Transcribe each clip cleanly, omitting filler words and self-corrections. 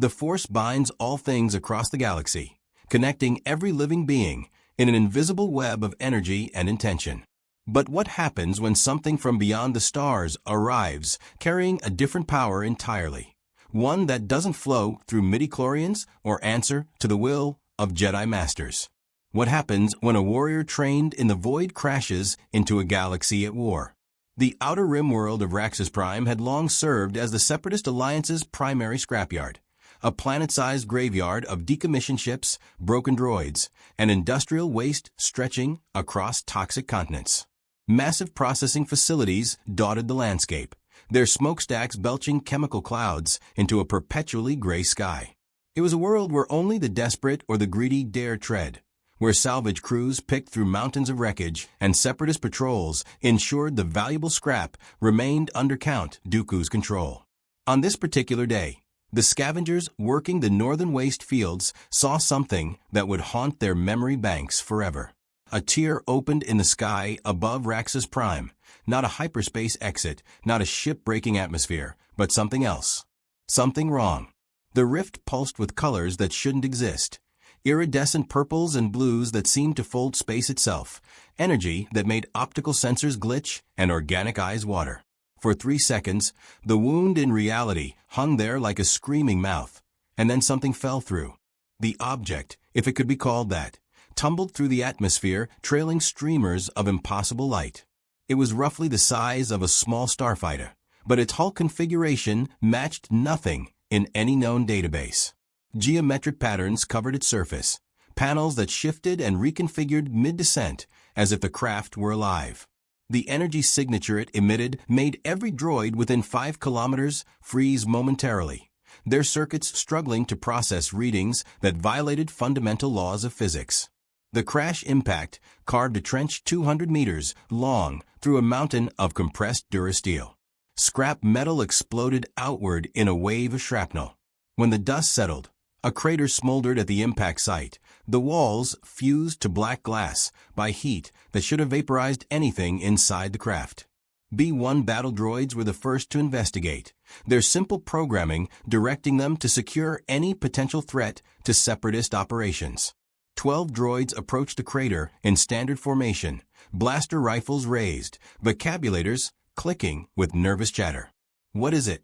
The force binds all things across the galaxy, connecting every living being in an invisible web of energy and intention. But what happens when something from beyond the stars arrives, carrying a different power entirely? One that doesn't flow through midichlorians or answer to the will of Jedi Masters. What happens when a warrior trained in the void crashes into a galaxy at war? The outer rim world of Raxus Prime had long served as the Separatist Alliance's primary scrapyard, a planet-sized graveyard of decommissioned ships, broken droids, and industrial waste stretching across toxic continents. Massive processing facilities dotted the landscape, their smokestacks belching chemical clouds into a perpetually gray sky. It was a world where only the desperate or the greedy dare tread, where salvage crews picked through mountains of wreckage and Separatist patrols ensured the valuable scrap remained under Count Dooku's control. On this particular day, the scavengers working the northern waste fields saw something that would haunt their memory banks forever. A tear opened in the sky above Raxus Prime, not a hyperspace exit, not a ship-breaking atmosphere, but something else. Something wrong. The rift pulsed with colors that shouldn't exist. Iridescent purples and blues that seemed to fold space itself. Energy that made optical sensors glitch and organic eyes water. For 3 seconds, the wound in reality hung there like a screaming mouth, and then something fell through. The object, if it could be called that, tumbled through the atmosphere, trailing streamers of impossible light. It was roughly the size of a small starfighter, but its hull configuration matched nothing in any known database. Geometric patterns covered its surface, panels that shifted and reconfigured mid-descent as if the craft were alive. The energy signature it emitted made every droid within 5 kilometers freeze momentarily, their circuits struggling to process readings that violated fundamental laws of physics. The crash impact carved a trench 200 meters long through a mountain of compressed durasteel. Scrap metal exploded outward in a wave of shrapnel. When the dust settled, a crater smoldered at the impact site. The walls fused to black glass by heat that should have vaporized anything inside the craft. B-1 battle droids were the first to investigate, their simple programming directing them to secure any potential threat to Separatist operations. 12 droids approached the crater in standard formation, blaster rifles raised, vocabulators clicking with nervous chatter. What is it?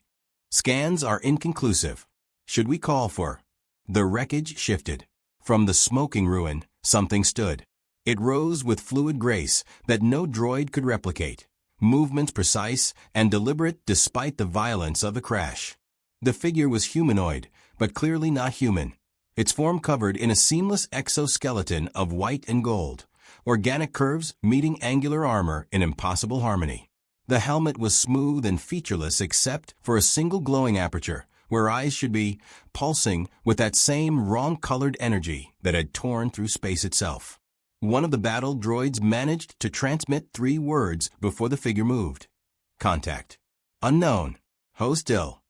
Scans are inconclusive. Should we call for? The wreckage shifted. From the smoking ruin, something stood. It rose with fluid grace that no droid could replicate, movements precise and deliberate despite the violence of the crash. The figure was humanoid, but clearly not human. Its form covered in a seamless exoskeleton of white and gold, organic curves meeting angular armor in impossible harmony. The helmet was smooth and featureless except for a single glowing aperture, where eyes should be, pulsing with that same wrong-colored energy that had torn through space itself. One of the battle droids managed to transmit 3 words before the figure moved. Contact. Unknown. Hold still.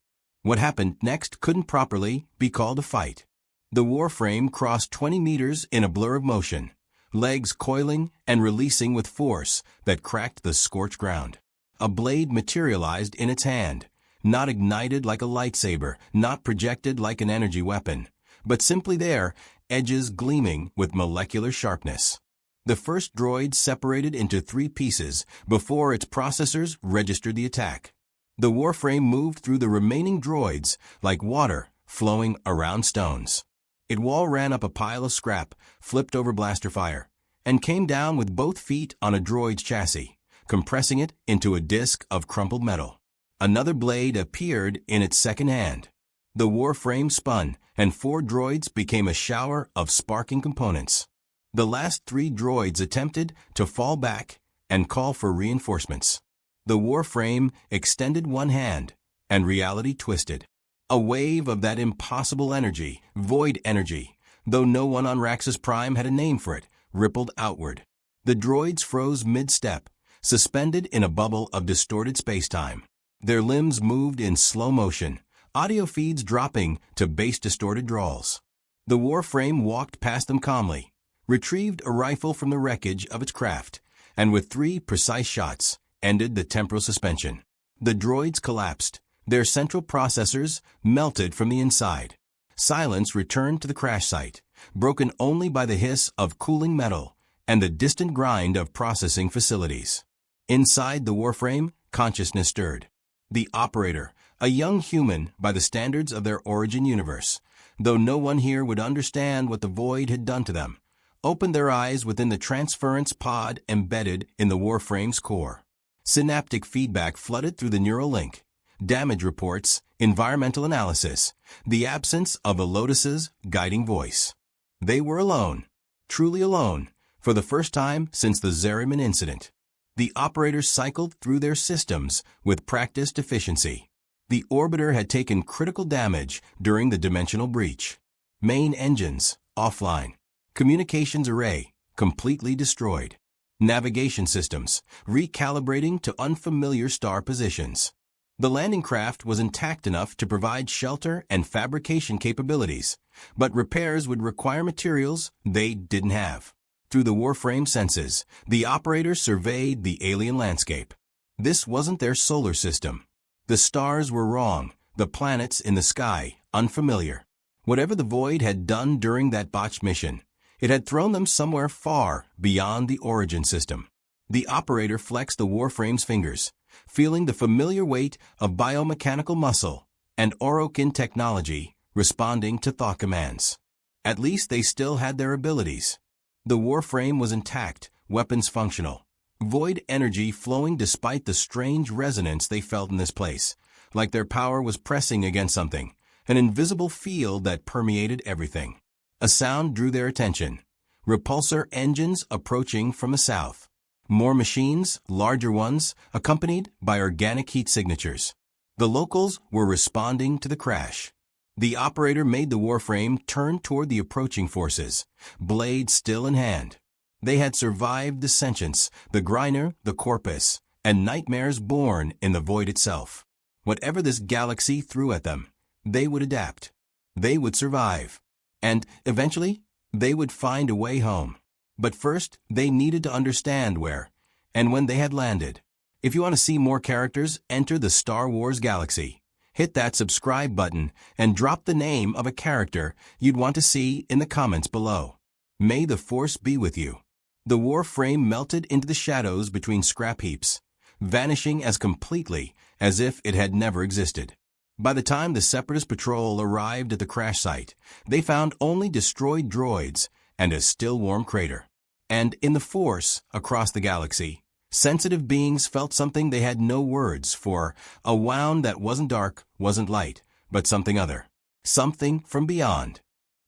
What happened next couldn't properly be called a fight. The Warframe crossed 20 meters in a blur of motion, legs coiling and releasing with force that cracked the scorched ground. A blade materialized in its hand, not ignited like a lightsaber, not projected like an energy weapon, but simply there, edges gleaming with molecular sharpness. The first droid separated into 3 pieces before its processors registered the attack. The Warframe moved through the remaining droids like water flowing around stones. It wall ran up a pile of scrap, flipped over blaster fire, and came down with both feet on a droid's chassis, compressing it into a disc of crumpled metal. Another blade appeared in its second hand. The Warframe spun, and 4 droids became a shower of sparking components. The last 3 droids attempted to fall back and call for reinforcements. The Warframe extended one hand, and reality twisted. A wave of that impossible energy, void energy, though no one on Raxus Prime had a name for it, rippled outward. The droids froze mid-step, suspended in a bubble of distorted spacetime. Their limbs moved in slow motion, audio feeds dropping to bass-distorted drawls. The Warframe walked past them calmly, retrieved a rifle from the wreckage of its craft, and with 3 precise shots, ended the temporal suspension. The droids collapsed, their central processors melted from the inside. Silence returned to the crash site, broken only by the hiss of cooling metal and the distant grind of processing facilities. Inside the Warframe, consciousness stirred. The operator, a young human by the standards of their origin universe, though no one here would understand what the void had done to them, opened their eyes within the transference pod embedded in the Warframe's core. Synaptic feedback flooded through the neural link. Damage reports, environmental analysis, the absence of a Lotus's guiding voice. They were alone, truly alone, for the first time since the Zeriman incident. The operators cycled through their systems with practiced efficiency. The orbiter had taken critical damage during the dimensional breach. Main engines, offline. Communications array, completely destroyed. Navigation systems, recalibrating to unfamiliar star positions. The landing craft was intact enough to provide shelter and fabrication capabilities, but repairs would require materials they didn't have. Through the Warframe senses, the operators surveyed the alien landscape. This wasn't their solar system. The stars were wrong, the planets in the sky unfamiliar. Whatever the Void had done during that botched mission, it had thrown them somewhere far beyond the origin system. The operator flexed the Warframe's fingers, feeling the familiar weight of biomechanical muscle and Orokin technology responding to thought commands. At least they still had their abilities. The Warframe was intact, weapons functional. Void energy flowing despite the strange resonance they felt in this place, like their power was pressing against something, an invisible field that permeated everything. A sound drew their attention. Repulsor engines approaching from the south. More machines, larger ones, accompanied by organic heat signatures. The locals were responding to the crash. The operator made the Warframe turn toward the approaching forces, blade still in hand. They had survived the sentience, the Griner, the Corpus, and nightmares born in the Void itself. Whatever this galaxy threw at them, they would adapt. They would survive. And, eventually, they would find a way home. But first, they needed to understand where, and when they had landed. If you want to see more characters enter the Star Wars galaxy, hit that subscribe button and drop the name of a character you'd want to see in the comments below. May the Force be with you. The Warframe melted into the shadows between scrap heaps, vanishing as completely as if it had never existed. By the time the Separatist patrol arrived at the crash site, they found only destroyed droids and a still warm crater. And in the Force, across the galaxy, sensitive beings felt something they had no words for, a wound that wasn't dark, wasn't light, but something other. Something from beyond.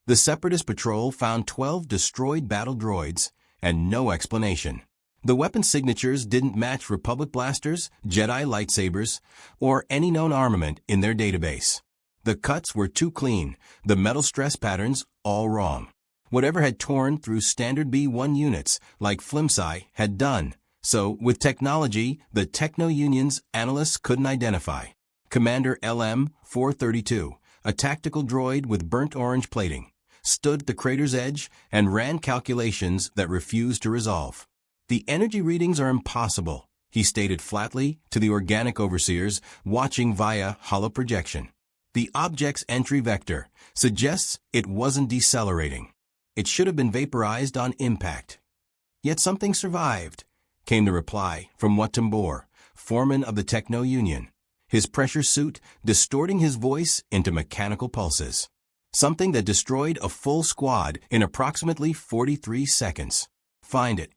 The Separatist patrol found 12 destroyed battle droids and no explanation. The weapon signatures didn't match Republic blasters, Jedi lightsabers, or any known armament in their database. The cuts were too clean, the metal stress patterns all wrong. Whatever had torn through standard B1 units, like Flimsi, had done, so with technology the Techno-Union's analysts couldn't identify. Commander LM-432, a tactical droid with burnt orange plating, stood at the crater's edge and ran calculations that refused to resolve. The energy readings are impossible, he stated flatly to the organic overseers watching via holoprojection. The object's entry vector suggests it wasn't decelerating. It should have been vaporized on impact. Yet something survived, came the reply from Watambor, foreman of the Techno-Union, his pressure suit distorting his voice into mechanical pulses. Something that destroyed a full squad in approximately 43 seconds. Find it.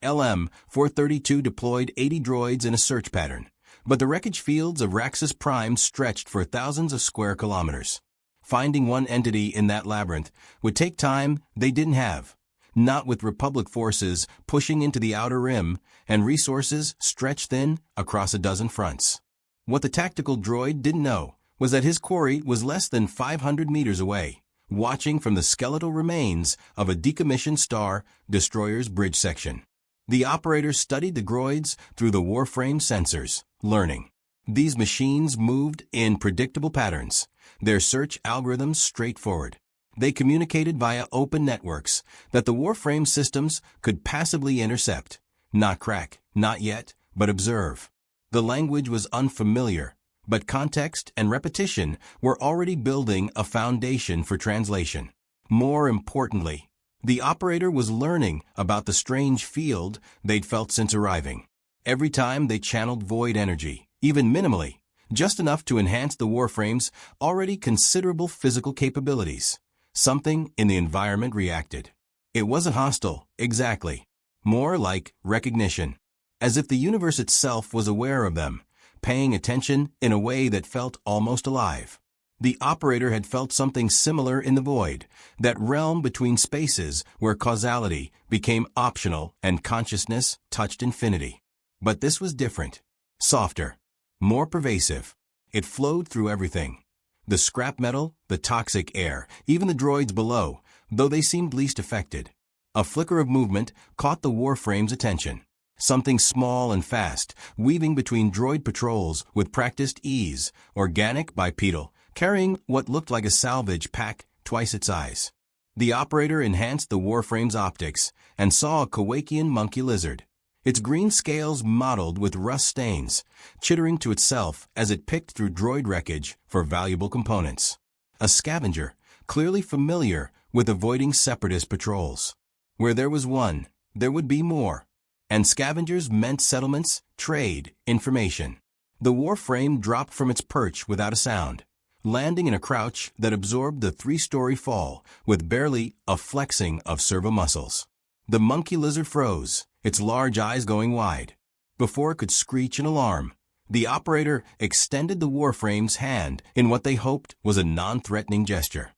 LM-432 deployed 80 droids in a search pattern, but the wreckage fields of Raxus Prime stretched for thousands of square kilometers. Finding one entity in that labyrinth would take time they didn't have, not with Republic forces pushing into the outer rim and resources stretched thin across a dozen fronts. What the tactical droid didn't know was that his quarry was less than 500 meters away, watching from the skeletal remains of a decommissioned Star Destroyer's bridge section. The operator studied the droids through the Warframe sensors, learning. These machines moved in predictable patterns, their search algorithms straightforward. They communicated via open networks that the Warframe systems could passively intercept, not crack, not yet, but observe. The language was unfamiliar, But context and repetition were already building a foundation for translation. More importantly, the operator was learning about the strange field they'd felt since arriving. Every time they channeled void energy, even minimally, just enough to enhance the Warframe's already considerable physical capabilities, something in the environment reacted. It wasn't hostile, exactly. More like recognition, as if the universe itself was aware of them, paying attention in a way that felt almost alive. The operator had felt something similar in the void, that realm between spaces where causality became optional and consciousness touched infinity. But this was different. Softer. More pervasive. It flowed through everything. The scrap metal, the toxic air, even the droids below, though they seemed least affected. A flicker of movement caught the Warframe's attention. Something small and fast, weaving between droid patrols with practiced ease, organic bipedal, carrying what looked like a salvage pack twice its size. The operator enhanced the Warframe's optics and saw a Kowakian monkey lizard, its green scales mottled with rust stains, chittering to itself as it picked through droid wreckage for valuable components. A scavenger, clearly familiar with avoiding separatist patrols. Where there was one, there would be more. And scavengers meant settlements, trade, information. The Warframe dropped from its perch without a sound, landing in a crouch that absorbed the 3-story fall with barely a flexing of servo muscles. The monkey lizard froze, its large eyes going wide. Before it could screech in alarm, the operator extended the Warframe's hand in what they hoped was a non-threatening gesture.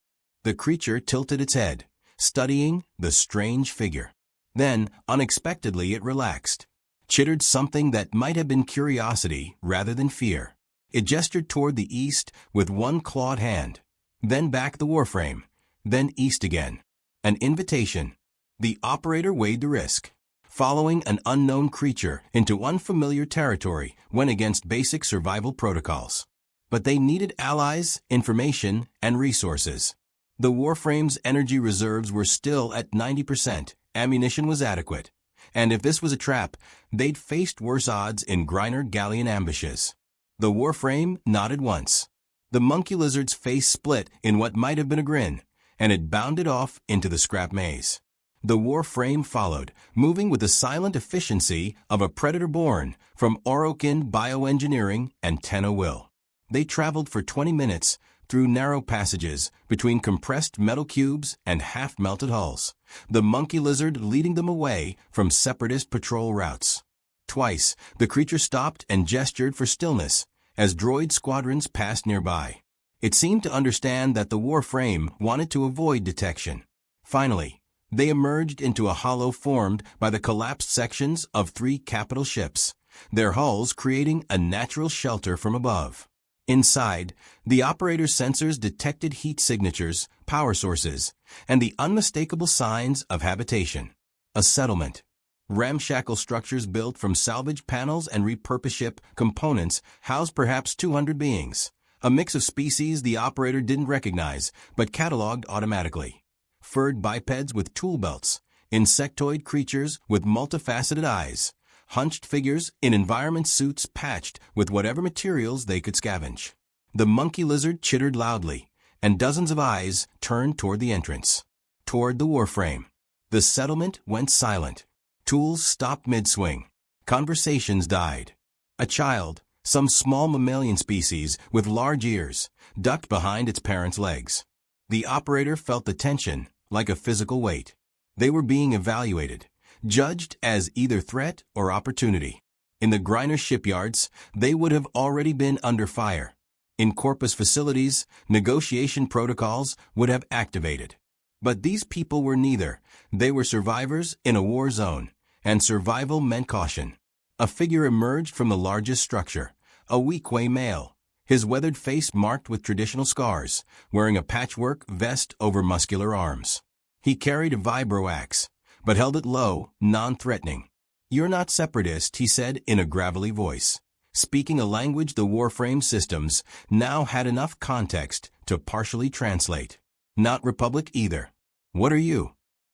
The creature tilted its head, studying the strange figure. Then, unexpectedly, it relaxed, chittered something that might have been curiosity rather than fear. It gestured toward the east with one clawed hand, then back the Warframe, then east again. An invitation. The operator weighed the risk. Following an unknown creature into unfamiliar territory went against basic survival protocols. But they needed allies, information, and resources. The Warframe's energy reserves were still at 90%. Ammunition was adequate. And if this was a trap, they'd faced worse odds in Griner galleon ambushes. The Warframe nodded once. The monkey lizard's face split in what might have been a grin, and it bounded off into the scrap maze. The Warframe followed, moving with the silent efficiency of a predator born from Orokin bioengineering and Tenno will. They traveled for 20 minutes through narrow passages between compressed metal cubes and half-melted hulls, the monkey lizard leading them away from separatist patrol routes. Twice, the creature stopped and gestured for stillness as droid squadrons passed nearby. It seemed to understand that the Warframe wanted to avoid detection. Finally, they emerged into a hollow formed by the collapsed sections of 3 capital ships, their hulls creating a natural shelter from above. Inside, the operator's sensors detected heat signatures, power sources, and the unmistakable signs of habitation. A settlement. Ramshackle structures built from salvage panels and repurposed ship components housed perhaps 200 beings, a mix of species the operator didn't recognize but cataloged automatically. Furred bipeds with tool belts, insectoid creatures with multifaceted eyes, hunched figures in environment suits patched with whatever materials they could scavenge. The monkey lizard chittered loudly, and dozens of eyes turned toward the entrance, toward the Warframe. The settlement went silent. Tools stopped mid-swing. Conversations died. A child, some small mammalian species with large ears, ducked behind its parents' legs. The operator felt the tension, like a physical weight. They were being evaluated, judged as either threat or opportunity. In the Griner shipyards, they would have already been under fire. In Corpus facilities, negotiation protocols would have activated. But these people were neither. They were survivors in a war zone, and survival meant caution. A figure emerged from the largest structure, a Weequay male, his weathered face marked with traditional scars, wearing a patchwork vest over muscular arms. He carried a vibro-axe, but held it low, non-threatening. "You're not separatist," he said in a gravelly voice, speaking a language the Warframe systems now had enough context to partially translate. "Not Republic either." "What are you?"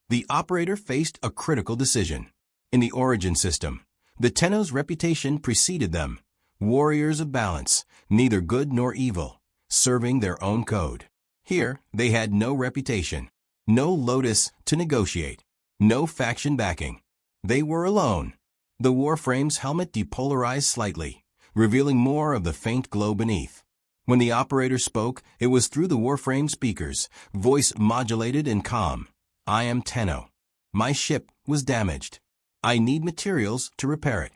The operator faced a critical decision. In the Origin system, the Tenno's reputation preceded them. Warriors of balance, neither good nor evil, serving their own code. Here, they had no reputation, no Lotus to negotiate, no faction backing. They were alone. The Warframe's helmet depolarized slightly, revealing more of the faint glow beneath. When the operator spoke, it was through the Warframe speakers, voice modulated and calm. I am Tenno. My ship was damaged. I need materials to repair it.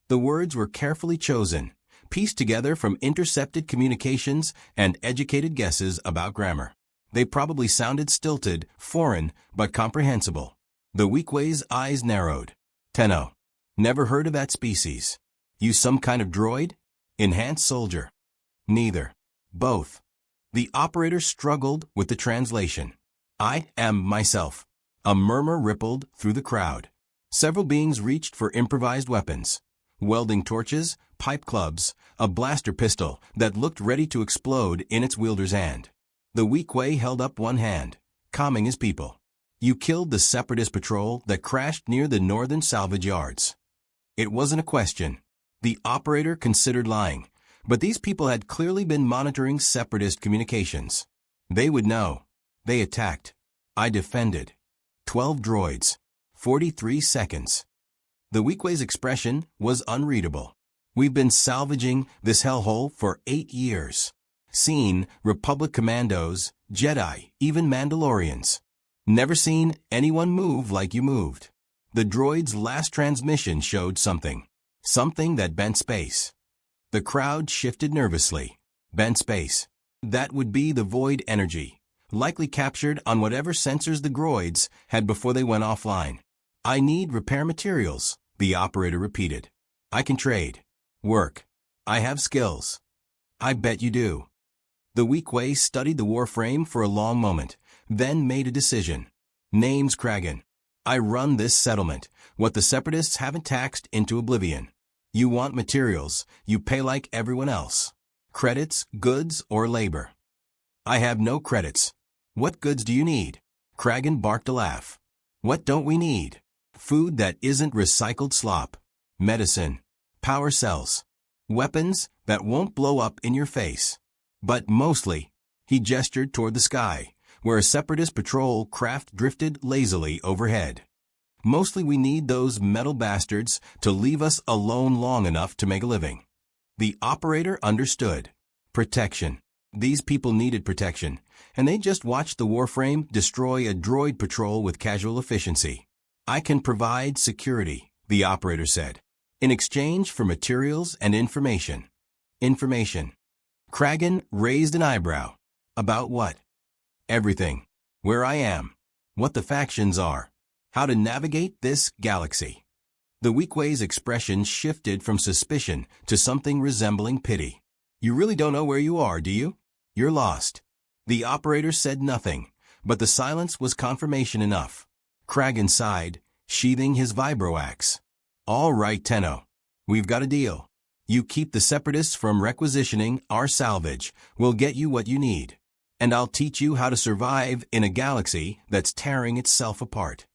The words were carefully chosen, pieced together from intercepted communications and educated guesses about grammar. They probably sounded stilted, foreign, but comprehensible. The Weequay's eyes narrowed. Tenno. Never heard of that species. You some kind of droid? Enhanced soldier. Neither. Both. The operator struggled with the translation. I am myself. A murmur rippled through the crowd. Several beings reached for improvised weapons. Welding torches, pipe clubs, a blaster pistol that looked ready to explode in its wielder's hand. The Weequay held up one hand, calming his people. You killed the Separatist patrol that crashed near the northern salvage yards. It wasn't a question. The operator considered lying, but these people had clearly been monitoring Separatist communications. They would know. They attacked. I defended. 12 droids. 43 seconds. The Weequay's expression was unreadable. We've been salvaging this hellhole for 8 years. Seen Republic commandos, Jedi, even Mandalorians. Never seen anyone move like you moved. The droid's last transmission showed something. Something that bent space. The crowd shifted nervously. Bent space. That would be the void energy, likely captured on whatever sensors the droids had before they went offline. I need repair materials, the operator repeated. I can trade. Work. I have skills. I bet you do. The Weequay studied the Warframe for a long moment, then made a decision. Name's Kragan. I run this settlement, what the Separatists haven't taxed into oblivion. You want materials, you pay like everyone else. Credits, goods, or labor. I have no credits. What goods do you need? Kragan barked a laugh. What don't we need? Food that isn't recycled slop. Medicine. Power cells. Weapons that won't blow up in your face. But mostly, he gestured toward the sky, where a Separatist patrol craft drifted lazily overhead. Mostly we need those metal bastards to leave us alone long enough to make a living. The operator understood. Protection. These people needed protection, and they just watched the Warframe destroy a droid patrol with casual efficiency. I can provide security, the operator said, in exchange for materials and information. Information. Kragan raised an eyebrow. About what? Everything. Where I am. What the factions are. How to navigate this galaxy. The Weequay's expression shifted from suspicion to something resembling pity. You really don't know where you are, do you? You're lost. The operator said nothing, but the silence was confirmation enough. Kragan sighed, sheathing his vibroaxe. All right, Tenno. We've got a deal. You keep the Separatists from requisitioning our salvage. We'll get you what you need. And I'll teach you how to survive in a galaxy that's tearing itself apart.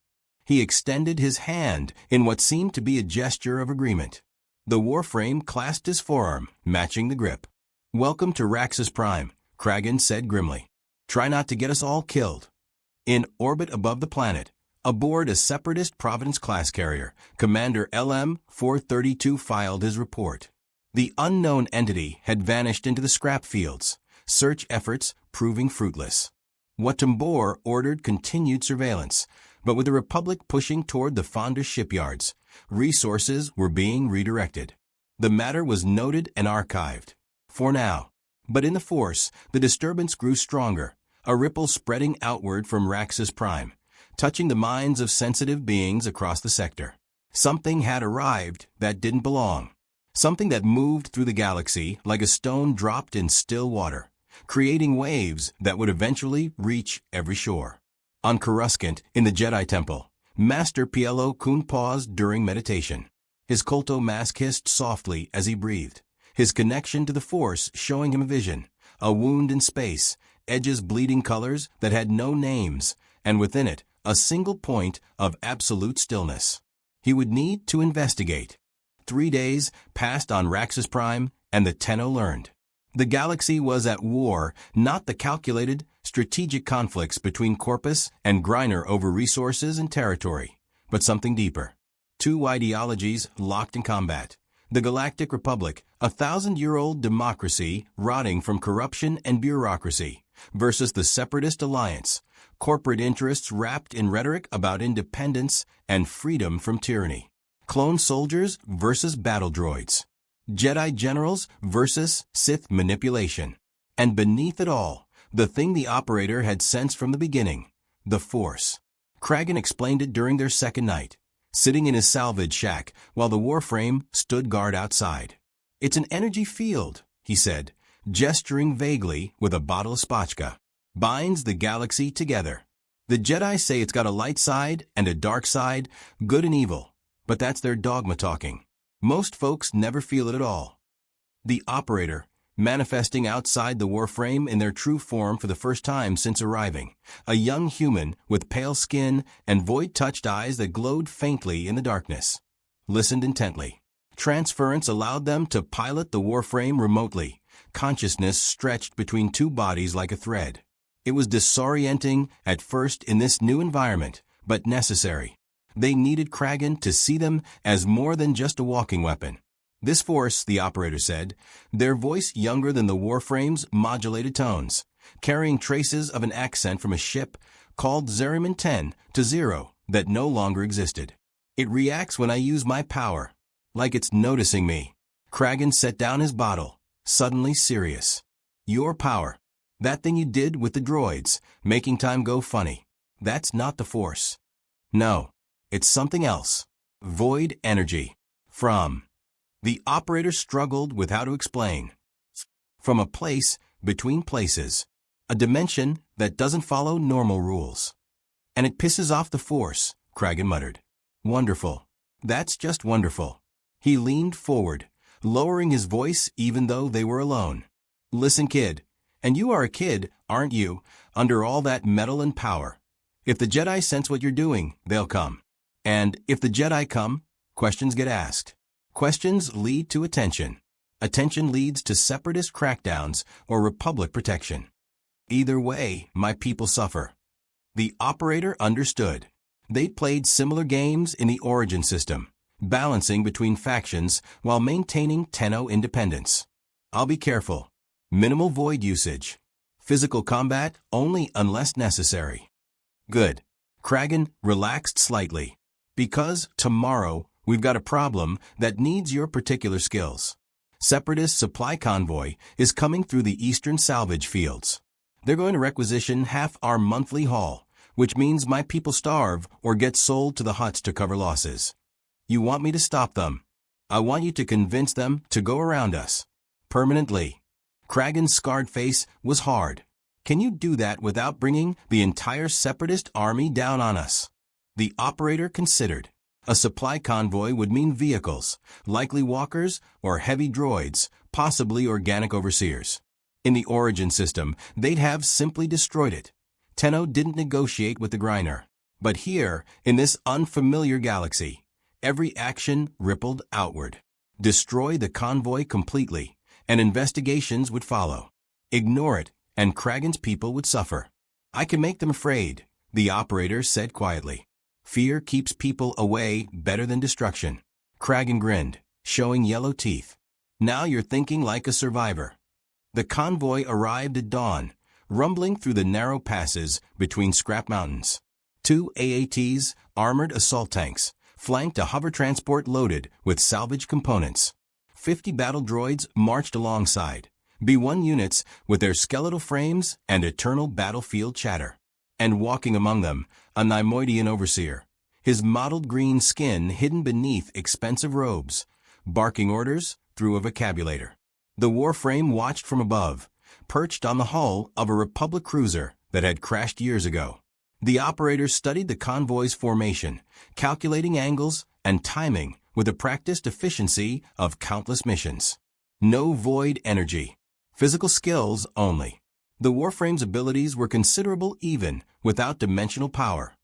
He extended his hand in what seemed to be a gesture of agreement. The Warframe clasped his forearm, matching the grip. Welcome to Raxus Prime, Kragan said grimly. Try not to get us all killed. In orbit above the planet, aboard a Separatist Providence class carrier, Commander LM-432 filed his report. The unknown entity had vanished into the scrap fields, search efforts proving fruitless. Watambor ordered continued surveillance, but with the Republic pushing toward the Fonda shipyards, resources were being redirected. The matter was noted and archived. For now. But in the Force, the disturbance grew stronger, a ripple spreading outward from Raxus Prime, touching the minds of sensitive beings across the sector. Something had arrived that didn't belong. Something that moved through the galaxy like a stone dropped in still water, creating waves that would eventually reach every shore. On Coruscant, in the Jedi Temple, Master Plo Koon paused during meditation. His Kolto mask hissed softly as he breathed, his connection to the Force showing him a vision, a wound in space, edges bleeding colors that had no names, and within it, a single point of absolute stillness. He would need to investigate. 3 days passed on Raxus Prime, and the Tenno learned. The galaxy was at war, not the calculated, strategic conflicts between Corpus and Griner over resources and territory, but something deeper. Two ideologies locked in combat. The Galactic Republic, a 1,000-year-old democracy rotting from corruption and bureaucracy, versus the Separatist Alliance, corporate interests wrapped in rhetoric about independence and freedom from tyranny. Clone soldiers versus battle droids. Jedi generals versus Sith manipulation. And beneath it all, the thing the operator had sensed from the beginning, the Force. Kragan explained it during their second night, sitting in his salvage shack while the Warframe stood guard outside. "It's an energy field," he said, gesturing vaguely with a bottle of spotchka. "Binds the galaxy together. The Jedi say it's got a light side and a dark side, good and evil, but that's their dogma talking. Most folks never feel it at all." The operator, manifesting outside the Warframe in their true form for the first time since arriving, a young human with pale skin and void-touched eyes that glowed faintly in the darkness, listened intently. Transference allowed them to pilot the Warframe remotely, consciousness stretched between two bodies like a thread. It was disorienting at first in this new environment, but necessary. They needed Kragan to see them as more than just a walking weapon. "This Force," the operator said, their voice younger than the Warframe's modulated tones, carrying traces of an accent from a ship called Zeriman 10 to 0 that no longer existed. "It reacts when I use my power, like it's noticing me." Kragan set down his bottle, suddenly serious. "Your power. That thing you did with the droids, making time go funny. That's not the Force. No. It's something else. Void energy. From..." The operator struggled with how to explain. "From a place between places. A dimension that doesn't follow normal rules. And it pisses off the Force," Kragan muttered. "Wonderful. That's just wonderful." He leaned forward, lowering his voice even though they were alone. "Listen, kid. And you are a kid, aren't you, under all that metal and power. If the Jedi sense what you're doing, they'll come. And if the Jedi come, questions get asked. Questions lead to attention. Attention leads to separatist crackdowns or Republic protection. Either way, my people suffer." The operator understood. They'd played similar games in the Origin system, balancing between factions while maintaining Tenno independence. "I'll be careful. Minimal void usage. Physical combat only unless necessary." "Good." Kragan relaxed slightly. "Because tomorrow we've got a problem that needs your particular skills. Separatist supply convoy is coming through the eastern salvage fields. They're going to requisition half our monthly haul, which means my people starve or get sold to the Hutts to cover losses. You want me to stop them. I want you to convince them to go around us. Permanently." Kragan's scarred face was hard. "Can you do that without bringing the entire Separatist army down on us?" The operator considered. A supply convoy would mean vehicles, likely walkers or heavy droids, possibly organic overseers. In the Origin system, they'd have simply destroyed it. Tenno didn't negotiate with the Griner. But here, in this unfamiliar galaxy, every action rippled outward. Destroy the convoy completely, and investigations would follow. Ignore it, and Kragan's people would suffer. "I can make them afraid," the operator said quietly. "Fear keeps people away better than destruction." Kragan grinned, showing yellow teeth. "Now you're thinking like a survivor." The convoy arrived at dawn, rumbling through the narrow passes between scrap mountains. 2 AATs, armored assault tanks, flanked a hover transport loaded with salvage components. 50 battle droids marched alongside, B-1 units with their skeletal frames and eternal battlefield chatter. And walking among them, a Neimoidian overseer, his mottled green skin hidden beneath expensive robes, barking orders through a vocabulator. The Warframe watched from above, perched on the hull of a Republic cruiser that had crashed years ago. The operator studied the convoy's formation, calculating angles and timing with the practiced efficiency of countless missions. No void energy. Physical skills only. The Warframe's abilities were considerable even without dimensional power.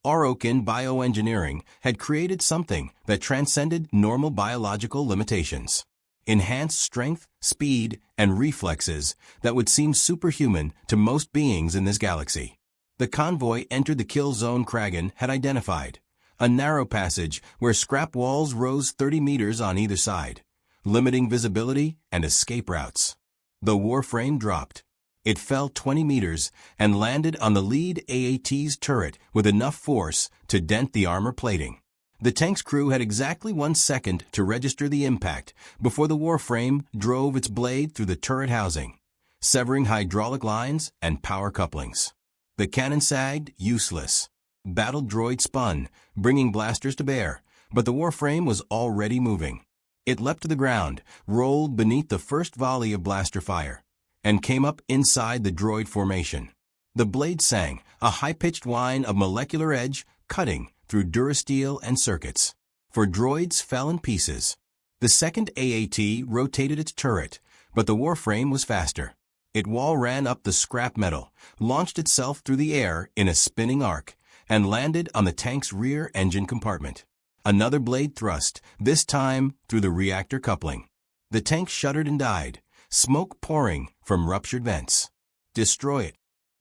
Orokin bioengineering had created something that transcended normal biological limitations. Enhanced strength, speed, and reflexes that would seem superhuman to most beings in this galaxy. The convoy entered the kill zone Kragan had identified, a narrow passage where scrap walls rose 30 meters on either side, limiting visibility and escape routes. The Warframe dropped. It fell 20 meters and landed on the lead AAT's turret with enough force to dent the armor plating. The tank's crew had exactly 1 second to register the impact before the Warframe drove its blade through the turret housing, severing hydraulic lines and power couplings. The cannon sagged, useless. Battle droid spun, bringing blasters to bear, but the Warframe was already moving. It leapt to the ground, rolled beneath the first volley of blaster fire, and came up inside the droid formation. The blade sang, a high-pitched whine of molecular edge cutting through durasteel and circuits. For droids fell in pieces. The second AAT rotated its turret, but the Warframe was faster. It wall ran up the scrap metal, launched itself through the air in a spinning arc, and landed on the tank's rear engine compartment. Another blade thrust, this time through the reactor coupling. The tank shuddered and died, smoke pouring from ruptured vents. Destroy it.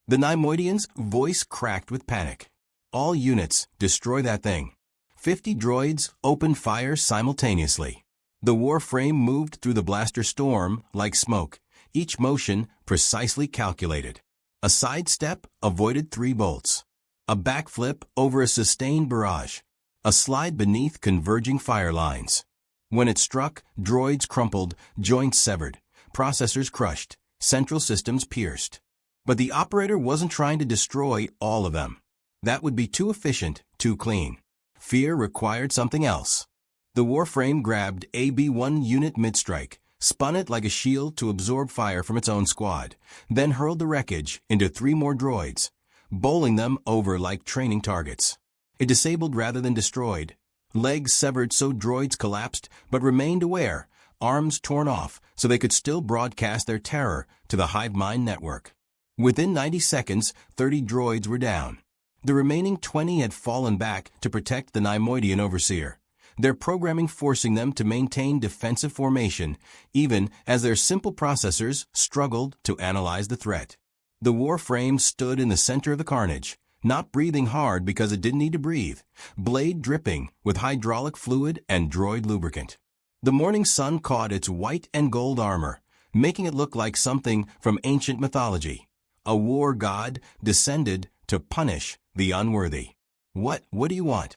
The Neimoidian's voice cracked with panic. All units, destroy that thing. 50 droids opened fire simultaneously. The Warframe moved through the blaster storm like smoke, each motion precisely calculated. A sidestep avoided 3 bolts. A backflip over a sustained barrage. A slide beneath converging fire lines. When it struck, droids crumpled, joints severed, processors crushed, central systems pierced. But the operator wasn't trying to destroy all of them. That would be too efficient, too clean. Fear required something else. The Warframe grabbed AB-1 unit mid-strike, spun it like a shield to absorb fire from its own squad, then hurled the wreckage into 3 more droids, bowling them over like training targets. It disabled rather than destroyed. Legs severed so droids collapsed but remained aware, arms torn off so they could still broadcast their terror to the hive mind network. Within 90 seconds, 30 droids were down. The remaining 20 had fallen back to protect the Neimoidian overseer, their programming forcing them to maintain defensive formation even as their simple processors struggled to analyze the threat. The Warframe stood in the center of the carnage, not breathing hard because it didn't need to breathe, blade dripping with hydraulic fluid and droid lubricant. The morning sun caught its white and gold armor, making it look like something from ancient mythology. A war god descended to punish the unworthy. What do you want?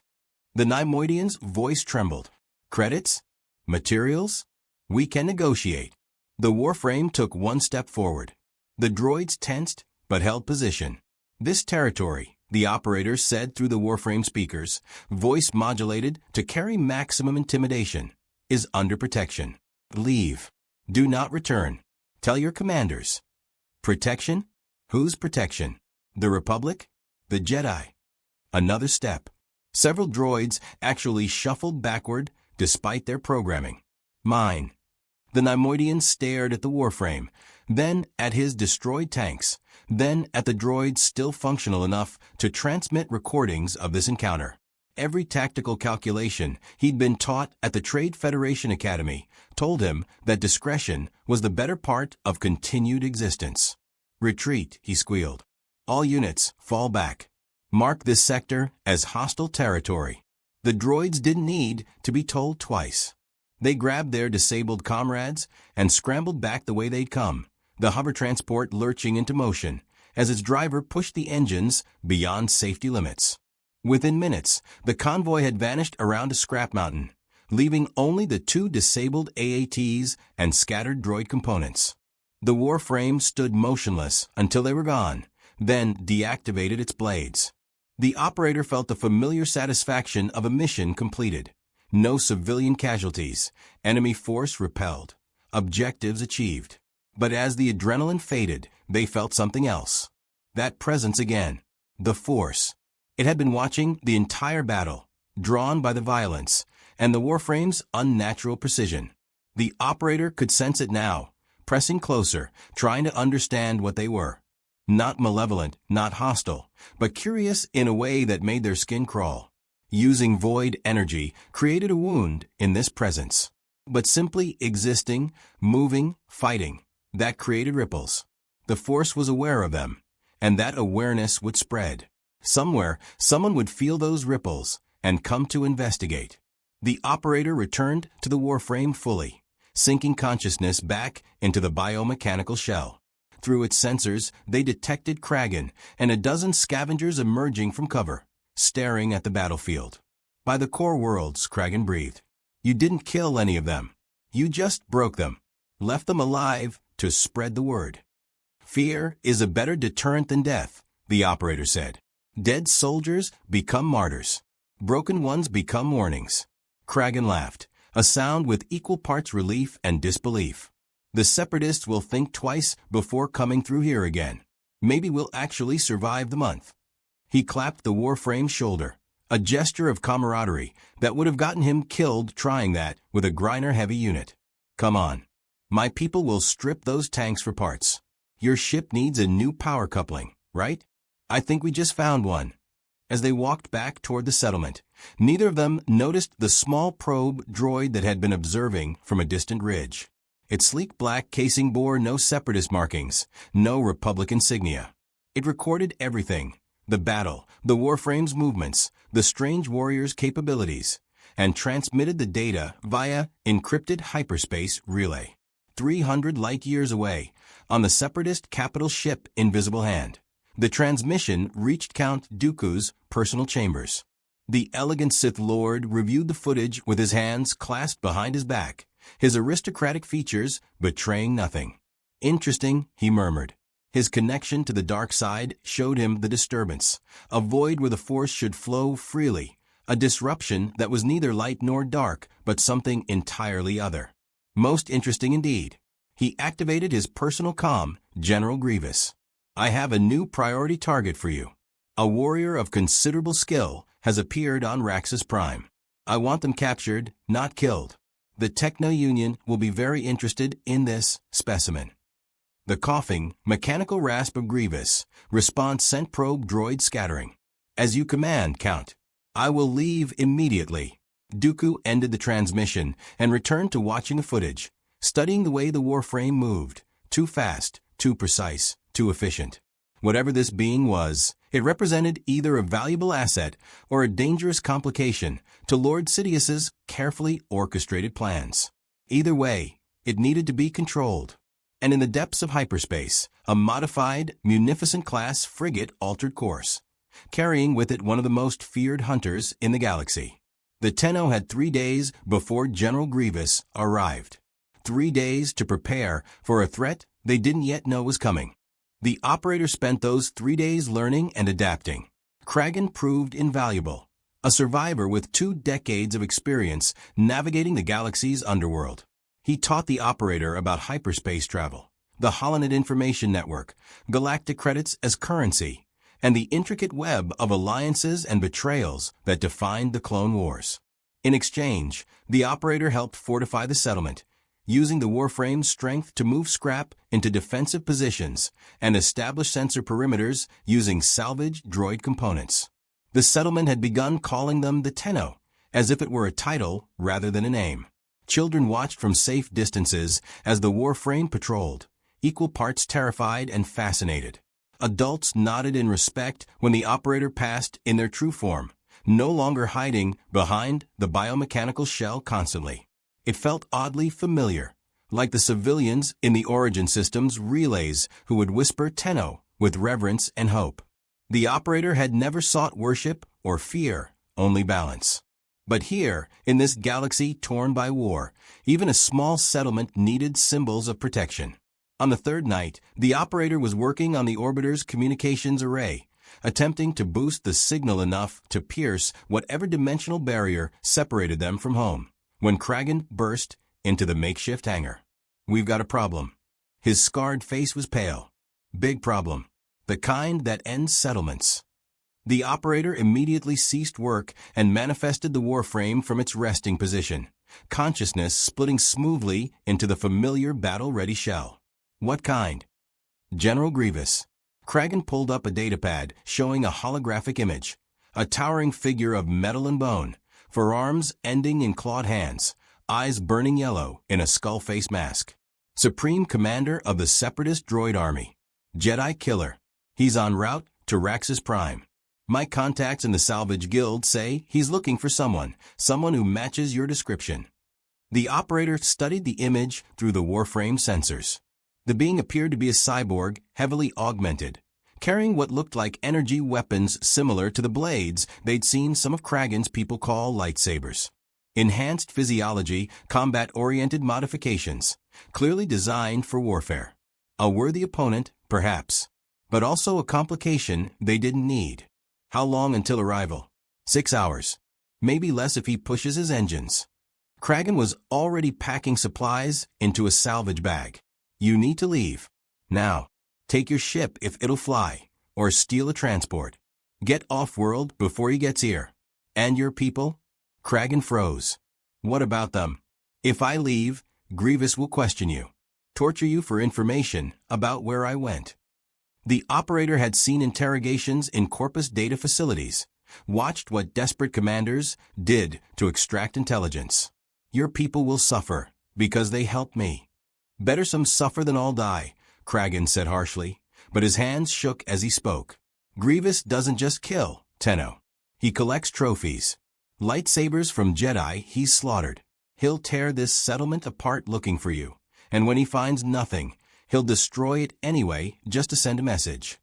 The Neimoidian's voice trembled. Credits? Materials? We can negotiate. The Warframe took 1 step forward. The droids tensed but held position. This territory, the operator said through the Warframe speakers, voice modulated to carry maximum intimidation, is under protection. Leave. Do not return. Tell your commanders. Protection? Whose protection? The Republic? The Jedi? Another step. Several droids actually shuffled backward despite their programming. Mine. The Neimoidian stared at the Warframe, then at his destroyed tanks, then at the droids still functional enough to transmit recordings of this encounter. Every tactical calculation he'd been taught at the Trade Federation Academy told him that discretion was the better part of continued existence. Retreat, he squealed. All units, fall back. Mark this sector as hostile territory. The droids didn't need to be told twice. They grabbed their disabled comrades and scrambled back the way they'd come, the hover transport lurching into motion as its driver pushed the engines beyond safety limits. Within minutes, the convoy had vanished around a scrap mountain, leaving only the 2 disabled AATs and scattered droid components. The Warframe stood motionless until they were gone, then deactivated its blades. The operator felt the familiar satisfaction of a mission completed. No civilian casualties, enemy force repelled, objectives achieved. But as the adrenaline faded, they felt something else. That presence again. The Force. It had been watching the entire battle, drawn by the violence and the Warframe's unnatural precision. The operator could sense it now, pressing closer, trying to understand what they were. Not malevolent, not hostile, but curious in a way that made their skin crawl. Using void energy created a wound in this presence. But simply existing, moving, fighting, that created ripples. The force was aware of them, and that awareness would spread. Somewhere, someone would feel those ripples and come to investigate. The operator returned to the Warframe fully, sinking consciousness back into the biomechanical shell. Through its sensors, they detected Kragan and a dozen scavengers emerging from cover, staring at the battlefield. By the core worlds, Kragan breathed. You didn't kill any of them. You just broke them. Left them alive to spread the word. Fear is a better deterrent than death, the operator said. Dead soldiers become martyrs. Broken ones become warnings. Kragan laughed, a sound with equal parts relief and disbelief. The separatists will think twice before coming through here again. Maybe we'll actually survive the month. He clapped the Warframe's shoulder, a gesture of camaraderie that would have gotten him killed trying that with a Griner-heavy unit. Come on. My people will strip those tanks for parts. Your ship needs a new power coupling, right? I think we just found one. As they walked back toward the settlement, neither of them noticed the small probe droid that had been observing from a distant ridge. Its sleek black casing bore no separatist markings, no Republic insignia. It recorded everything: the battle, the Warframe's movements, the strange warrior's capabilities, and transmitted the data via encrypted hyperspace relay. 300 light-years away, on the separatist capital ship Invisible Hand, the transmission reached Count Dooku's personal chambers. The elegant Sith Lord reviewed the footage with his hands clasped behind his back, his aristocratic features betraying nothing. Interesting, he murmured. His connection to the dark side showed him the disturbance, a void where the Force should flow freely, a disruption that was neither light nor dark, but something entirely other. Most interesting indeed. He activated his personal comm, General Grievous. I have a new priority target for you. A warrior of considerable skill has appeared on Raxus Prime. I want them captured, not killed. The Techno-Union will be very interested in this specimen. The coughing, mechanical rasp of Grievous, response sent probe droid scattering. As you command, Count. I will leave immediately. Dooku ended the transmission and returned to watching the footage, studying the way the Warframe moved. Too fast, too precise, too efficient. Whatever this being was, it represented either a valuable asset or a dangerous complication to Lord Sidious's carefully orchestrated plans. Either way, it needed to be controlled. And in the depths of hyperspace, a modified, munificent-class frigate altered course, carrying with it one of the most feared hunters in the galaxy. The Tenno had 3 days before General Grievous arrived. 3 days to prepare for a threat they didn't yet know was coming. The operator spent those 3 days learning and adapting. Kragan proved invaluable, a survivor with 2 decades of experience navigating the galaxy's underworld. He taught the operator about hyperspace travel, the Holonet Information Network, galactic credits as currency, and the intricate web of alliances and betrayals that defined the Clone Wars. In exchange, the operator helped fortify the settlement, using the Warframe's strength to move scrap into defensive positions and establish sensor perimeters using salvaged droid components. The settlement had begun calling them the Tenno, as if it were a title rather than a name. Children watched from safe distances as the Warframe patrolled, equal parts terrified and fascinated. Adults nodded in respect when the operator passed in their true form, no longer hiding behind the biomechanical shell constantly. It felt oddly familiar, like the civilians in the Origin System's relays who would whisper Tenno with reverence and hope. The operator had never sought worship or fear, only balance. But here, in this galaxy torn by war, even a small settlement needed symbols of protection. On the 3rd night, the operator was working on the orbiter's communications array, attempting to boost the signal enough to pierce whatever dimensional barrier separated them from home, when Kragan burst into the makeshift hangar. We've got a problem. His scarred face was pale. Big problem. The kind that ends settlements. The operator immediately ceased work and manifested the Warframe from its resting position, consciousness splitting smoothly into the familiar battle-ready shell. What kind? General Grievous. Kragan pulled up a datapad showing a holographic image. A towering figure of metal and bone, forearms ending in clawed hands, eyes burning yellow in a skull-face mask. Supreme Commander of the Separatist Droid Army. Jedi Killer. He's en route to Raxus Prime. My contacts in the Salvage Guild say he's looking for someone who matches your description. The operator studied the image through the Warframe sensors. The being appeared to be a cyborg, heavily augmented, carrying what looked like energy weapons similar to the blades they'd seen some of Kragan's people call lightsabers. Enhanced physiology, combat-oriented modifications, clearly designed for warfare. A worthy opponent, perhaps, but also a complication they didn't need. How long until arrival? 6 hours. Maybe less if he pushes his engines. Kragan was already packing supplies into a salvage bag. You need to leave. Now. Take your ship if it'll fly, or steal a transport. Get off-world before he gets here. And your people? Kragan froze. What about them? If I leave, Grievous will question you. Torture you for information about where I went. The operator had seen interrogations in Corpus data facilities, watched what desperate commanders did to extract intelligence. Your people will suffer, because they helped me. Better some suffer than all die, Kragan said harshly, but his hands shook as he spoke. Grievous doesn't just kill, Tenno. He collects trophies. Lightsabers from Jedi he's slaughtered. He'll tear this settlement apart looking for you, and when he finds nothing, he'll destroy it anyway just to send a message.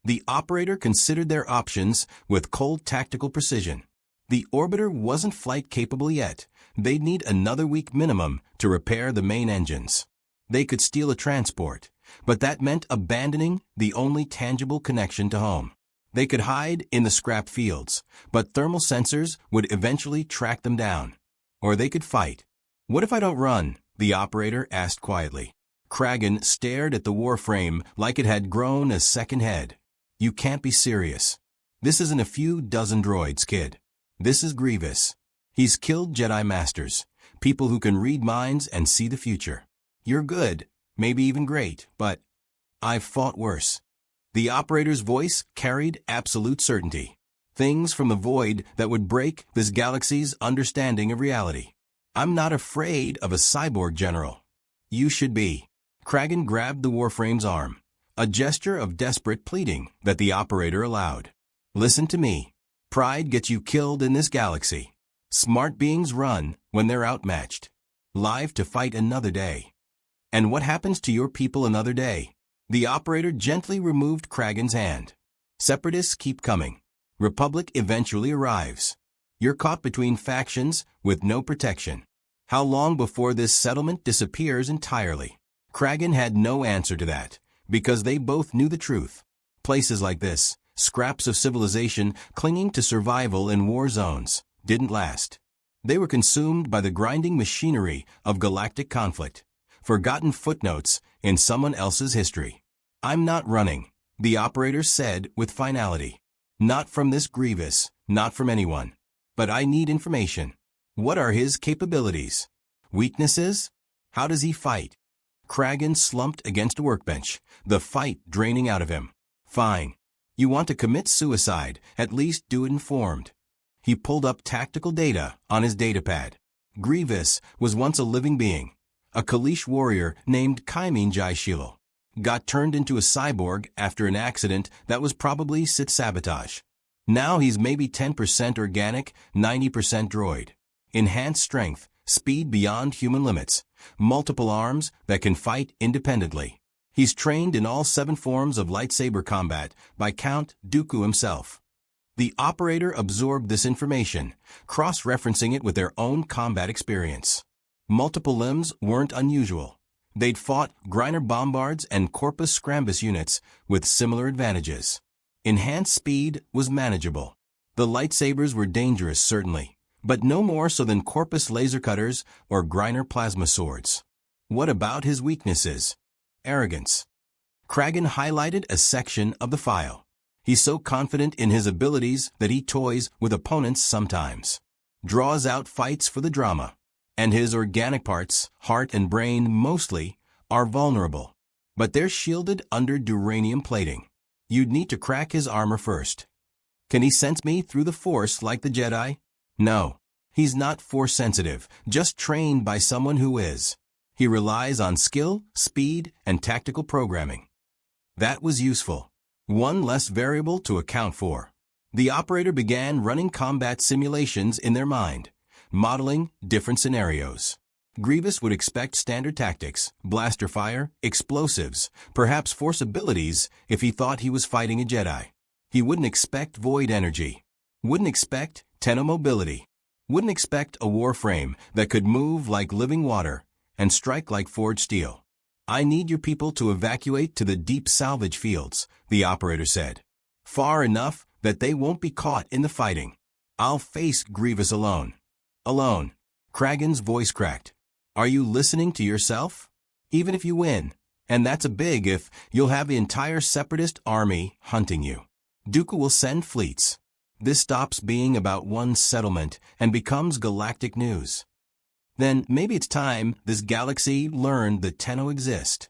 The operator considered their options with cold tactical precision. The orbiter wasn't flight-capable yet. They'd need another week minimum to repair the main engines. They could steal a transport, but that meant abandoning the only tangible connection to home. They could hide in the scrap fields, but thermal sensors would eventually track them down. Or they could fight. What if I don't run? The operator asked quietly. Kragan stared at the Warframe like it had grown a second head. You can't be serious. This isn't a few dozen droids, kid. This is Grievous. He's killed Jedi Masters, people who can read minds and see the future. You're good, maybe even great, but I've fought worse. The operator's voice carried absolute certainty. Things from the void that would break this galaxy's understanding of reality. I'm not afraid of a cyborg general. You should be. Kragan grabbed the Warframe's arm, a gesture of desperate pleading that the operator allowed. Listen to me. Pride gets you killed in this galaxy. Smart beings run when they're outmatched. Live to fight another day. And what happens to your people another day? The operator gently removed Kragan's hand. Separatists keep coming. Republic eventually arrives. You're caught between factions with no protection. How long before this settlement disappears entirely? Kragan had no answer to that, because they both knew the truth. Places like this, scraps of civilization clinging to survival in war zones, didn't last. They were consumed by the grinding machinery of galactic conflict, forgotten footnotes in someone else's history. I'm not running, the operator said with finality. Not from this Grievous, not from anyone. But I need information. What are his capabilities? Weaknesses? How does he fight? Kragan slumped against a workbench, the fight draining out of him. Fine. You want to commit suicide, at least do it informed. He pulled up tactical data on his datapad. Grievous was once a living being, a Kalish warrior named Kaimin Jai Shilo. Got turned into a cyborg after an accident that was probably Sith sabotage. Now he's maybe 10% organic, 90% droid. Enhanced strength, speed beyond human limits, multiple arms that can fight independently. He's trained in all 7 forms of lightsaber combat by Count Dooku himself. The operator absorbed this information, cross-referencing it with their own combat experience. Multiple limbs weren't unusual. They'd fought Griner Bombards and Corpus Scrambus units with similar advantages. Enhanced speed was manageable. The lightsabers were dangerous, certainly, but no more so than Corpus laser cutters or Griner plasma swords. What about his weaknesses? Arrogance. Kragan highlighted a section of the file. He's so confident in his abilities that he toys with opponents sometimes. Draws out fights for the drama. And his organic parts, heart and brain mostly, are vulnerable. But they're shielded under duranium plating. You'd need to crack his armor first. Can he sense me through the Force like the Jedi? No. He's not Force-sensitive, just trained by someone who is. He relies on skill, speed, and tactical programming. That was useful. One less variable to account for. The operator began running combat simulations in their mind, modeling different scenarios. Grievous would expect standard tactics, blaster fire, explosives, perhaps Force abilities if he thought he was fighting a Jedi. He wouldn't expect void energy. Wouldn't expect mobility. Wouldn't expect a Warframe that could move like living water and strike like forged steel. I need your people to evacuate to the deep salvage fields, the operator said. Far enough that they won't be caught in the fighting. I'll face Grievous alone. Alone. Kragan's voice cracked. Are you listening to yourself? Even if you win, and that's a big if, you'll have the entire Separatist army hunting you. Dooku will send fleets. This stops being about one settlement and becomes galactic news. Then maybe it's time this galaxy learned that Tenno exist.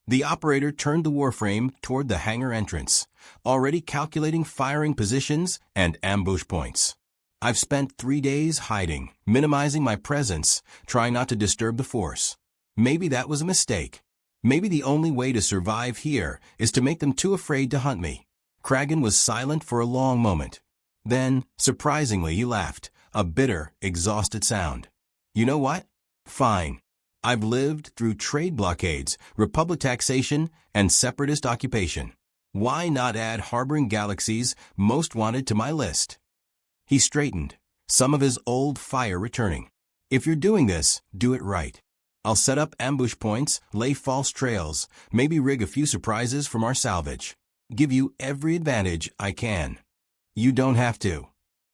The operator turned the Warframe toward the hangar entrance, already calculating firing positions and ambush points. I've spent 3 days hiding, minimizing my presence, trying not to disturb the Force. Maybe that was a mistake. Maybe the only way to survive here is to make them too afraid to hunt me. Kragan was silent for a long moment. Then, surprisingly, he laughed, a bitter, exhausted sound. You know what? Fine. I've lived through trade blockades, Republic taxation, and Separatist occupation. Why not add harboring galaxies most wanted to my list? He straightened, some of his old fire returning. If you're doing this, do it right. I'll set up ambush points, lay false trails, maybe rig a few surprises from our salvage. Give you every advantage I can. You don't have to.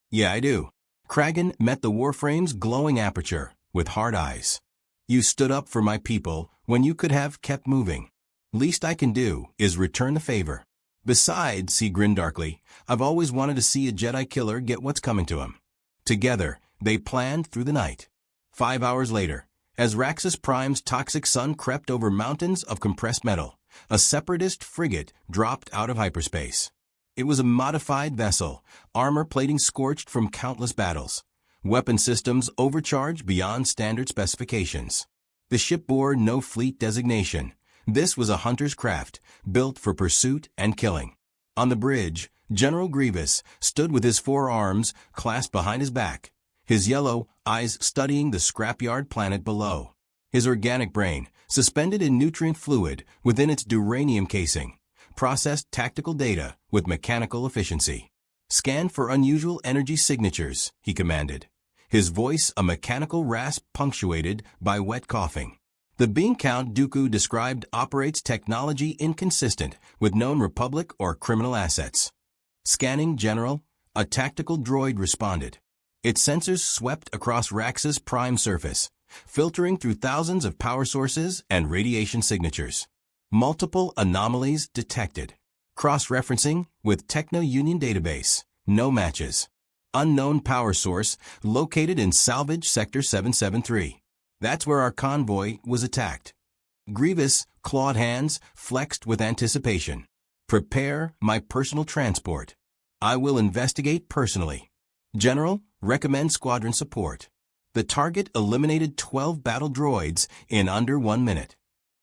Yeah, I do. Kragan met the Warframe's glowing aperture with hard eyes. You stood up for my people when you could have kept moving. Least I can do is return the favor. Besides, he grinned darkly, I've always wanted to see a Jedi killer get what's coming to him. Together, they planned through the night. 5 hours later, as Raxus Prime's toxic sun crept over mountains of compressed metal, a Separatist frigate dropped out of hyperspace. It was a modified vessel, armor plating scorched from countless battles, weapon systems overcharged beyond standard specifications. The ship bore no fleet designation. This was a hunter's craft, built for pursuit and killing. On the bridge, General Grievous stood with his 4 arms clasped behind his back, his yellow eyes studying the scrapyard planet below. His organic brain, suspended in nutrient fluid within its duranium casing, processed tactical data with mechanical efficiency. Scan for unusual energy signatures, he commanded, his voice a mechanical rasp punctuated by wet coughing. The bean count Dooku described operates technology inconsistent with known Republic or criminal assets. Scanning, General, a tactical droid responded. Its sensors swept across Raxus Prime surface, filtering through thousands of power sources and radiation signatures. Multiple anomalies detected. Cross-referencing with Techno-Union database. No matches. Unknown power source located in Salvage Sector 773. That's where our convoy was attacked. Grievous, clawed hands flexed with anticipation. Prepare my personal transport. I will investigate personally. General, recommend squadron support. The target eliminated 12 battle droids in under 1 minute.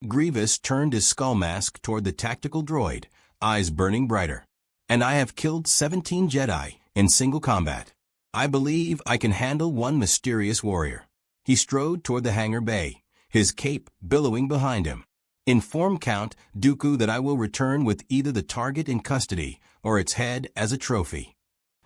Grievous turned his skull mask toward the tactical droid, eyes burning brighter. And I have killed 17 Jedi in single combat. I believe I can handle one mysterious warrior. He strode toward the hangar bay, his cape billowing behind him. Inform Count Dooku that I will return with either the target in custody or its head as a trophy.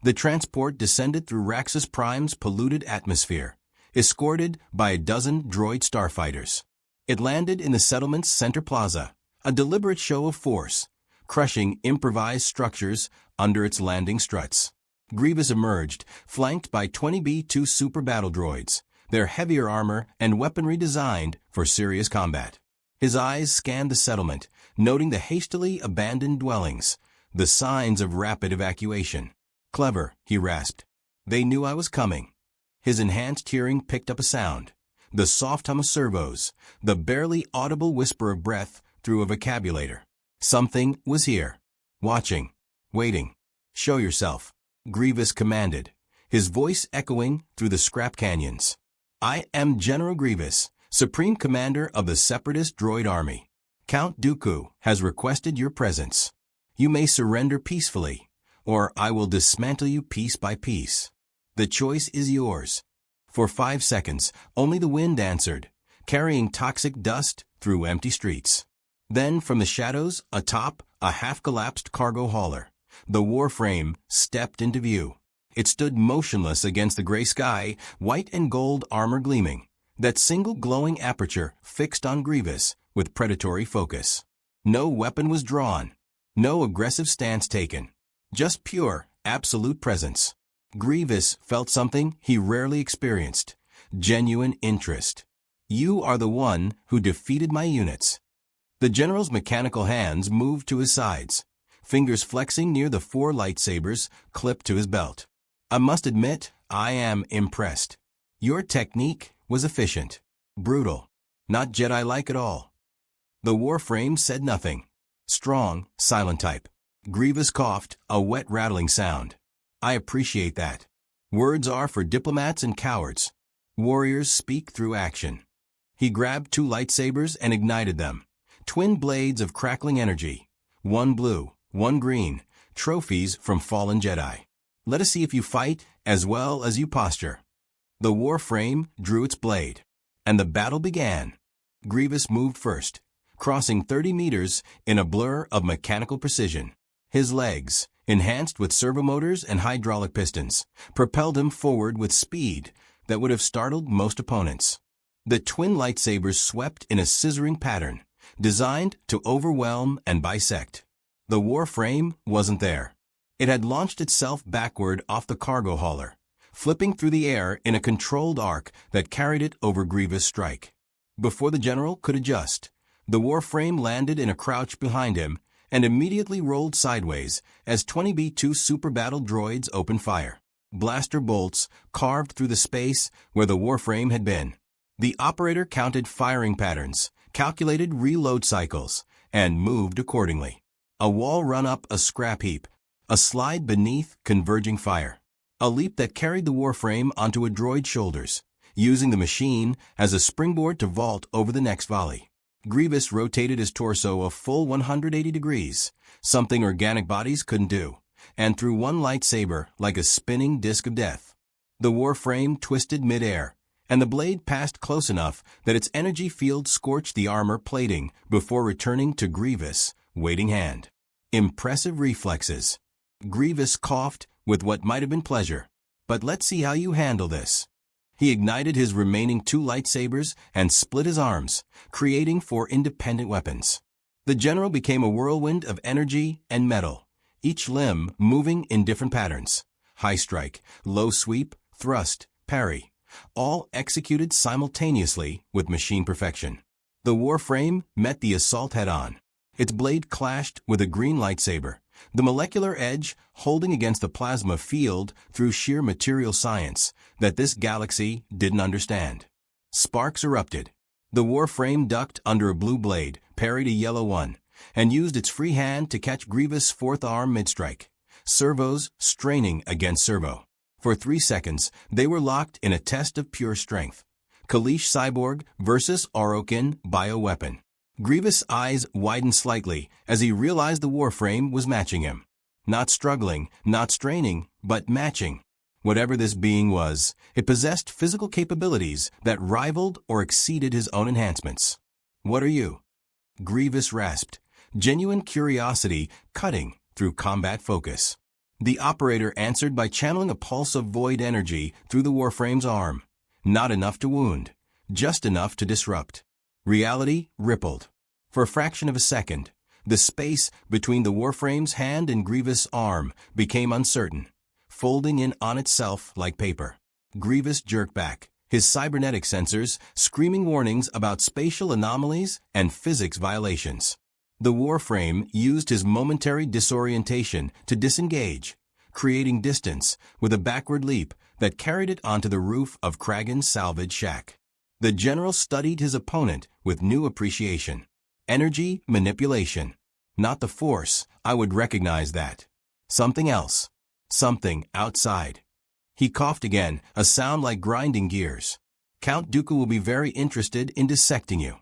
The transport descended through Raxus Prime's polluted atmosphere, escorted by a dozen droid starfighters. It landed in the settlement's center plaza, a deliberate show of force, crushing improvised structures under its landing struts. Grievous emerged, flanked by 20 B-2 super battle droids, their heavier armor and weaponry designed for serious combat. His eyes scanned the settlement, noting the hastily abandoned dwellings, the signs of rapid evacuation. Clever, he rasped. They knew I was coming. His enhanced hearing picked up a sound, the soft hum of servos, the barely audible whisper of breath through a vocabulator. Something was here. watching, waiting. Show yourself, Grievous commanded, his voice echoing through the scrap canyons. I am General Grievous, Supreme Commander of the Separatist Droid Army. Count Dooku has requested your presence. You may surrender peacefully, or I will dismantle you piece by piece. The choice is yours. For 5 seconds, only the wind answered, carrying toxic dust through empty streets. Then, from the shadows atop a half-collapsed cargo hauler, the Warframe stepped into view. It stood motionless against the gray sky, white and gold armor gleaming, that single glowing aperture fixed on Grievous with predatory focus. No weapon was drawn, no aggressive stance taken, just pure, absolute presence. Grievous felt something he rarely experienced, genuine interest. You are the one who defeated my units. The general's mechanical hands moved to his sides, fingers flexing near the 4 lightsabers clipped to his belt. I must admit, I am impressed. Your technique was efficient, brutal, not Jedi-like at all. The Warframe said nothing. Strong, silent type. Grievous coughed, a wet rattling sound. I appreciate that. Words are for diplomats and cowards. Warriors speak through action. He grabbed 2 lightsabers and ignited them. Twin blades of crackling energy. One blue, one green. Trophies from fallen Jedi. Let us see if you fight as well as you posture. The Warframe drew its blade, and the battle began. Grievous moved first, crossing 30 meters in a blur of mechanical precision. His legs, enhanced with servomotors and hydraulic pistons, propelled him forward with speed that would have startled most opponents. The twin lightsabers swept in a scissoring pattern, designed to overwhelm and bisect. The Warframe wasn't there. It had launched itself backward off the cargo hauler, flipping through the air in a controlled arc that carried it over Grievous' strike. Before the general could adjust, the Warframe landed in a crouch behind him and immediately rolled sideways as 20 B-2 super battle droids opened fire. Blaster bolts carved through the space where the Warframe had been. The operator counted firing patterns, calculated reload cycles, and moved accordingly. A wall run up a scrap heap, a slide beneath converging fire. A leap that carried the Warframe onto a droid's shoulders, using the machine as a springboard to vault over the next volley. Grievous rotated his torso a full 180 degrees, something organic bodies couldn't do, and threw one lightsaber like a spinning disk of death. The Warframe twisted midair, and the blade passed close enough that its energy field scorched the armor plating before returning to Grievous' waiting hand. Impressive reflexes. Grievous coughed with what might have been pleasure. But let's see how you handle this. He ignited his remaining 2 lightsabers and split his arms, creating 4 independent weapons. The general became a whirlwind of energy and metal, each limb moving in different patterns. High strike, low sweep, thrust, parry, all executed simultaneously with machine perfection. The Warframe met the assault head-on. Its blade clashed with a green lightsaber, the molecular edge holding against the plasma field through sheer material science that this galaxy didn't understand. Sparks erupted. The Warframe ducked under a blue blade, parried a yellow one, and used its free hand to catch Grievous' 4th arm mid-strike. Servos straining against servo. For 3 seconds, they were locked in a test of pure strength. Kaleesh cyborg versus Orokin bioweapon. Grievous' eyes widened slightly as he realized the Warframe was matching him. Not struggling, not straining, but matching. Whatever this being was, it possessed physical capabilities that rivaled or exceeded his own enhancements. What are you? Grievous rasped, genuine curiosity cutting through combat focus. The operator answered by channeling a pulse of void energy through the Warframe's arm. Not enough to wound, just enough to disrupt. Reality rippled. For a fraction of a second, the space between the Warframe's hand and Grievous' arm became uncertain, folding in on itself like paper. Grievous jerked back, his cybernetic sensors screaming warnings about spatial anomalies and physics violations. The Warframe used his momentary disorientation to disengage, creating distance with a backward leap that carried it onto the roof of Kragan's salvage shack. The general studied his opponent with new appreciation. Energy manipulation. Not the Force, I would recognize that. Something else. Something outside. He coughed again, a sound like grinding gears. Count Dooku will be very interested in dissecting you.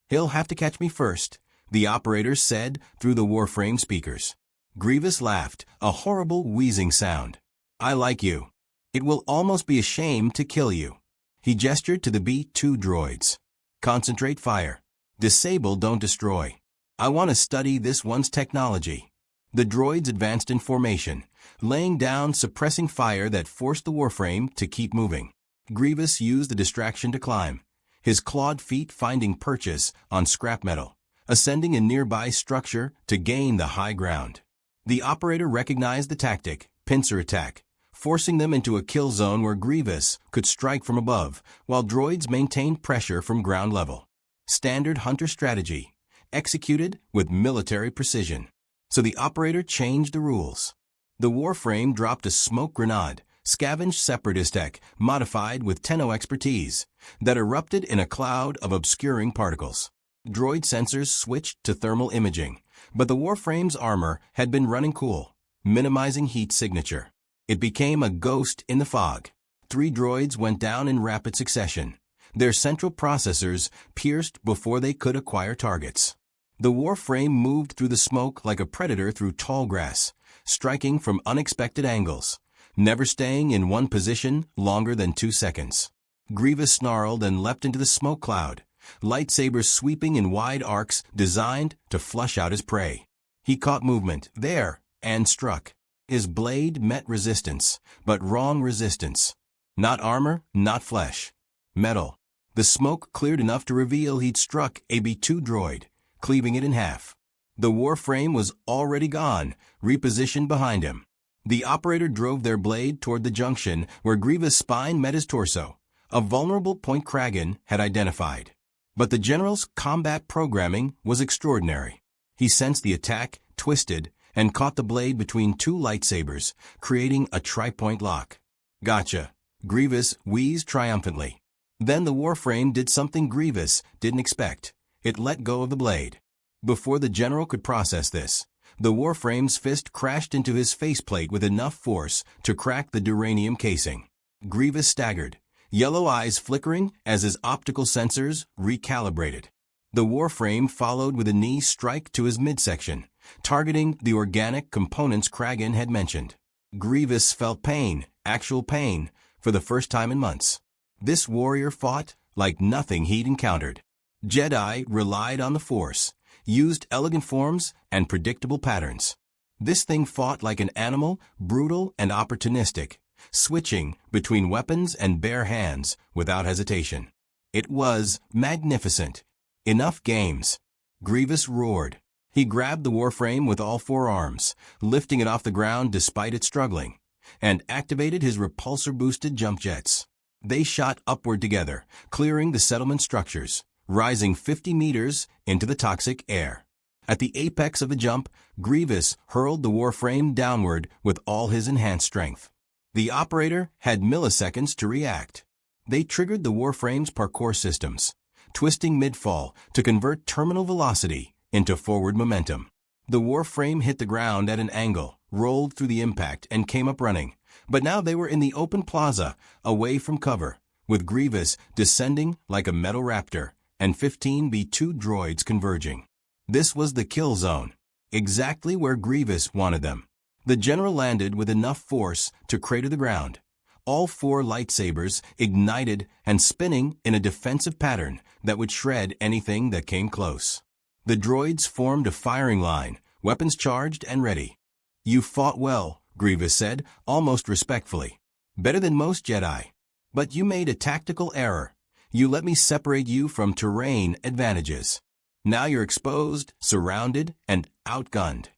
He'll have to catch me first, the operator said through the Warframe speakers. Grievous laughed, a horrible wheezing sound. I like you. It will almost be a shame to kill you. He gestured to the B-2 droids. Concentrate fire. Disable, don't destroy. I want to study this one's technology. The droids advanced in formation, laying down suppressing fire that forced the Warframe to keep moving. Grievous used the distraction to climb, his clawed feet finding purchase on scrap metal, ascending a nearby structure to gain the high ground. The operator recognized the tactic, pincer attack, forcing them into a kill zone where Grievous could strike from above, while droids maintained pressure from ground level. Standard hunter strategy, executed with military precision. So the operator changed the rules. The Warframe dropped a smoke grenade, scavenged separatist tech, modified with Tenno expertise, that erupted in a cloud of obscuring particles. Droid sensors switched to thermal imaging, but the Warframe's armor had been running cool, minimizing heat signature. It became a ghost in the fog. 3 droids went down in rapid succession, their central processors pierced before they could acquire targets. The Warframe moved through the smoke like a predator through tall grass, striking from unexpected angles, never staying in one position longer than 2 seconds. Grievous snarled and leapt into the smoke cloud, lightsabers sweeping in wide arcs designed to flush out his prey. He caught movement there and struck. His blade met resistance, but wrong resistance. Not armor, not flesh. Metal. The smoke cleared enough to reveal he'd struck a B-2 droid, cleaving it in half. The Warframe was already gone, repositioned behind him. The operator drove their blade toward the junction where Grievous' spine met his torso, a vulnerable point Kragan had identified. But the general's combat programming was extraordinary. He sensed the attack, twisted, and caught the blade between 2 lightsabers, creating a tri-point lock. Gotcha. Grievous wheezed triumphantly. Then the Warframe did something Grievous didn't expect. It let go of the blade. Before the general could process this, the Warframe's fist crashed into his faceplate with enough force to crack the duranium casing. Grievous staggered, yellow eyes flickering as his optical sensors recalibrated. The Warframe followed with a knee strike to his midsection, targeting the organic components Kragan had mentioned. Grievous felt pain, actual pain, for the first time in months. This warrior fought like nothing he'd encountered. Jedi relied on the Force, used elegant forms and predictable patterns. This thing fought like an animal, brutal and opportunistic, switching between weapons and bare hands without hesitation. It was magnificent. Enough games. Grievous roared. He grabbed the Warframe with all 4 arms, lifting it off the ground despite it struggling, and activated his repulsor-boosted jump jets. They shot upward together, clearing the settlement structures, rising 50 meters into the toxic air. At the apex of the jump, Grievous hurled the Warframe downward with all his enhanced strength. The operator had milliseconds to react. They triggered the Warframe's parkour systems, twisting mid-fall to convert terminal velocity into forward momentum. The Warframe hit the ground at an angle, rolled through the impact, and came up running. But now they were in the open plaza, away from cover, with Grievous descending like a metal raptor, and 15 B-2 droids converging. This was the kill zone, exactly where Grievous wanted them. The general landed with enough force to crater the ground. All 4 lightsabers ignited and spinning in a defensive pattern that would shred anything that came close. The droids formed a firing line, weapons charged and ready. "You fought well," Grievous said, almost respectfully. "Better than most Jedi. But you made a tactical error. You let me separate you from terrain advantages. Now you're exposed, surrounded, and outgunned."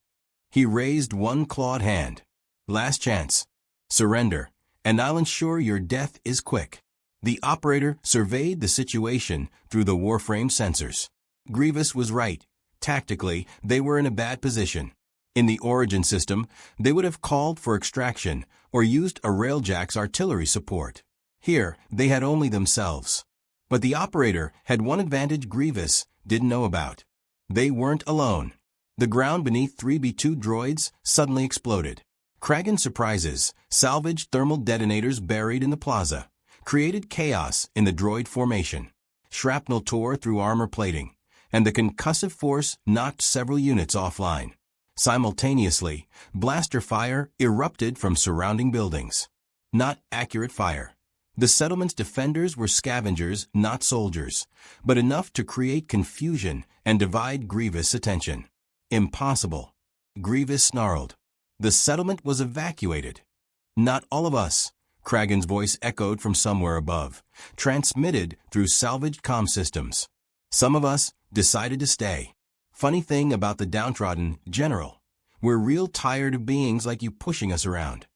He raised one clawed hand. "Last chance. Surrender, and I'll ensure your death is quick." The operator surveyed the situation through the Warframe sensors. Grievous was right. Tactically, they were in a bad position. In the Origin system, they would have called for extraction or used a Railjack's artillery support. Here, they had only themselves. But the operator had one advantage Grievous didn't know about. They weren't alone. The ground beneath 3B2 droids suddenly exploded. Kragan's surprises, salvaged thermal detonators buried in the plaza, created chaos in the droid formation. Shrapnel tore through armor plating, and the concussive force knocked several units offline. Simultaneously, blaster fire erupted from surrounding buildings. Not accurate fire. The settlement's defenders were scavengers, not soldiers, but enough to create confusion and divide Grievous' attention. Impossible. Grievous snarled. The settlement was evacuated. Not all of us, Kragan's voice echoed from somewhere above, transmitted through salvaged comm systems. Some of us decided to stay. Funny thing about the downtrodden, General, we're real tired of beings like you pushing us around.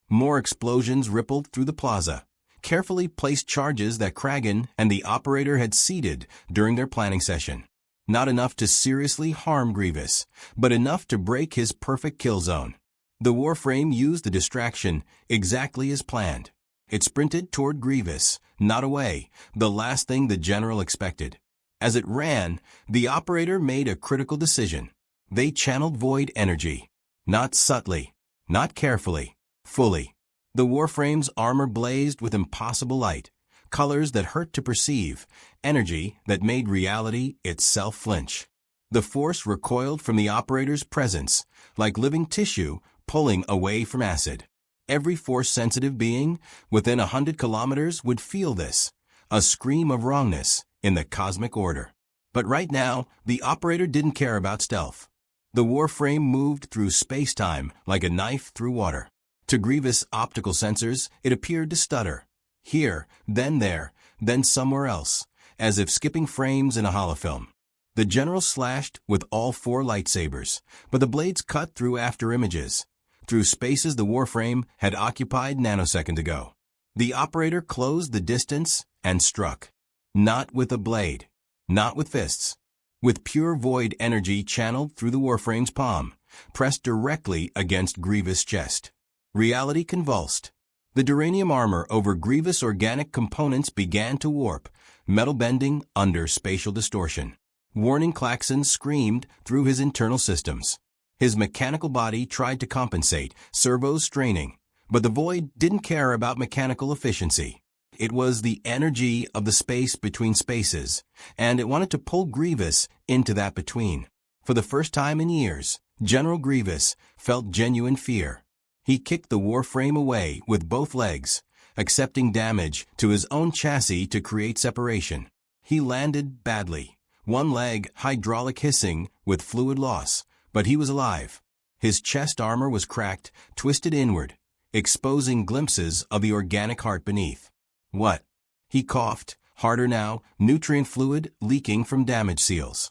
More explosions rippled through the plaza, carefully placed charges that Kragan and the operator had seeded during their planning session. Not enough to seriously harm Grievous, but enough to break his perfect kill zone. The Warframe used the distraction exactly as planned. It sprinted toward Grievous, not away, the last thing the General expected. As it ran, the operator made a critical decision. They channeled void energy. Not subtly, not carefully, fully. The Warframe's armor blazed with impossible light, colors that hurt to perceive, energy that made reality itself flinch. The force recoiled from the operator's presence, like living tissue pulling away from acid. Every force-sensitive being within 100 kilometers would feel this, a scream of wrongness in the cosmic order. But right now, the operator didn't care about stealth. The Warframe moved through space-time like a knife through water. To Grievous' optical sensors, it appeared to stutter. Here, then there, then somewhere else, as if skipping frames in a holofilm. The General slashed with all 4 lightsabers, but the blades cut through after images, through spaces the Warframe had occupied nanoseconds ago. The operator closed the distance and struck. Not with a blade, not with fists. With pure void energy channeled through the Warframe's palm, pressed directly against Grievous' chest. Reality convulsed. The duranium armor over Grievous' organic components began to warp, metal bending under spatial distortion. Warning klaxons screamed through his internal systems. His mechanical body tried to compensate, servos straining, but the void didn't care about mechanical efficiency. It was the energy of the space between spaces, and it wanted to pull Grievous into that between. For the first time in years, General Grievous felt genuine fear. He kicked the Warframe away with both legs, accepting damage to his own chassis to create separation. He landed badly, one leg hydraulic hissing with fluid loss, but he was alive. His chest armor was cracked, twisted inward, exposing glimpses of the organic heart beneath. What? He coughed, harder now, nutrient fluid leaking from damage seals.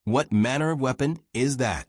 What manner of weapon is that?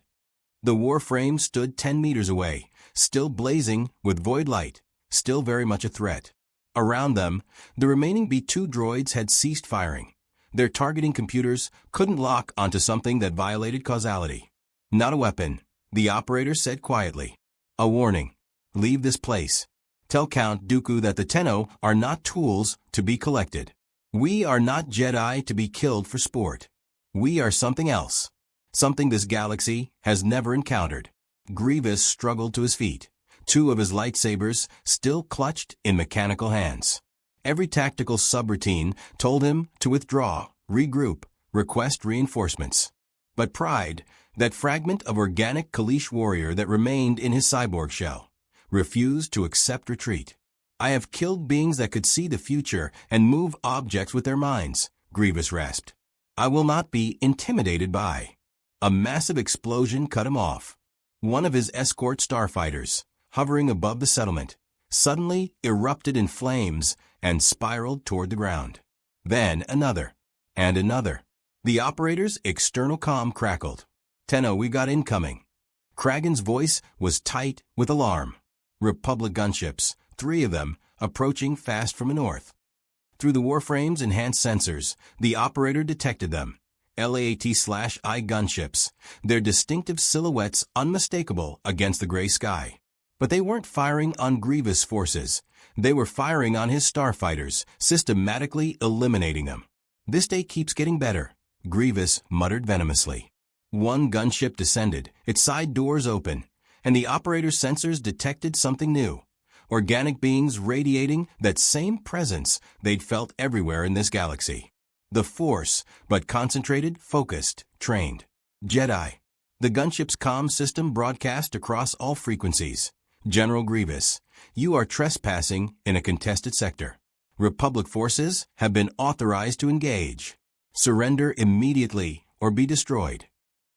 The Warframe stood 10 meters away, still blazing with void light, still very much a threat. Around them, the remaining B2 droids had ceased firing. Their targeting computers couldn't lock onto something that violated causality. Not a weapon, the operator said quietly. A warning. Leave this place. Tell Count Dooku that the Tenno are not tools to be collected. We are not Jedi to be killed for sport. We are something else. Something this galaxy has never encountered. Grievous struggled to his feet, 2 of his lightsabers still clutched in mechanical hands. Every tactical subroutine told him to withdraw, regroup, request reinforcements. But pride, that fragment of organic Kaleesh warrior that remained in his cyborg shell, refused to accept retreat. I have killed beings that could see the future and move objects with their minds, Grievous rasped. I will not be intimidated by. A massive explosion cut him off. One of his escort starfighters, hovering above the settlement, suddenly erupted in flames and spiraled toward the ground. Then another, and another. The operator's external comm crackled. Tenno, we got incoming. Kragan's voice was tight with alarm. Republic gunships, 3 of them, approaching fast from the north. Through the Warframe's enhanced sensors, the operator detected them. LAAT/I gunships, their distinctive silhouettes unmistakable against the gray sky. But they weren't firing on Grievous' forces. They were firing on his starfighters, systematically eliminating them. This day keeps getting better, Grievous muttered venomously. One gunship descended, its side doors open, and the operator's sensors detected something new. Organic beings radiating that same presence they'd felt everywhere in this galaxy. The Force, but concentrated, focused, trained. Jedi. The gunship's comm system broadcast across all frequencies. General Grievous, you are trespassing in a contested sector. Republic forces have been authorized to engage. Surrender immediately or be destroyed.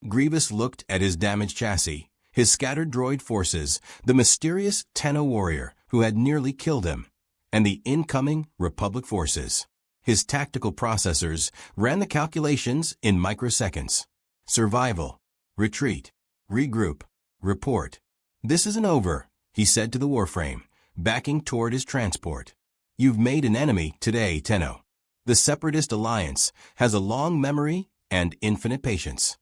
Grievous looked at his damaged chassis, his scattered droid forces, the mysterious Tenno warrior who had nearly killed him, and the incoming Republic forces. His tactical processors ran the calculations in microseconds. Survival. Retreat. Regroup. Report. This isn't over, he said to the Warframe, backing toward his transport. You've made an enemy today, Tenno. The Separatist Alliance has a long memory and infinite patience.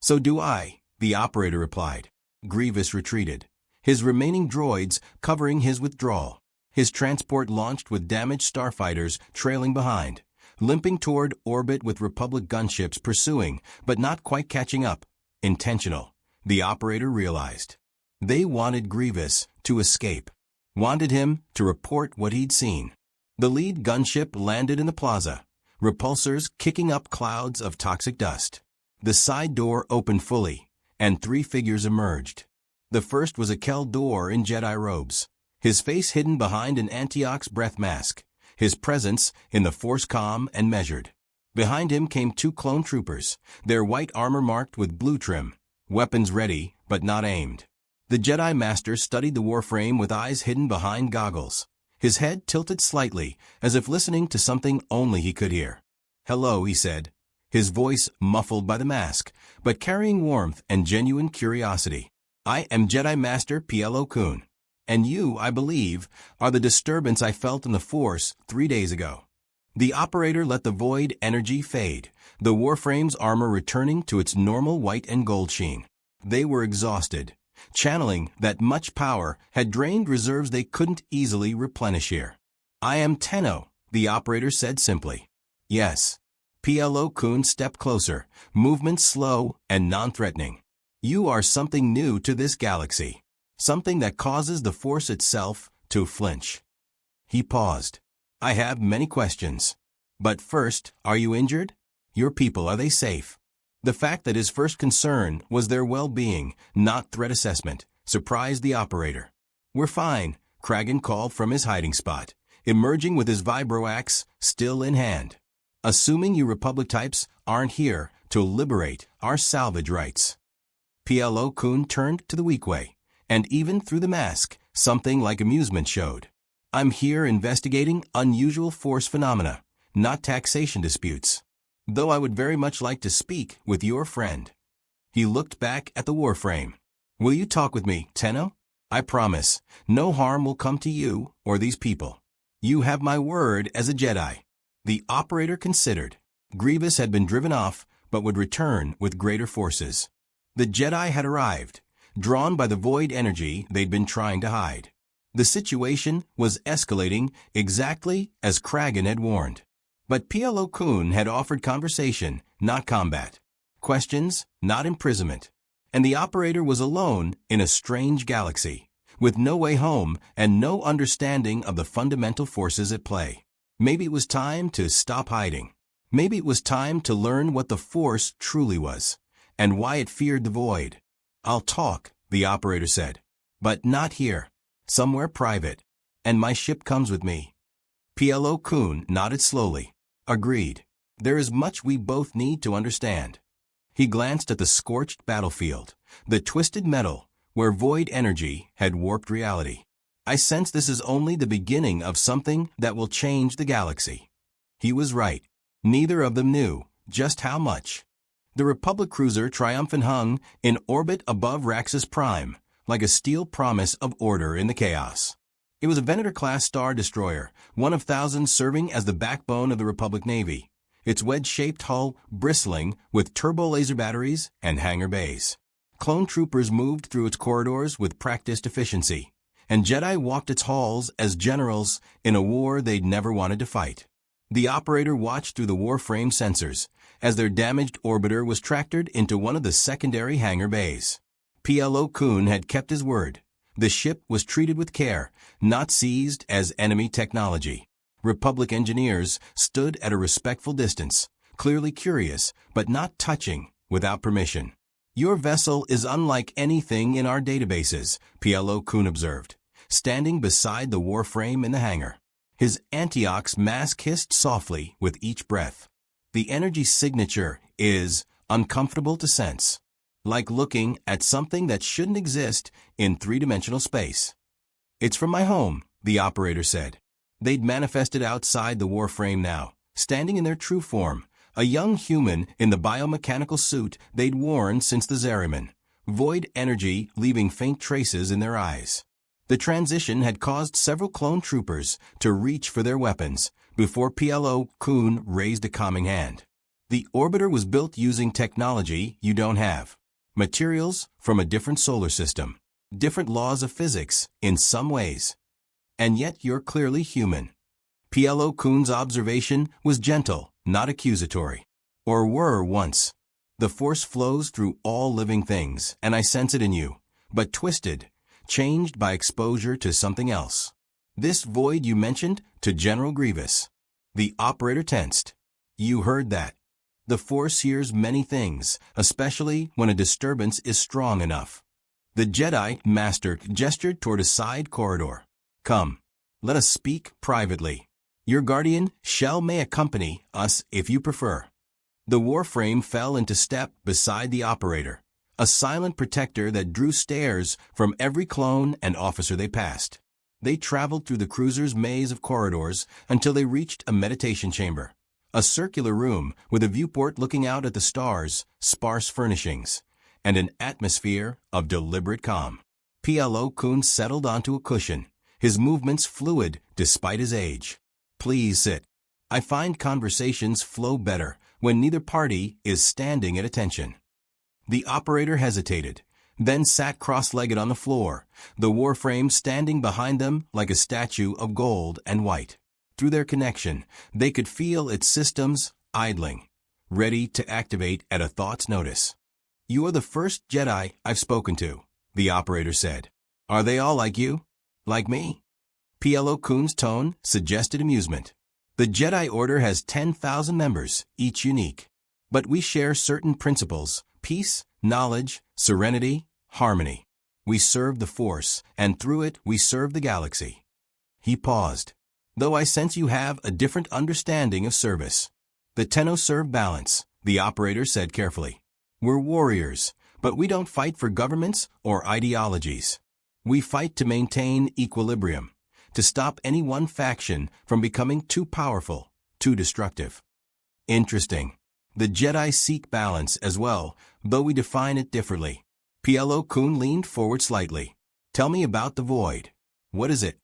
So do I, the operator replied. Grievous retreated, his remaining droids covering his withdrawal. His transport launched with damaged starfighters trailing behind, limping toward orbit with Republic gunships pursuing, but not quite catching up. Intentional, the operator realized. They wanted Grievous to escape, wanted him to report what he'd seen. The lead gunship landed in the plaza, repulsors kicking up clouds of toxic dust. The side door opened fully, and 3 figures emerged. The first was a Kel-Dor in Jedi robes, his face hidden behind an Antioch's breath mask, his presence in the Force calm and measured. Behind him came 2 clone troopers, their white armor marked with blue trim, weapons ready but not aimed. The Jedi Master studied the Warframe with eyes hidden behind goggles, his head tilted slightly as if listening to something only he could hear. "Hello," he said, his voice muffled by the mask, but carrying warmth and genuine curiosity. "I am Jedi Master Plo Koon, and you, I believe, are the disturbance I felt in the Force 3 days ago." The operator let the void energy fade, the Warframe's armor returning to its normal white and gold sheen. They were exhausted. Channeling that much power had drained reserves they couldn't easily replenish here. "I am Tenno," the operator said simply. "Yes." Plo Koon stepped closer, movement slow and non-threatening. "You are something new to this galaxy, something that causes the Force itself to flinch." He paused. "I have many questions. But first, are you injured? Your people, are they safe?" The fact that his first concern was their well-being, not threat assessment, surprised the operator. "We're fine," Kragan called from his hiding spot, emerging with his vibroaxe still in hand. "Assuming you Republic types aren't here to liberate our salvage rights." Plo Koon turned to the Weequay, and even through the mask, something like amusement showed. "I'm here investigating unusual Force phenomena, not taxation disputes. Though I would very much like to speak with your friend." He looked back at the Warframe. "Will you talk with me, Tenno? I promise, no harm will come to you or these people. You have my word as a Jedi." The operator considered. Grievous had been driven off, but would return with greater forces. The Jedi had arrived, drawn by the void energy they'd been trying to hide. The situation was escalating exactly as Kragan had warned. But Plo Koon had offered conversation, not combat. Questions, not imprisonment. And the operator was alone in a strange galaxy, with no way home and no understanding of the fundamental forces at play. Maybe it was time to stop hiding. Maybe it was time to learn what the Force truly was, and why it feared the void. "I'll talk," the operator said. "But not here. Somewhere private. And my ship comes with me." Plo Koon nodded slowly. "Agreed. There is much we both need to understand." He glanced at the scorched battlefield, the twisted metal, where void energy had warped reality. "I sense this is only the beginning of something that will change the galaxy." He was right. Neither of them knew just how much. The Republic cruiser triumphant hung in orbit above Raxus Prime, like a steel promise of order in the chaos. It was a Venator-class star destroyer, one of thousands serving as the backbone of the Republic Navy, its wedge-shaped hull bristling with turbo-laser batteries and hangar bays. Clone troopers moved through its corridors with practiced efficiency, and Jedi walked its halls as generals in a war they'd never wanted to fight. The operator watched through the Warframe sensors as their damaged orbiter was tractored into one of the secondary hangar bays. PLO Kuhn had kept his word. The ship was treated with care, not seized as enemy technology. Republic engineers stood at a respectful distance, clearly curious, but not touching, without permission. Your vessel is unlike anything in our databases, PLO Kuhn observed, standing beside the Warframe in the hangar. His Antioch's mask hissed softly with each breath. The energy signature is uncomfortable to sense, like looking at something that shouldn't exist in three-dimensional space. It's from my home, the operator said. They'd manifested outside the Warframe now, standing in their true form, a young human in the biomechanical suit they'd worn since the Zariman, void energy leaving faint traces in their eyes. The transition had caused several clone troopers to reach for their weapons before PLO Kuhn raised a calming hand. The orbiter was built using technology you don't have. Materials from a different solar system. Different laws of physics in some ways. And yet you're clearly human. PLO Kuhn's observation was gentle, not accusatory. Or were once. The force flows through all living things, and I sense it in you, but twisted, changed by exposure to something else. This void you mentioned to General Grievous. The operator tensed. You heard that. The force hears many things, especially when a disturbance is strong enough. The Jedi Master gestured toward a side corridor. Come, let us speak privately. Your guardian, Shell, may accompany us if you prefer. The Warframe fell into step beside the operator, a silent protector that drew stares from every clone and officer they passed. They traveled through the cruiser's maze of corridors until they reached a meditation chamber, a circular room with a viewport looking out at the stars, sparse furnishings, and an atmosphere of deliberate calm. PLO Kuhn settled onto a cushion, his movements fluid despite his age. Please sit. I find conversations flow better when neither party is standing at attention. The operator hesitated, then sat cross-legged on the floor, the Warframe standing behind them like a statue of gold and white. Through their connection, they could feel its systems idling, ready to activate at a thought's notice. You are the first Jedi I've spoken to, the operator said. Are they all like you? Like me? PLO Kuhn's tone suggested amusement. The Jedi Order has 10,000 members, each unique. But we share certain principles: peace, knowledge, serenity, harmony. We serve the Force, and through it we serve the galaxy. He paused. Though I sense you have a different understanding of service. The Tenno serve balance, the operator said carefully. We're warriors, but we don't fight for governments or ideologies. We fight to maintain equilibrium, to stop any one faction from becoming too powerful, too destructive. Interesting. The Jedi seek balance as well, though we define it differently. PLO Kuhn leaned forward slightly. Tell me about the void. What is it?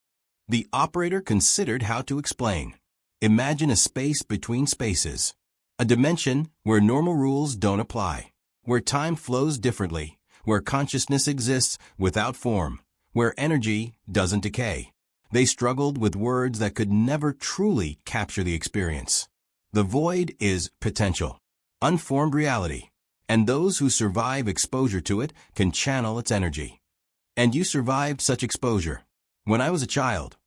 The operator considered how to explain. Imagine a space between spaces. A dimension where normal rules don't apply. Where time flows differently. Where consciousness exists without form. Where energy doesn't decay. They struggled with words that could never truly capture the experience. The void is potential, unformed reality, and those who survive exposure to it can channel its energy. And you survived such exposure. When I was a child.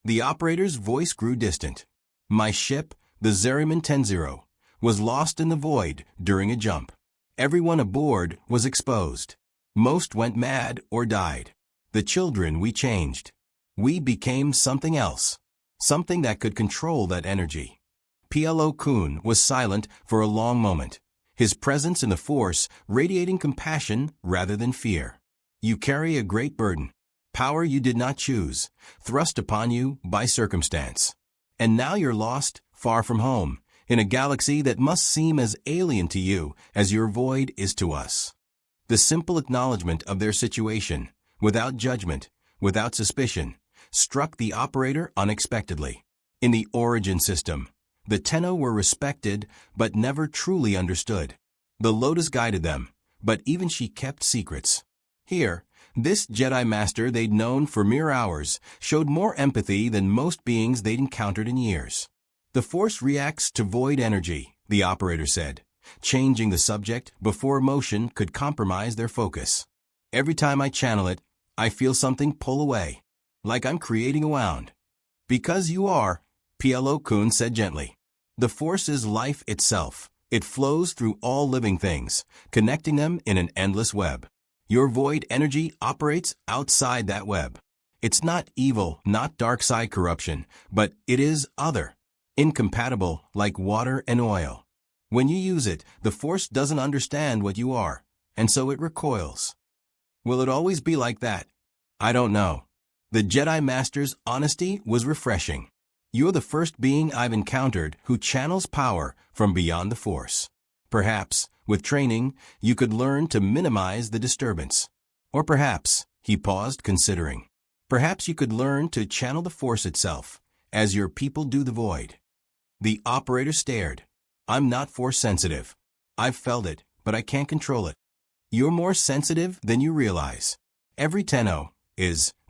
The operator's voice grew distant. My ship, the Zariman 10-0, was lost in the void during a jump. Everyone aboard was exposed. Most went mad or died. The children we changed. We became something else. Something that could control that energy. PLO Kuhn was silent for a long moment, his presence in the Force radiating compassion rather than fear. You carry a great burden. Power you did not choose, thrust upon you by circumstance. And now you're lost, far from home, in a galaxy that must seem as alien to you as your void is to us. The simple acknowledgement of their situation, without judgment, without suspicion, struck the operator unexpectedly. In the origin system, the Tenno were respected but never truly understood. The Lotus guided them, but even she kept secrets. Here, this Jedi Master they'd known for mere hours showed more empathy than most beings they'd encountered in years. The Force reacts to void energy, the operator said, changing the subject before emotion could compromise their focus. Every time I channel it, I feel something pull away, like I'm creating a wound. Because you are, PLO-kun said gently. The Force is life itself. It flows through all living things, connecting them in an endless web. Your void energy operates outside that web. It's not evil, not dark side corruption, but it is other, incompatible like water and oil. When you use it, the Force doesn't understand what you are, and so it recoils. Will it always be like that? I don't know. The Jedi Master's honesty was refreshing. You're the first being I've encountered who channels power from beyond the Force. Perhaps, with training, you could learn to minimize the disturbance. Or perhaps, he paused considering, perhaps you could learn to channel the Force itself, as your people do the void. The operator stared. I'm not Force sensitive. I've felt it, but I can't control it. You're more sensitive than you realize. Every Tenno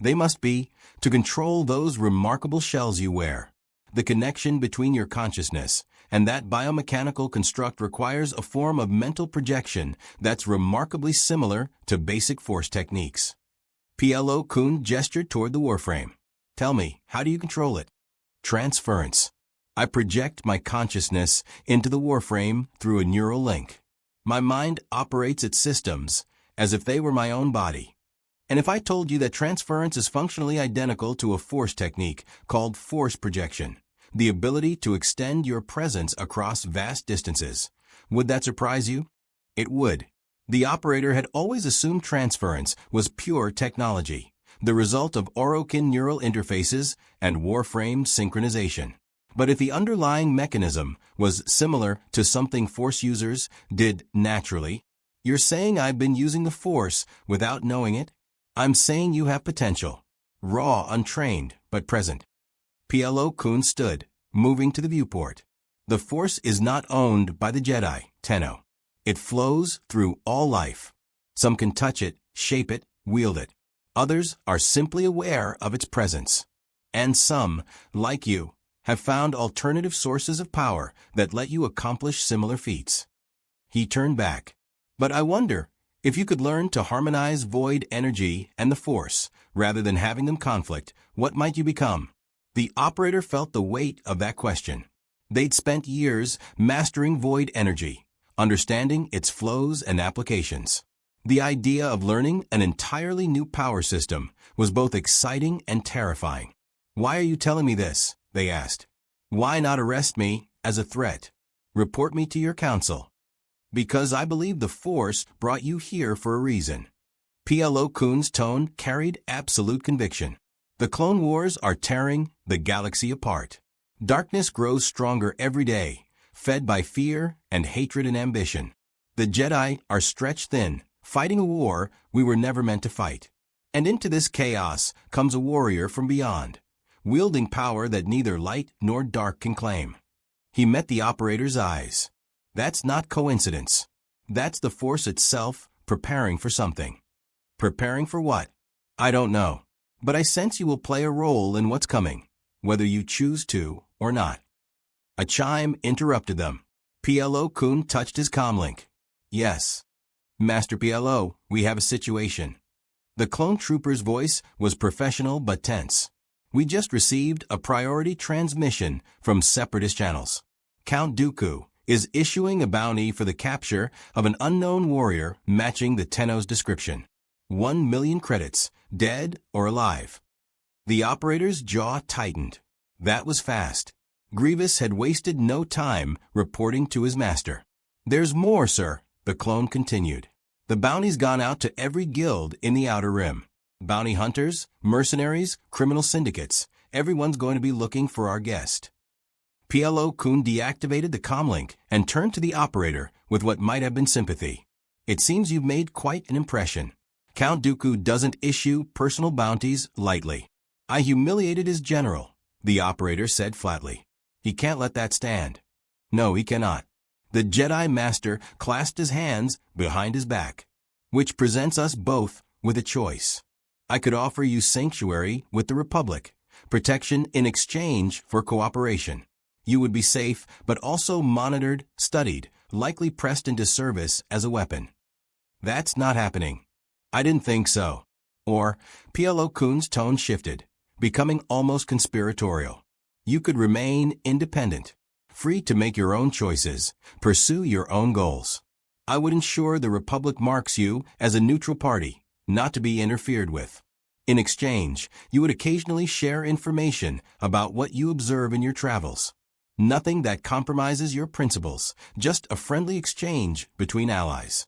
they must be, to control those remarkable shells you wear. The connection between your consciousness and that biomechanical construct requires a form of mental projection that's remarkably similar to basic Force techniques. PLO-kun gestured toward the Warframe. Tell me, how do you control it? Transference. I project my consciousness into the Warframe through a neural link. My mind operates its systems as if they were my own body. And if I told you that transference is functionally identical to a Force technique called Force projection, the ability to extend your presence across vast distances, would that surprise you? It would. The operator had always assumed transference was pure technology, the result of Orokin neural interfaces and Warframe synchronization. But if the underlying mechanism was similar to something Force users did naturally, you're saying I've been using the Force without knowing it? I'm saying you have potential. Raw, untrained, but present. PLO-kun stood, moving to the viewport. The Force is not owned by the Jedi, Tenno. It flows through all life. Some can touch it, shape it, wield it. Others are simply aware of its presence. And some, like you, have found alternative sources of power that let you accomplish similar feats. He turned back. But I wonder, if you could learn to harmonize void energy and the Force, rather than having them conflict, what might you become? The operator felt the weight of that question. They'd spent years mastering void energy, understanding its flows and applications. The idea of learning an entirely new power system was both exciting and terrifying. Why are you telling me this? They asked. Why not arrest me as a threat? Report me to your council. Because I believe the Force brought you here for a reason. PLO-kun's tone carried absolute conviction. The Clone Wars are tearing the galaxy apart. Darkness grows stronger every day, fed by fear and hatred and ambition. The Jedi are stretched thin, fighting a war we were never meant to fight. And into this chaos comes a warrior from beyond, wielding power that neither light nor dark can claim. He met the operator's eyes. That's not coincidence. That's the Force itself preparing for something. Preparing for what? I don't know. But I sense you will play a role in what's coming, whether you choose to or not. A chime interrupted them. PLO-kun touched his comlink. Yes. Master PLO, we have a situation. The clone trooper's voice was professional but tense. We just received a priority transmission from separatist channels. Count Dooku is issuing a bounty for the capture of an unknown warrior matching the Tenno's description. 1 million credits, dead or alive. The operator's jaw tightened. That was fast. Grievous had wasted no time reporting to his master. There's more, sir, the clone continued. The bounty's gone out to every guild in the Outer Rim. Bounty hunters, mercenaries, criminal syndicates. Everyone's going to be looking for our guest. PLO-kun deactivated the comlink and turned to the operator with what might have been sympathy. It seems you've made quite an impression. Count Dooku doesn't issue personal bounties lightly. I humiliated his general, the operator said flatly. He can't let that stand. No, he cannot. The Jedi Master clasped his hands behind his back, which presents us both with a choice. I could offer you sanctuary with the Republic, protection in exchange for cooperation. You would be safe, but also monitored, studied, likely pressed into service as a weapon. That's not happening. I didn't think so. Or, PLO Kuhn's tone shifted, becoming almost conspiratorial. You could remain independent, free to make your own choices, pursue your own goals. I would ensure the Republic marks you as a neutral party, not to be interfered with. In exchange, you would occasionally share information about what you observe in your travels. Nothing that compromises your principles, just a friendly exchange between allies.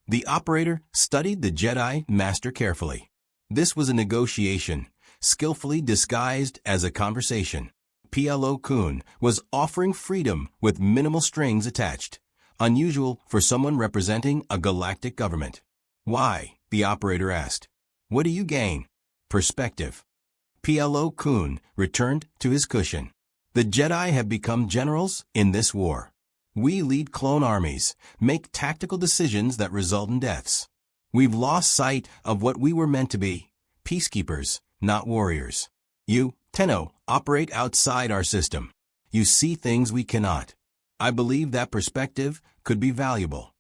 The operator studied the Jedi Master carefully. This was a negotiation, skillfully disguised as a conversation. PLO Kuhn was offering freedom with minimal strings attached, unusual for someone representing a galactic government. Why? The operator asked. What do you gain? Perspective. PLO Kuhn returned to his cushion. The Jedi have become generals in this war. We lead clone armies, make tactical decisions that result in deaths. We've lost sight of what we were meant to be, peacekeepers, not warriors. You, Tenno, operate outside our system. You see things we cannot. I believe that perspective could be valuable.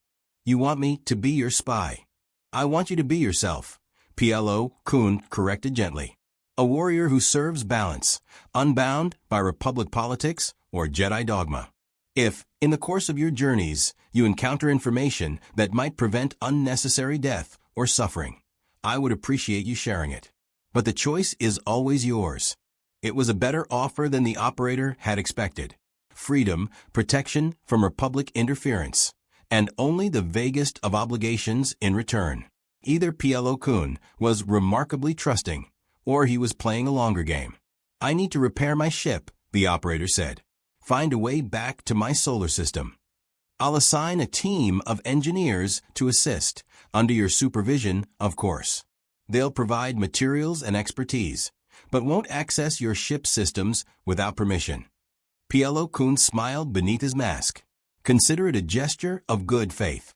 You want me to be your spy. I want you to be yourself, PLO Kuhn corrected gently. A warrior who serves balance, unbound by Republic politics or Jedi dogma. If, in the course of your journeys, you encounter information that might prevent unnecessary death or suffering, I would appreciate you sharing it. But the choice is always yours. It was a better offer than the operator had expected. Freedom, protection from Republic interference, and only the vaguest of obligations in return. Either PLO Kuhn was remarkably trusting, or he was playing a longer game. I need to repair my ship, the operator said. Find a way back to my solar system. I'll assign a team of engineers to assist, under your supervision, of course. They'll provide materials and expertise, but won't access your ship's systems without permission. PLO Kuhn smiled beneath his mask. Consider it a gesture of good faith.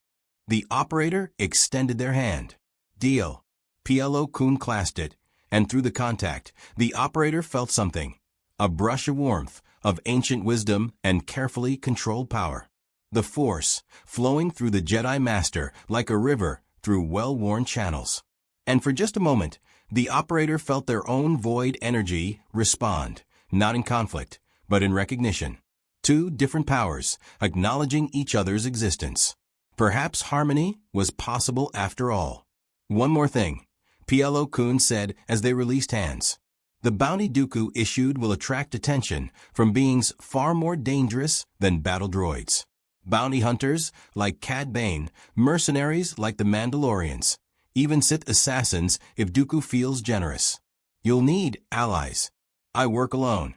The operator extended their hand. Deal. PLO Kuhn clasped it, and through the contact, the operator felt something. A brush of warmth, of ancient wisdom and carefully controlled power. The Force, flowing through the Jedi Master like a river through well-worn channels. And for just a moment, the operator felt their own void energy respond, not in conflict, but in recognition. Two different powers, acknowledging each other's existence. Perhaps harmony was possible after all. One more thing, PLO Kuhn said as they released hands. The bounty Dooku issued will attract attention from beings far more dangerous than battle droids. Bounty hunters like Cad Bane, mercenaries like the Mandalorians, even Sith assassins if Dooku feels generous. You'll need allies. I work alone.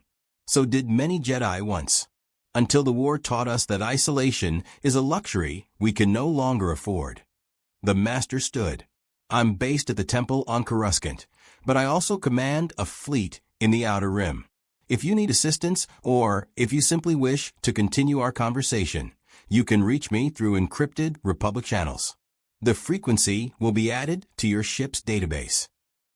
So did many Jedi once. Until the war taught us that isolation is a luxury we can no longer afford. The Master stood. I'm based at the temple on Coruscant, but I also command a fleet in the Outer Rim. If you need assistance, or if you simply wish to continue our conversation, you can reach me through encrypted Republic channels. The frequency will be added to your ship's database.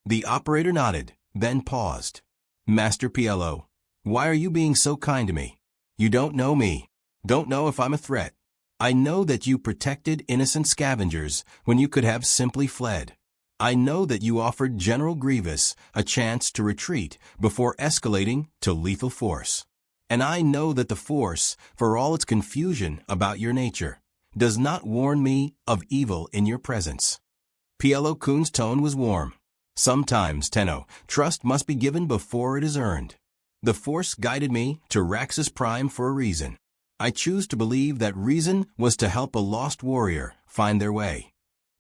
The operator nodded, then paused. Master PLO, why are you being so kind to me? You don't know me. Don't know if I'm a threat. I know that you protected innocent scavengers when you could have simply fled. I know that you offered General Grievous a chance to retreat before escalating to lethal force. And I know that the Force, for all its confusion about your nature, does not warn me of evil in your presence. PLO Kuhn's tone was warm. Sometimes, Tenno, trust must be given before it is earned. The Force guided me to Raxus Prime for a reason. I choose to believe that reason was to help a lost warrior find their way.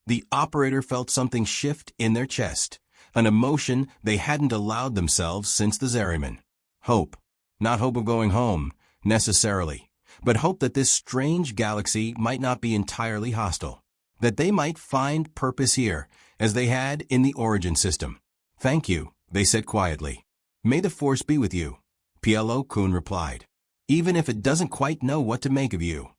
The operator felt something shift in their chest, an emotion they hadn't allowed themselves since the Zeriman. Hope. Not hope of going home, necessarily, but hope that this strange galaxy might not be entirely hostile, that they might find purpose here, as they had in the origin system. Thank you, they said quietly. May the Force be with you, PLO Kuhn replied, even if it doesn't quite know what to make of you.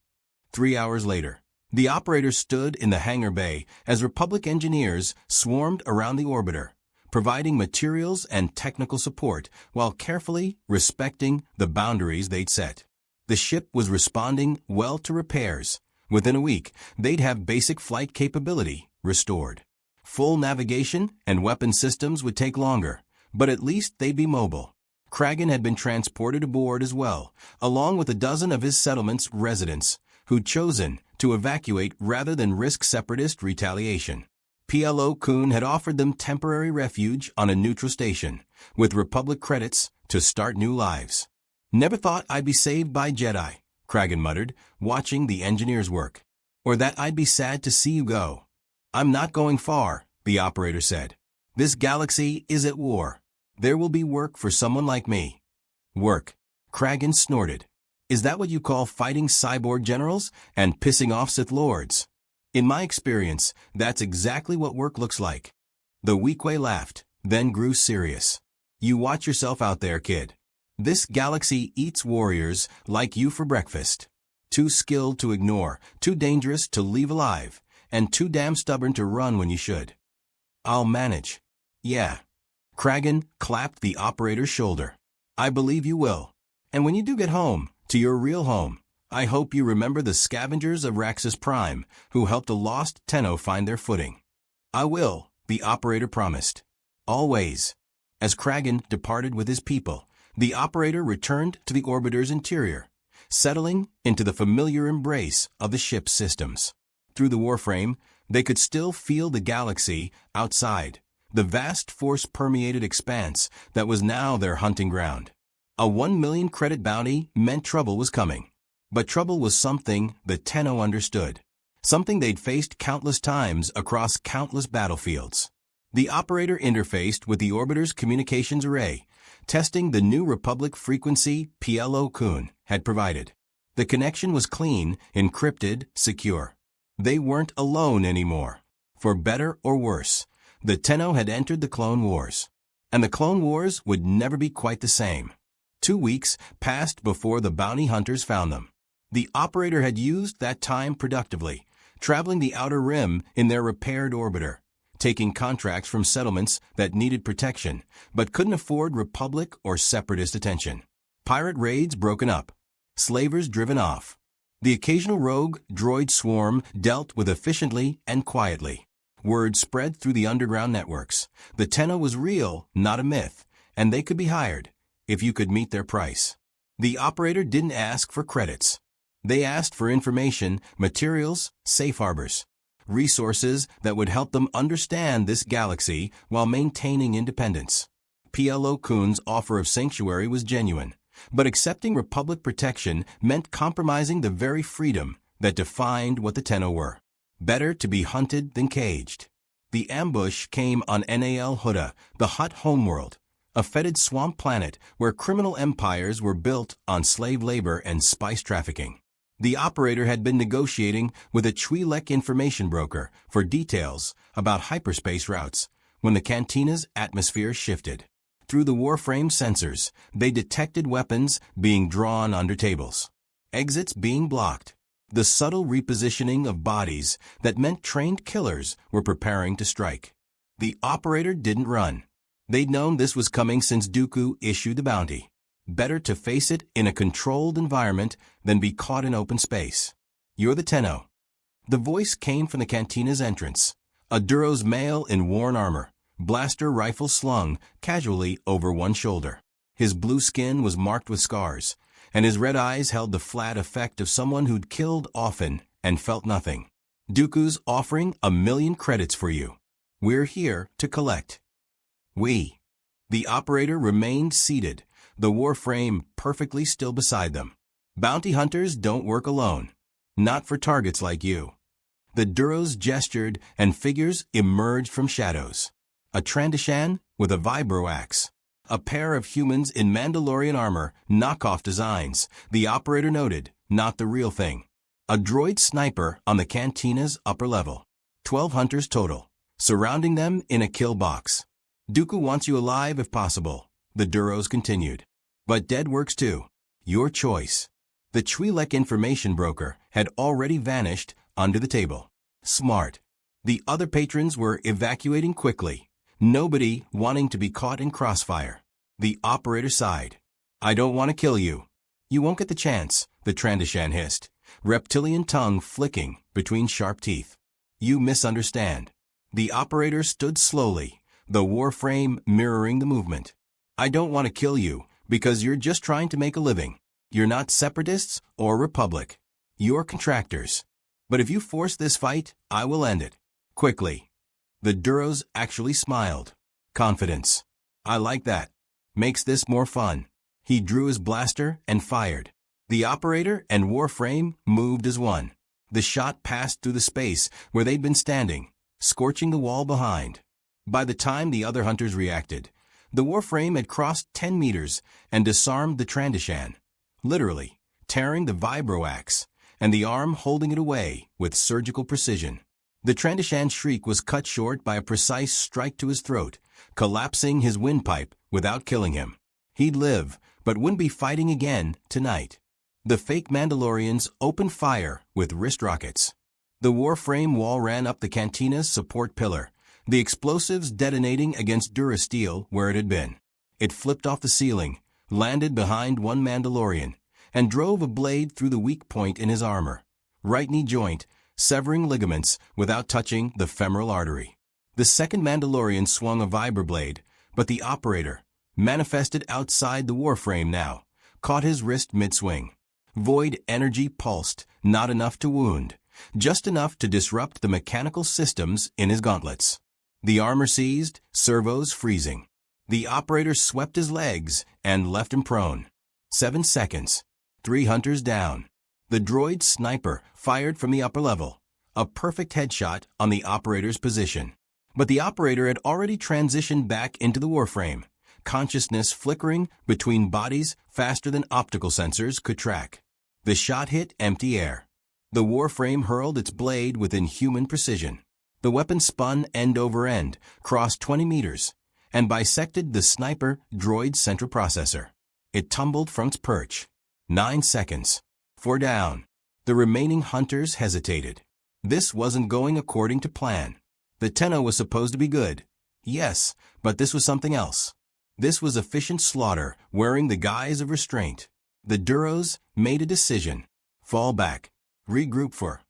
3 hours later, the operator stood in the hangar bay as Republic engineers swarmed around the orbiter, providing materials and technical support while carefully respecting the boundaries they'd set. The ship was responding well to repairs. Within a week, they'd have basic flight capability restored. Full navigation and weapon systems would take longer, but at least they'd be mobile. Kragan had been transported aboard as well, along with a dozen of his settlement's residents, who'd chosen to evacuate rather than risk separatist retaliation. PLO Kun had offered them temporary refuge on a neutral station, with Republic credits to start new lives. "Never thought I'd be saved by Jedi," Kragan muttered, watching the engineers work. "Or that I'd be sad to see you go." "I'm not going far," the operator said. "This galaxy is at war. There will be work for someone like me." "Work?" Kragan snorted. "Is that what you call fighting cyborg generals and pissing off Sith Lords?" "In my experience, that's exactly what work looks like." The Weequay laughed, then grew serious. "You watch yourself out there, kid. This galaxy eats warriors like you for breakfast. Too skilled to ignore, too dangerous to leave alive, and too damn stubborn to run when you should." "I'll manage." "Yeah." Kragan clapped the operator's shoulder. "I believe you will. And when you do get home, to your real home, I hope you remember the scavengers of Raxus Prime who helped a lost Tenno find their footing." "I will," the operator promised. "Always." As Kragan departed with his people, the operator returned to the orbiter's interior, settling into the familiar embrace of the ship's systems. Through the Warframe, they could still feel the galaxy outside, the vast force-permeated expanse that was now their hunting ground. A 1 million credit bounty meant trouble was coming. But trouble was something the Tenno understood, something they'd faced countless times across countless battlefields. The operator interfaced with the orbiter's communications array, testing the new Republic frequency PLO Kun had provided. The connection was clean, encrypted, secure. They weren't alone anymore. For better or worse, the Tenno had entered the Clone Wars. And the Clone Wars would never be quite the same. 2 weeks passed before the bounty hunters found them. The operator had used that time productively, traveling the outer rim in their repaired orbiter, taking contracts from settlements that needed protection but couldn't afford Republic or Separatist attention. Pirate raids broken up, slavers driven off. The occasional rogue droid swarm dealt with efficiently and quietly. Word spread through the underground networks. The Tenno was real, not a myth, and they could be hired if you could meet their price. The operator didn't ask for credits. They asked for information, materials, safe harbors, resources that would help them understand this galaxy while maintaining independence. PLO Kun's offer of sanctuary was genuine, but accepting Republic protection meant compromising the very freedom that defined what the Tenno were. Better to be hunted than caged. The ambush came on Nal Huda, the hot homeworld, a fetid swamp planet where criminal empires were built on slave labor and spice trafficking. The operator had been negotiating with a Twi'lek information broker for details about hyperspace routes when the cantina's atmosphere shifted. Through the Warframe sensors, they detected weapons being drawn under tables, exits being blocked, the subtle repositioning of bodies that meant trained killers were preparing to strike. The operator didn't run. They'd known this was coming since Dooku issued the bounty. Better to face it in a controlled environment than be caught in open space. "You're the Tenno." The voice came from the cantina's entrance. A Duros male in worn armor, blaster rifle slung casually over one shoulder. His blue skin was marked with scars, and his red eyes held the flat effect of someone who'd killed often and felt nothing. "Dooku's offering 1 million credits for you. We're here to collect." "We." The operator remained seated, the Warframe perfectly still beside them. "Bounty hunters don't work alone. Not for targets like you." The Duros gestured and figures emerged from shadows. A Trandoshan with a vibro axe. A pair of humans in Mandalorian armor, knockoff designs, the operator noted, not the real thing. A droid sniper on the cantina's upper level. 12 hunters total, surrounding them in a kill box. "Dooku wants you alive if possible," the Duros continued. "But dead works too. Your choice." The Twi'lek information broker had already vanished under the table. Smart. The other patrons were evacuating quickly, Nobody wanting to be caught in crossfire. The operator sighed. I don't want to kill you. You won't get the chance, the Trandoshan hissed, reptilian tongue flicking between sharp teeth. You misunderstand. The operator stood slowly, the Warframe mirroring the movement. I don't want to kill you, because you're just trying to make a living. You're not separatists or Republic. You're contractors. But if you force this fight, I will end it. Quickly. The Duros actually smiled. Confidence. I like that. Makes this more fun. He drew his blaster and fired. The operator and Warframe moved as one. The shot passed through the space where they'd been standing, scorching the wall behind. By the time the other hunters reacted, the Warframe had crossed 10 meters and disarmed the Trandoshan, literally tearing the vibroaxe, and the arm holding it away with surgical precision. The Trandoshan's shriek was cut short by a precise strike to his throat, collapsing his windpipe without killing him. He'd live, but wouldn't be fighting again tonight. The fake Mandalorians opened fire with wrist rockets. The Warframe wall ran up the cantina's support pillar, the explosives detonating against Durasteel where it had been. It flipped off the ceiling, landed behind one Mandalorian, and drove a blade through the weak point in his armor, right knee joint, severing ligaments without touching the femoral artery. The second Mandalorian swung a vibroblade, but the operator, manifested outside the Warframe now, caught his wrist mid-swing. Void energy pulsed, not enough to wound, just enough to disrupt the mechanical systems in his gauntlets. The armor seized, servos freezing. The operator swept his legs and left him prone. 7 seconds. 3 hunters down. The droid sniper fired from the upper level, a perfect headshot on the operator's position. But the operator had already transitioned back into the Warframe, consciousness flickering between bodies faster than optical sensors could track. The shot hit empty air. The Warframe hurled its blade with inhuman precision. The weapon spun end over end, crossed 20 meters, and bisected the sniper droid's central processor. It tumbled from its perch. 9 seconds. 4 down. The remaining hunters hesitated. This wasn't going according to plan. The Tenno was supposed to be good. Yes, but this was something else. This was efficient slaughter wearing the guise of restraint. The Duros made a decision. Fall back. Regroup for.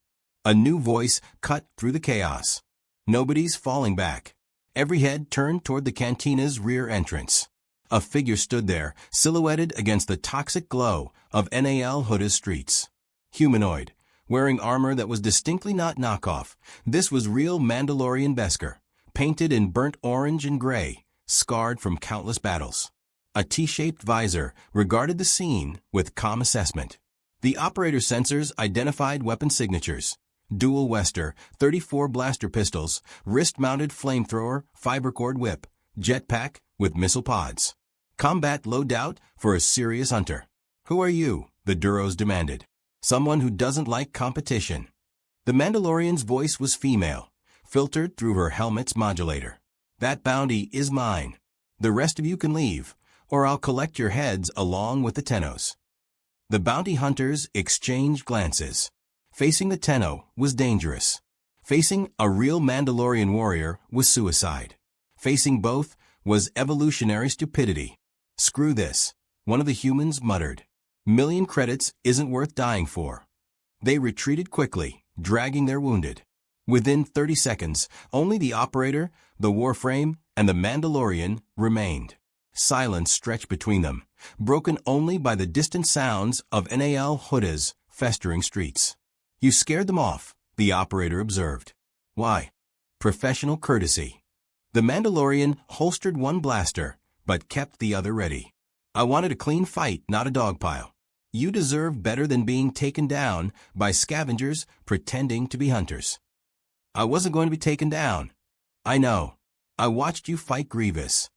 A new voice cut through the chaos. Nobody's falling back. Every head turned toward the cantina's rear entrance. A figure stood there, silhouetted against the toxic glow of NAL Huda's streets. Humanoid, wearing armor that was distinctly not knockoff. This was real Mandalorian Beskar, painted in burnt orange and gray, scarred from countless battles. A T-shaped visor regarded the scene with calm assessment. The operator sensors identified weapon signatures. Dual Wester, 34 blaster pistols, wrist-mounted flamethrower, fibercord whip, jetpack with missile pods. Combat loadout for a serious hunter. Who are you? The Duros demanded. Someone who doesn't like competition. The Mandalorian's voice was female, filtered through her helmet's modulator. That bounty is mine. The rest of you can leave, or I'll collect your heads along with the Tennos. The bounty hunters exchanged glances. Facing the Tenno was dangerous. Facing a real Mandalorian warrior was suicide. Facing both was evolutionary stupidity. Screw this, one of the humans muttered. Million credits isn't worth dying for. They retreated quickly, dragging their wounded. Within 30 seconds, only the operator, the Warframe, and the Mandalorian remained. Silence stretched between them, broken only by the distant sounds of NAL Huda's festering streets. You scared them off, the operator observed. Why? Professional courtesy. The Mandalorian holstered one blaster, but kept the other ready. I wanted a clean fight, not a dogpile. You deserve better than being taken down by scavengers pretending to be hunters. I wasn't going to be taken down. I know. I watched you fight Grievous.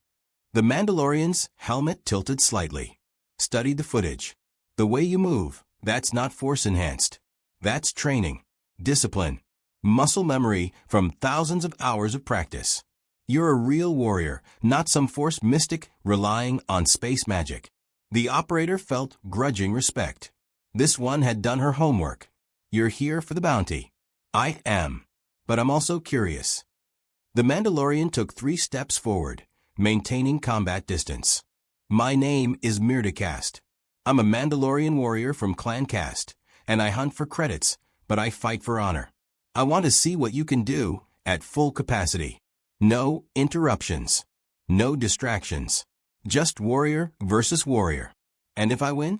The Mandalorian's helmet tilted slightly. Studied the footage. The way you move, that's not force-enhanced. That's training, discipline, muscle memory from thousands of hours of practice. You're a real warrior, not some force mystic relying on space magic. The operator felt grudging respect. This one had done her homework. You're here for the bounty. I am. But I'm also curious. The Mandalorian took 3 steps forward, maintaining combat distance. My name is Mirda Cast. I'm a Mandalorian warrior from Clan Cast, and I hunt for credits, but I fight for honor. I want to see what you can do at full capacity. No interruptions. No distractions. Just warrior versus warrior. And if I win?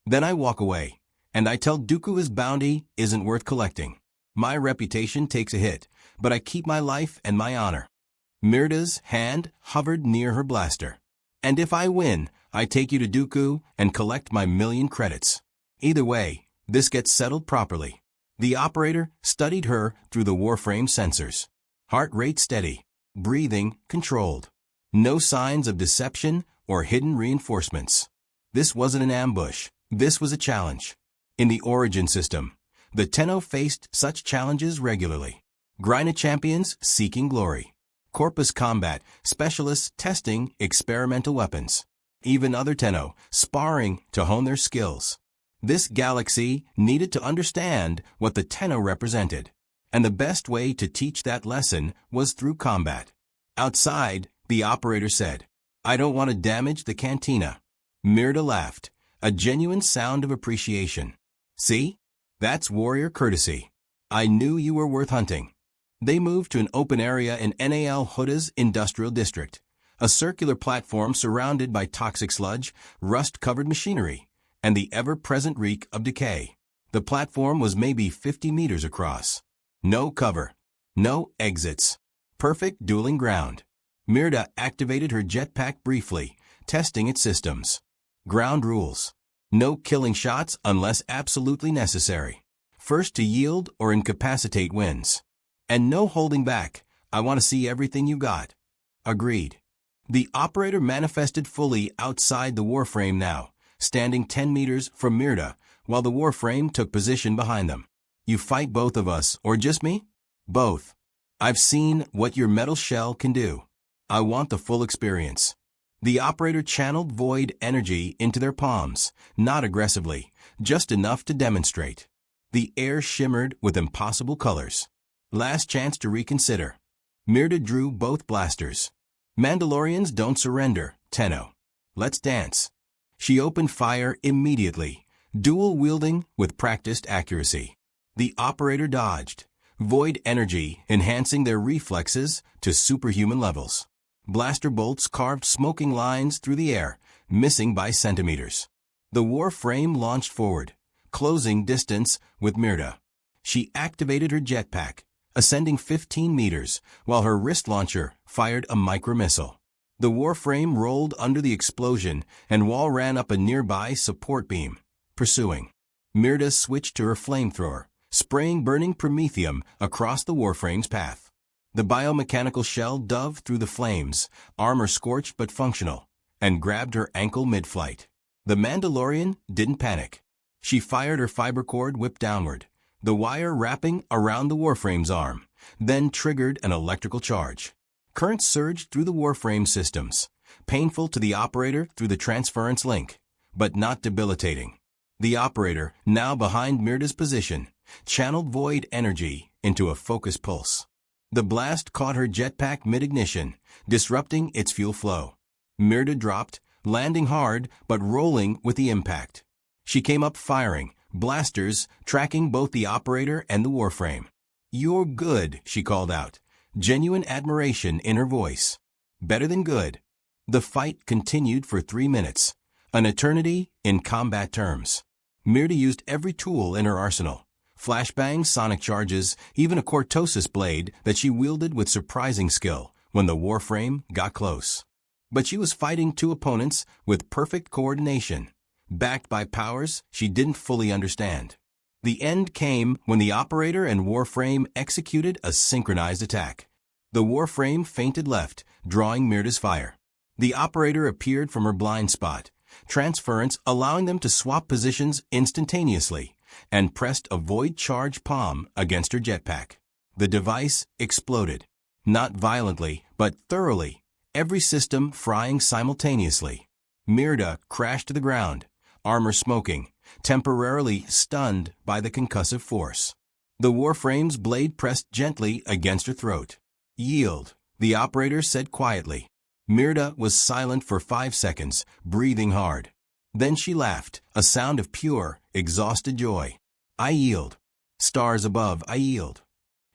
Then I walk away, and I tell Dooku his bounty isn't worth collecting. My reputation takes a hit, but I keep my life and my honor. Mirda's hand hovered near her blaster. And if I win, I take you to Dooku and collect my 1,000,000 credits. Either way, this gets settled properly. The operator studied her through the Warframe sensors. Heart rate steady. Breathing controlled. No signs of deception or hidden reinforcements. This wasn't an ambush. This was a challenge. In the Origin system, the Tenno faced such challenges regularly. Gryna champions seeking glory. Corpus combat specialists testing experimental weapons. Even other Tenno sparring to hone their skills. This galaxy needed to understand what the Tenno represented. And the best way to teach that lesson was through combat. Outside, the operator said, "I don't want to damage the cantina." Mirda laughed, a genuine sound of appreciation. "See? That's warrior courtesy. I knew you were worth hunting." They moved to an open area in NAL Huda's industrial district, a circular platform surrounded by toxic sludge, rust-covered machinery, and the ever-present reek of decay. The platform was maybe 50 meters across. No cover. No exits. Perfect dueling ground. Mirda activated her jetpack briefly, testing its systems. Ground rules. No killing shots unless absolutely necessary. First to yield or incapacitate wins. And no holding back. I want to see everything you got. Agreed. The operator manifested fully outside the Warframe now, standing 10 meters from Mirda, while the Warframe took position behind them. "You fight both of us, or just me?" "Both. I've seen what your metal shell can do. I want the full experience." The operator channeled void energy into their palms, not aggressively, just enough to demonstrate. The air shimmered with impossible colors. Last chance to reconsider. Mirda drew both blasters. "Mandalorians don't surrender, Tenno. Let's dance." She opened fire immediately, dual-wielding with practiced accuracy. The operator dodged, void energy enhancing their reflexes to superhuman levels. Blaster bolts carved smoking lines through the air, missing by centimeters. The Warframe launched forward, closing distance with Mirda. She activated her jetpack, ascending 15 meters, while her wrist launcher fired a micromissile. The Warframe rolled under the explosion, and Wall ran up a nearby support beam, pursuing. Mirda switched to her flamethrower, spraying burning promethium across the Warframe's path. The biomechanical shell dove through the flames, armor scorched but functional, and grabbed her ankle mid-flight. The Mandalorian didn't panic. She fired her fiber cord whip downward, the wire wrapping around the Warframe's arm, then triggered an electrical charge. Current surged through the Warframe systems, painful to the operator through the transference link, but not debilitating. The operator, now behind Mirda's position, channeled void energy into a focus pulse. The blast caught her jetpack mid-ignition, disrupting its fuel flow. Mirda dropped, landing hard but rolling with the impact. She came up firing, blasters tracking both the operator and the Warframe. "You're good," she called out, genuine admiration in her voice. "Better than good." The fight continued for 3 minutes, an eternity in combat terms. Mirda used every tool in her arsenal. Flashbangs, sonic charges, even a cortosis blade that she wielded with surprising skill when the Warframe got close. But she was fighting 2 opponents with perfect coordination, backed by powers she didn't fully understand. The end came when the operator and Warframe executed a synchronized attack. The Warframe feinted left, drawing Mirda's fire. The operator appeared from her blind spot, transference allowing them to swap positions instantaneously, and pressed a void charge palm against her jetpack. The device exploded. Not violently, but thoroughly, every system frying simultaneously. Mirda crashed to the ground, armor smoking, temporarily stunned by the concussive force. The Warframe's blade pressed gently against her throat. Yield, the operator said quietly. Mirda was silent for 5 seconds, breathing hard. Then she laughed, a sound of pure, exhausted joy. I yield. Stars above, I yield.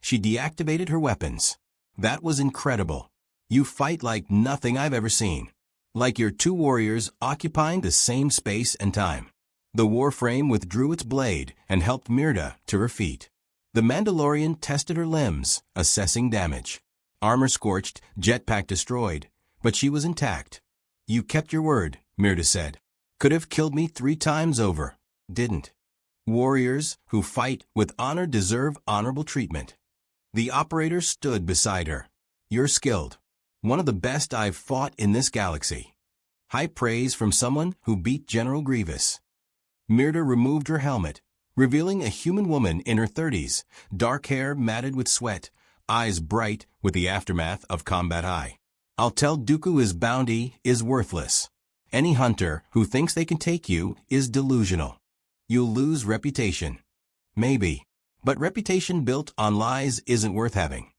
She deactivated her weapons. That was incredible. You fight like nothing I've ever seen. Like you're two warriors occupying the same space and time. The Warframe withdrew its blade and helped Mirda to her feet. The Mandalorian tested her limbs, assessing damage. Armor scorched, jetpack destroyed, but she was intact. You kept your word, Mirda said. Could have killed me 3 times over. Didn't. Warriors who fight with honor deserve honorable treatment. The operator stood beside her. You're skilled. One of the best I've fought in this galaxy. High praise from someone who beat General Grievous. Mirda removed her helmet, revealing a human woman in her 30s, dark hair matted with sweat, eyes bright with the aftermath of combat high. I'll tell Dooku his bounty is worthless. Any hunter who thinks they can take you is delusional. You'll lose reputation. Maybe. But reputation built on lies isn't worth having.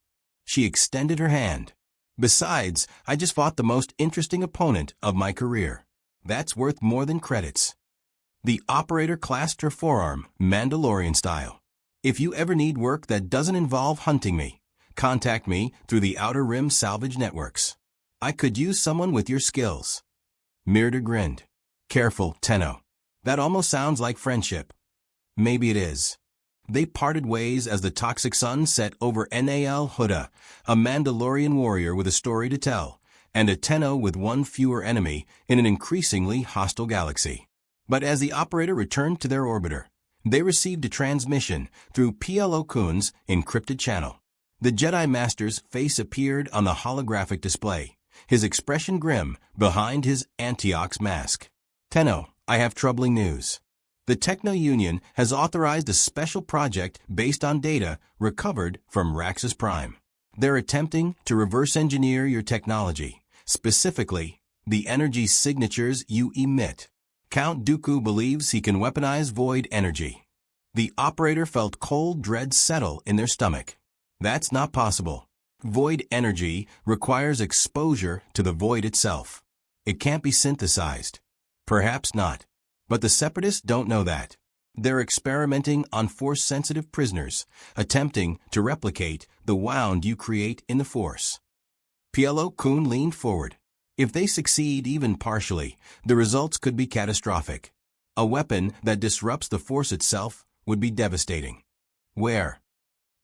She extended her hand. Besides, I just fought the most interesting opponent of my career. That's worth more than credits. The operator clasped her forearm, Mandalorian style. If you ever need work that doesn't involve hunting me, contact me through the Outer Rim salvage networks. I could use someone with your skills. Mirda grinned. Careful, Tenno. That almost sounds like friendship. Maybe it is. They parted ways as the toxic sun set over Nal Hutta, a Mandalorian warrior with a story to tell, and a Tenno with one fewer enemy in an increasingly hostile galaxy. But as the operator returned to their orbiter, they received a transmission through Plo Koon's encrypted channel. The Jedi Master's face appeared on the holographic display, his expression grim behind his Antioch's mask. Tenno, I have troubling news. The Techno Union has authorized a special project based on data recovered from Raxus Prime. They're attempting to reverse engineer your technology, specifically the energy signatures you emit. Count Dooku believes he can weaponize void energy. The operator felt cold dread settle in their stomach. That's not possible. Void energy requires exposure to the void itself. It can't be synthesized. Perhaps not. But the Separatists don't know that. They're experimenting on Force-sensitive prisoners, attempting to replicate the wound you create in the Force. Plo Koon leaned forward. If they succeed even partially, the results could be catastrophic. A weapon that disrupts the Force itself would be devastating. Where?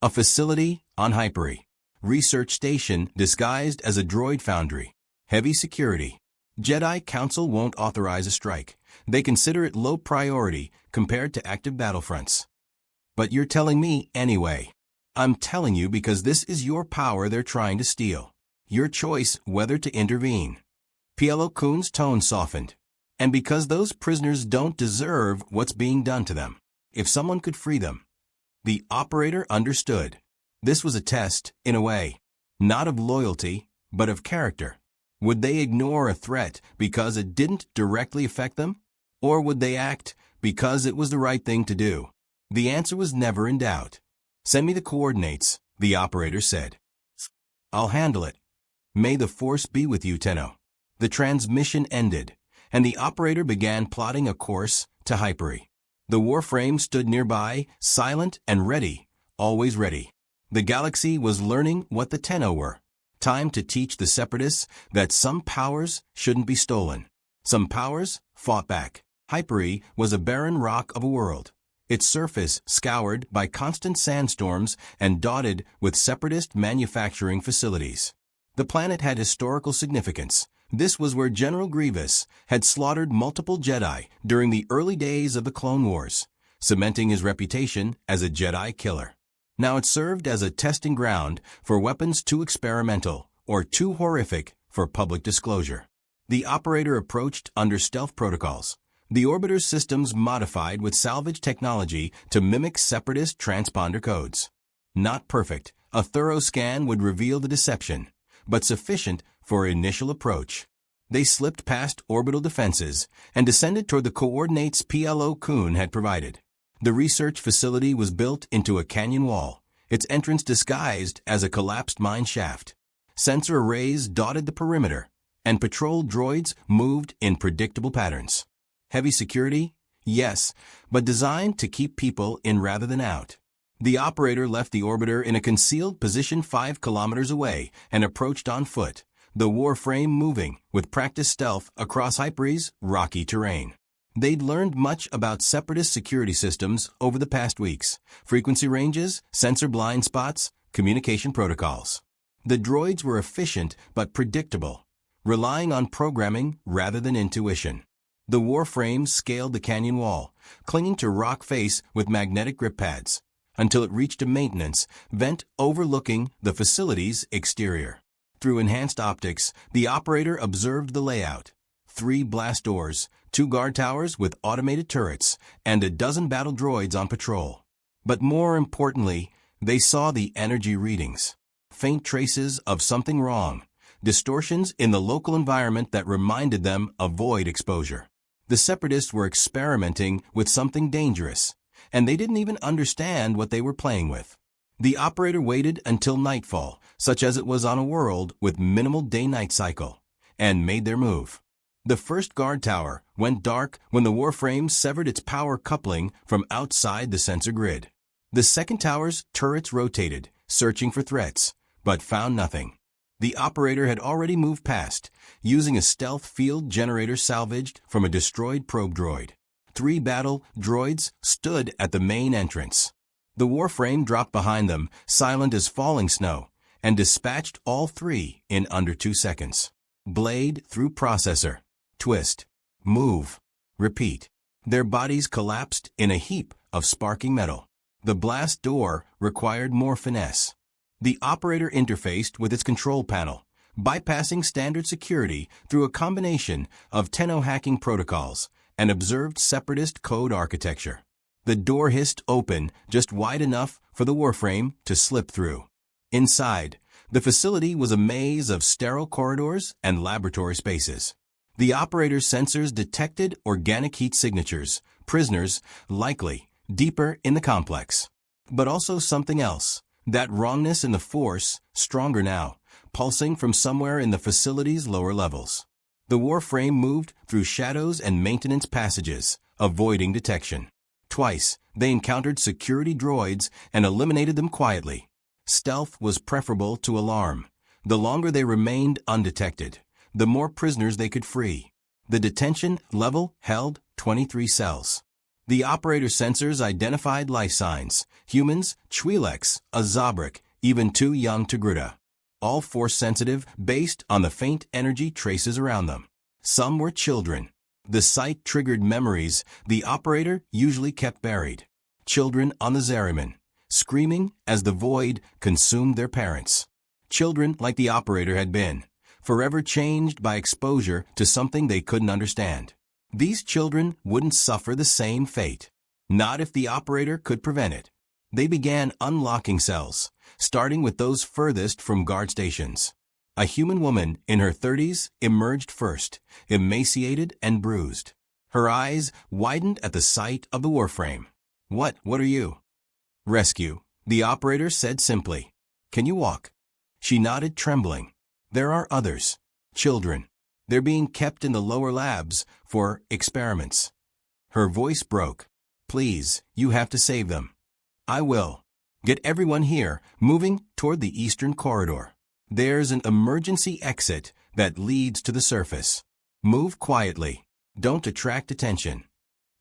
A facility on Hyperi. Research station disguised as a droid foundry. Heavy security. Jedi Council won't authorize a strike. They consider it low priority compared to active battlefronts. But you're telling me anyway. I'm telling you because this is your power they're trying to steal. Your choice whether to intervene. Plo Koon's tone softened. And because those prisoners don't deserve what's being done to them. If someone could free them. The operator understood. This was a test, in a way. Not of loyalty, but of character. Would they ignore a threat because it didn't directly affect them? Or would they act because it was the right thing to do? The answer was never in doubt. Send me the coordinates, the operator said. I'll handle it. May the Force be with you, Tenno. The transmission ended, and the operator began plotting a course to Hyperi. The Warframe stood nearby, silent and ready, always ready. The galaxy was learning what the Tenno were. Time to teach the Separatists that some powers shouldn't be stolen. Some powers fought back. Hyperi was a barren rock of a world, its surface scoured by constant sandstorms and dotted with Separatist manufacturing facilities. The planet had historical significance. This was where General Grievous had slaughtered multiple Jedi during the early days of the Clone Wars, cementing his reputation as a Jedi killer. Now it served as a testing ground for weapons too experimental or too horrific for public disclosure. The operator approached under stealth protocols, the orbiter's systems modified with salvage technology to mimic Separatist transponder codes. Not perfect, a thorough scan would reveal the deception, but sufficient for initial approach. They slipped past orbital defenses and descended toward the coordinates Plo Koon had provided. The research facility was built into a canyon wall, its entrance disguised as a collapsed mine shaft. Sensor arrays dotted the perimeter, and patrol droids moved in predictable patterns. Heavy security? Yes, but designed to keep people in rather than out. The operator left the orbiter in a concealed position 5 kilometers away and approached on foot, the Warframe moving with practiced stealth across Hyperi's rocky terrain. They'd learned much about Separatist security systems over the past weeks: frequency ranges, sensor blind spots, communication protocols. The droids were efficient but predictable, relying on programming rather than intuition. The Warframe scaled the canyon wall, clinging to rock face with magnetic grip pads, until it reached a maintenance vent overlooking the facility's exterior. Through enhanced optics, the operator observed the layout: 3 blast doors, 2 guard towers with automated turrets, and a dozen battle droids on patrol. But more importantly, they saw the energy readings. Faint traces of something wrong, distortions in the local environment that reminded them of void exposure. The Separatists were experimenting with something dangerous, and they didn't even understand what they were playing with. The operator waited until nightfall, such as it was on a world with minimal day-night cycle, and made their move. The first guard tower went dark when the Warframe severed its power coupling from outside the sensor grid. The second tower's turrets rotated, searching for threats, but found nothing. The operator had already moved past, using a stealth field generator salvaged from a destroyed probe droid. 3 battle droids stood at the main entrance. The Warframe dropped behind them, silent as falling snow, and dispatched all 3 in under 2 seconds. Blade through processor. Twist. Move. Repeat. Their bodies collapsed in a heap of sparking metal. The blast door required more finesse. The operator interfaced with its control panel, bypassing standard security through a combination of tenno-hacking protocols and observed Separatist code architecture. The door hissed open just wide enough for the Warframe to slip through. Inside, the facility was a maze of sterile corridors and laboratory spaces. The operator's sensors detected organic heat signatures, prisoners, likely, deeper in the complex. But also something else. That wrongness in the force, stronger now, pulsing from somewhere in the facility's lower levels. The Warframe moved through shadows and maintenance passages, avoiding detection. Twice, they encountered security droids and eliminated them quietly. Stealth was preferable to alarm. The longer they remained undetected, the more prisoners they could free. The detention level held 23 cells. The operator sensors identified life signs: humans, Twi'leks, a Zabrak, even 2 young Togruta. All force-sensitive, based on the faint energy traces around them. Some were children. The sight triggered memories the operator usually kept buried. Children on the Zariman, screaming as the void consumed their parents. Children like the operator had been, forever changed by exposure to something they couldn't understand. These children wouldn't suffer the same fate. Not if the operator could prevent it. They began unlocking cells, starting with those furthest from guard stations. A human woman in her 30s emerged first, emaciated and bruised. Her eyes widened at the sight of the Warframe. What are you?" "Rescue," the operator said simply. "Can you walk?" She nodded, trembling. "There are others. Children. They're being kept in the lower labs for experiments." Her voice broke. "Please, you have to save them." "I will. Get everyone here, moving toward the eastern corridor. There's an emergency exit that leads to the surface. Move quietly. Don't attract attention."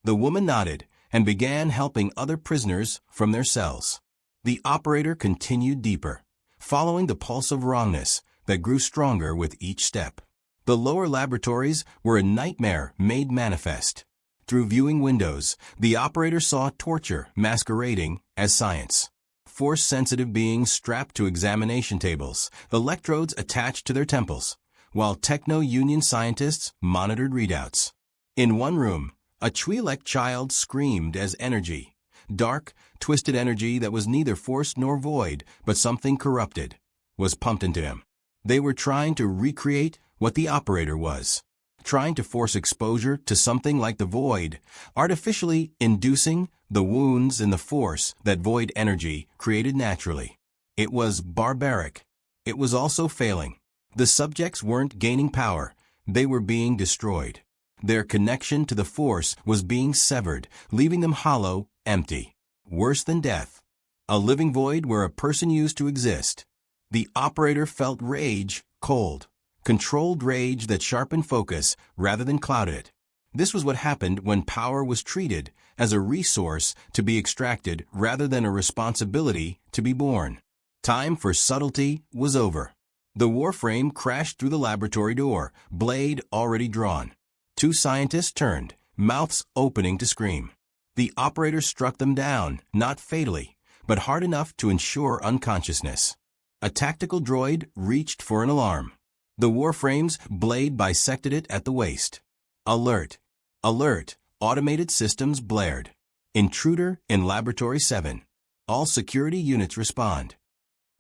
The woman nodded and began helping other prisoners from their cells. The operator continued deeper, following the pulse of wrongness that grew stronger with each step. The lower laboratories were a nightmare made manifest. Through viewing windows, the operator saw torture masquerading as science. Force-sensitive beings strapped to examination tables, electrodes attached to their temples, while techno-union scientists monitored readouts. In one room, a Twi'lek child screamed as energy, dark, twisted energy that was neither force nor void, but something corrupted, was pumped into him. They were trying to recreate what the operator was. trying to force exposure to something like the void, artificially inducing the wounds in the force that void energy created naturally. It was barbaric. It was also failing. The subjects weren't gaining power, they were being destroyed. Their connection to the force was being severed, leaving them hollow, empty. Worse than death. A living void where a person used to exist. The operator felt rage, cold, controlled rage that sharpened focus rather than clouded it. This was what happened when power was treated as a resource to be extracted rather than a responsibility to be borne. Time for subtlety was over. The Warframe crashed through the laboratory door, blade already drawn. Two scientists turned, mouths opening to scream. The operator struck them down, not fatally, but hard enough to ensure unconsciousness. A tactical droid reached for an alarm. The Warframe's blade bisected it at the waist. Alert! Alert! Automated systems blared. Intruder in Laboratory 7. All security units respond.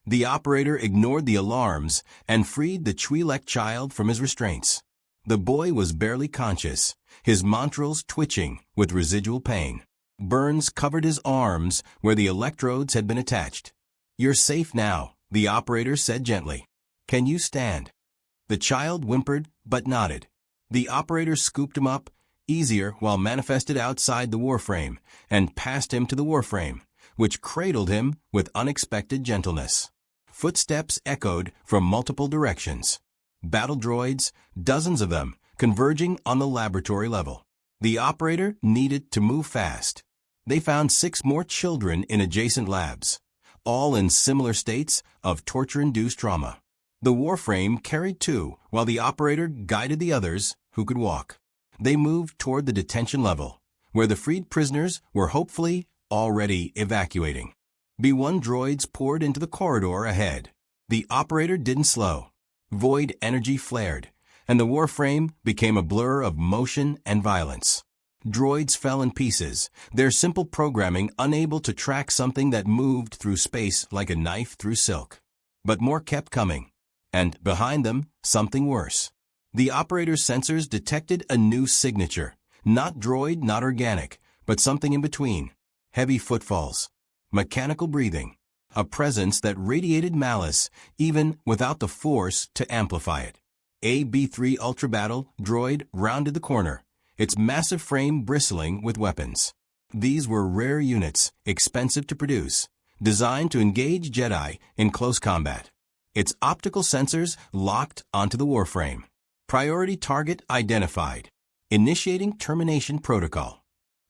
The operator ignored the alarms and freed the Twi'lek child from his restraints. The boy was barely conscious, his montrals twitching with residual pain. Burns covered his arms where the electrodes had been attached. "You're safe now," the operator said gently. "Can you stand?" The child whimpered but nodded. The operator scooped him up, easier while manifested outside the Warframe, and passed him to the Warframe, which cradled him with unexpected gentleness. Footsteps echoed from multiple directions. Battle droids, dozens of them, converging on the laboratory level. The operator needed to move fast. They found 6 more children in adjacent labs, all in similar states of torture-induced trauma. The Warframe carried 2, while the operator guided the others who could walk. They moved toward the detention level, where the freed prisoners were hopefully already evacuating. B-1 droids poured into the corridor ahead. The operator didn't slow. Void energy flared, and the Warframe became a blur of motion and violence. Droids fell in pieces, their simple programming unable to track something that moved through space like a knife through silk. But more kept coming, and behind them, something worse. The operator's sensors detected a new signature, not droid, not organic, but something in between. Heavy footfalls, mechanical breathing, a presence that radiated malice even without the force to amplify it. A B-3 Ultra Battle droid rounded the corner, its massive frame bristling with weapons. These were rare units, expensive to produce, designed to engage Jedi in close combat. Its optical sensors locked onto the Warframe. Priority target identified. Initiating termination protocol.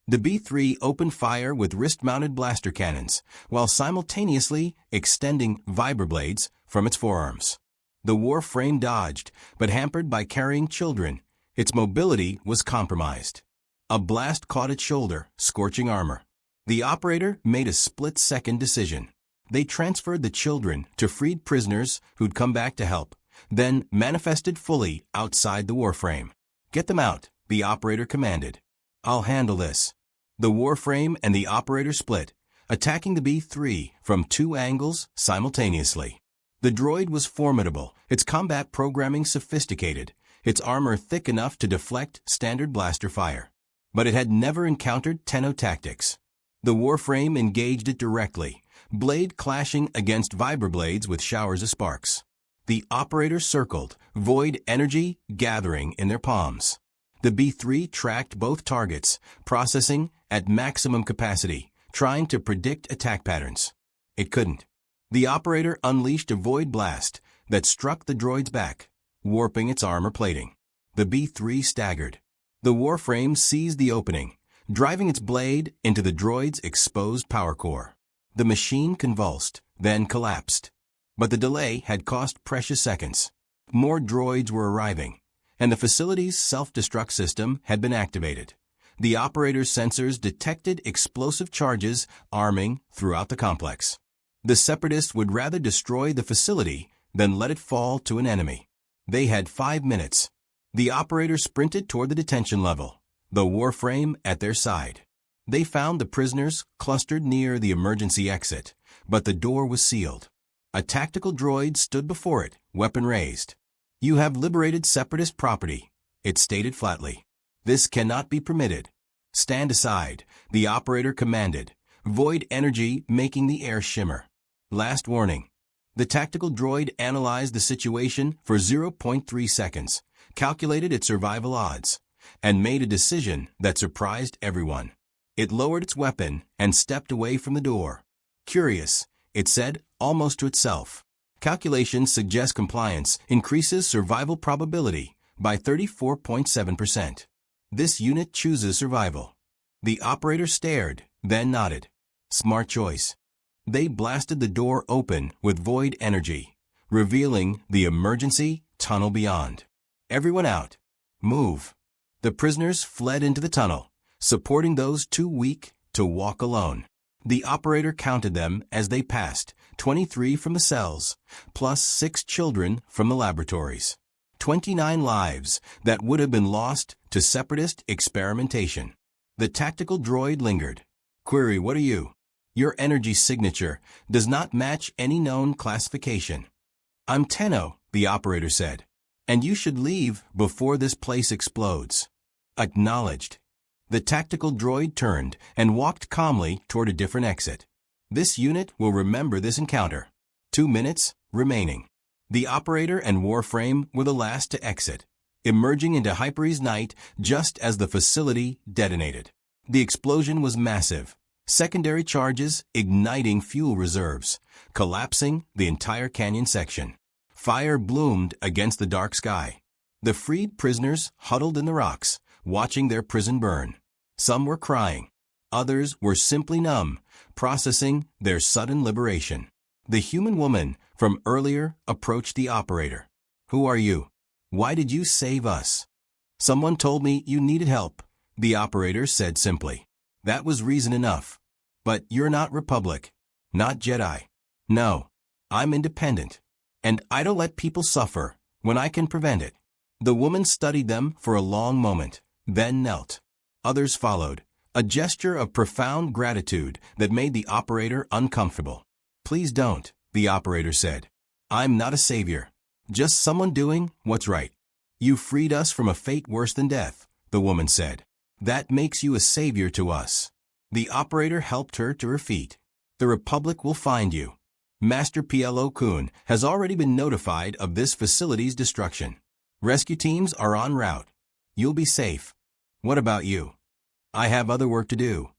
The B-3 opened fire with wrist-mounted blaster cannons, while simultaneously extending vibroblades from its forearms. The Warframe dodged, but hampered by carrying children, its mobility was compromised. A blast caught its shoulder, scorching armor. The operator made a split-second decision. They transferred the children to freed prisoners who'd come back to help, then manifested fully outside the Warframe. "Get them out," the operator commanded. "I'll handle this." The Warframe and the operator split, attacking the B-3 from 2 angles simultaneously. The droid was formidable, its combat programming sophisticated, its armor thick enough to deflect standard blaster fire. But it had never encountered Tenno tactics. The Warframe engaged it directly, blade clashing against vibroblades with showers of sparks. The operator circled, void energy gathering in their palms. The B-3 tracked both targets, processing at maximum capacity, trying to predict attack patterns. It couldn't. The operator unleashed a void blast that struck the droid's back, warping its armor plating. The B-3 staggered. The Warframe seized the opening, driving its blade into the droid's exposed power core. The machine convulsed, then collapsed. But the delay had cost precious seconds. More droids were arriving, and the facility's self-destruct system had been activated. The operator's sensors detected explosive charges arming throughout the complex. The Separatists would rather destroy the facility than let it fall to an enemy. They had 5 minutes. The operator sprinted toward the detention level, the Warframe at their side. They found the prisoners clustered near the emergency exit, but the door was sealed. A tactical droid stood before it, weapon raised. "You have liberated Separatist property," It stated flatly. This cannot be permitted. Stand aside, the operator commanded, void energy making the air shimmer. Last warning. The tactical droid analyzed the situation for 0.3 seconds, calculated its survival odds, and made a decision that surprised everyone. It lowered its weapon and stepped away from the door. Curious, it said, almost to itself. Calculations suggest compliance increases survival probability by 34.7%. This unit chooses survival. The operator stared, then nodded. Smart choice. They blasted the door open with void energy, revealing the emergency tunnel beyond. Everyone out. Move. The prisoners fled into the tunnel, supporting those too weak to walk alone. The operator counted them as they passed, 23 from the cells, plus 6 children from the laboratories. 29 lives that would have been lost to separatist experimentation. The tactical droid lingered. Query, what are you? Your energy signature does not match any known classification. I'm Tenno, the operator said, and you should leave before this place explodes. Acknowledged. The tactical droid turned and walked calmly toward a different exit. This unit will remember this encounter. 2 minutes remaining. The operator and Warframe were the last to exit, emerging into Hyperi's night just as the facility detonated. The explosion was massive. Secondary charges igniting fuel reserves, collapsing the entire canyon section. Fire bloomed against the dark sky. The freed prisoners huddled in the rocks, watching their prison burn. Some were crying. Others were simply numb, processing their sudden liberation. The human woman from earlier approached the operator. Who are you? Why did you save us? Someone told me you needed help, the operator said simply. That was reason enough. But you're not Republic, not Jedi. No, I'm independent. And I don't let people suffer when I can prevent it. The woman studied them for a long moment, then knelt. Others followed, a gesture of profound gratitude that made the operator uncomfortable. Please don't, the operator said. I'm not a savior, just someone doing what's right. You freed us from a fate worse than death, the woman said. That makes you a savior to us. The operator helped her to her feet. The Republic will find you. Master Plo Koon has already been notified of this facility's destruction. Rescue teams are en route. You'll be safe. What about you? I have other work to do.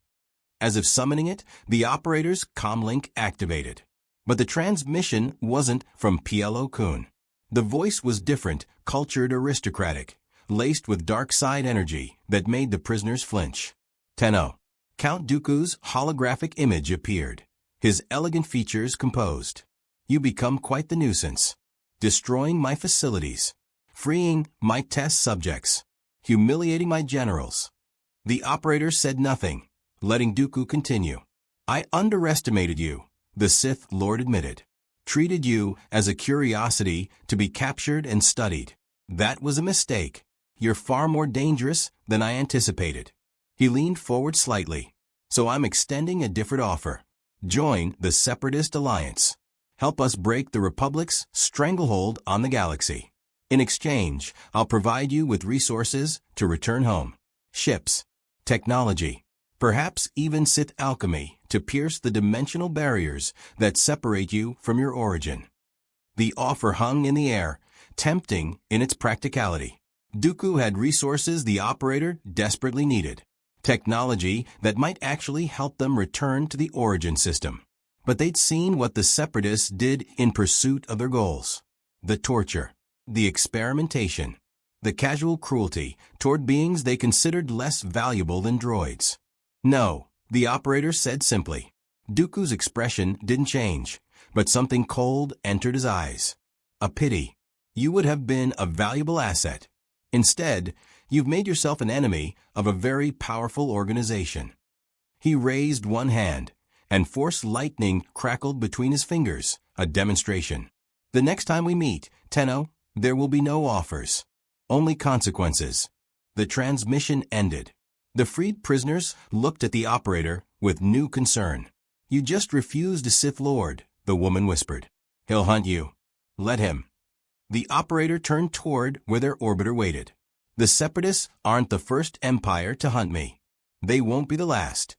As if summoning it, the operator's comlink activated. But the transmission wasn't from Plo Koon. The voice was different, cultured aristocratic, laced with dark side energy that made the prisoners flinch. Tenno. Count Dooku's holographic image appeared, his elegant features composed. You become quite the nuisance, destroying my facilities, freeing my test subjects, humiliating my generals. The operator said nothing, letting Dooku continue. I underestimated you, the Sith Lord admitted. Treated you as a curiosity to be captured and studied. That was a mistake. You're far more dangerous than I anticipated. He leaned forward slightly. So I'm extending a different offer. Join the Separatist Alliance. Help us break the Republic's stranglehold on the galaxy. In exchange, I'll provide you with resources to return home. Ships, technology, perhaps even Sith alchemy to pierce the dimensional barriers that separate you from your origin. The offer hung in the air, tempting in its practicality. Dooku had resources the operator desperately needed. Technology that might actually help them return to the origin system. But they'd seen what the Separatists did in pursuit of their goals. The torture, the experimentation, the casual cruelty toward beings they considered less valuable than droids. No, the operator said simply. Dooku's expression didn't change, but something cold entered his eyes. A pity. You would have been a valuable asset. Instead, you've made yourself an enemy of a very powerful organization. He raised one hand, and force lightning crackled between his fingers, a demonstration. The next time we meet, Tenno, there will be no offers. Only consequences. The transmission ended. The freed prisoners looked at the operator with new concern. You just refused a Sith Lord, the woman whispered. He'll hunt you. Let him. The operator turned toward where their orbiter waited. The Separatists aren't the first empire to hunt me. They won't be the last.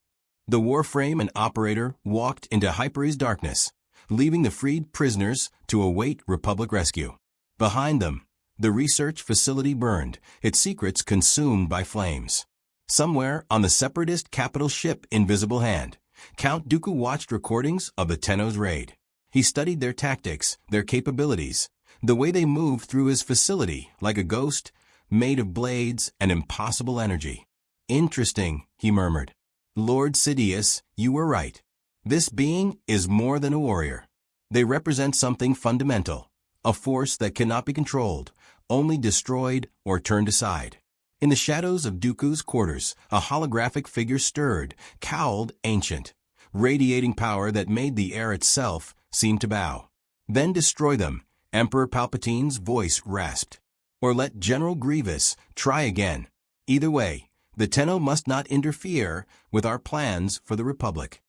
The Warframe and operator walked into Hyperi's darkness, leaving the freed prisoners to await Republic rescue. Behind them, the research facility burned, its secrets consumed by flames. Somewhere on the Separatist capital ship Invisible Hand, Count Dooku watched recordings of the Tenno's raid. He studied their tactics, their capabilities, the way they moved through his facility like a ghost, made of blades and impossible energy. Interesting, he murmured. Lord Sidious, you were right. This being is more than a warrior. They represent something fundamental, a force that cannot be controlled, only destroyed or turned aside. In the shadows of Dooku's quarters, a holographic figure stirred, cowled, ancient, radiating power that made the air itself seem to bow. Then destroy them, Emperor Palpatine's voice rasped. Or let General Grievous try again. Either way, the Tenno must not interfere with our plans for the Republic.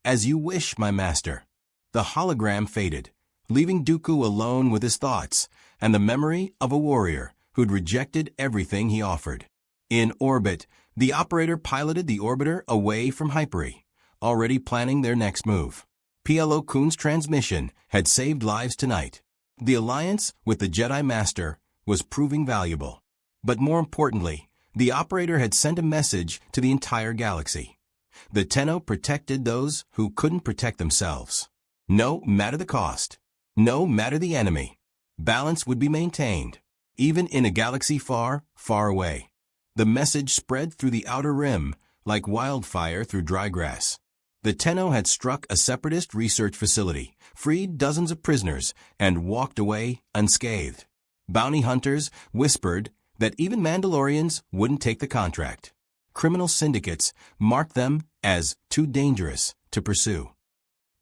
As you wish, my master. The hologram faded, leaving Dooku alone with his thoughts and the memory of a warrior who'd rejected everything he offered. In orbit, the operator piloted the orbiter away from Hyperi, already planning their next move. Plo Koon's transmission had saved lives tonight. The alliance with the Jedi Master was proving valuable. But more importantly, the operator had sent a message to the entire galaxy. The Tenno protected those who couldn't protect themselves. No matter the cost, no matter the enemy, balance would be maintained, even in a galaxy far, far away. The message spread through the outer rim like wildfire through dry grass. The Tenno had struck a Separatist research facility, freed dozens of prisoners, and walked away unscathed. Bounty hunters whispered that even Mandalorians wouldn't take the contract. Criminal syndicates marked them as too dangerous to pursue.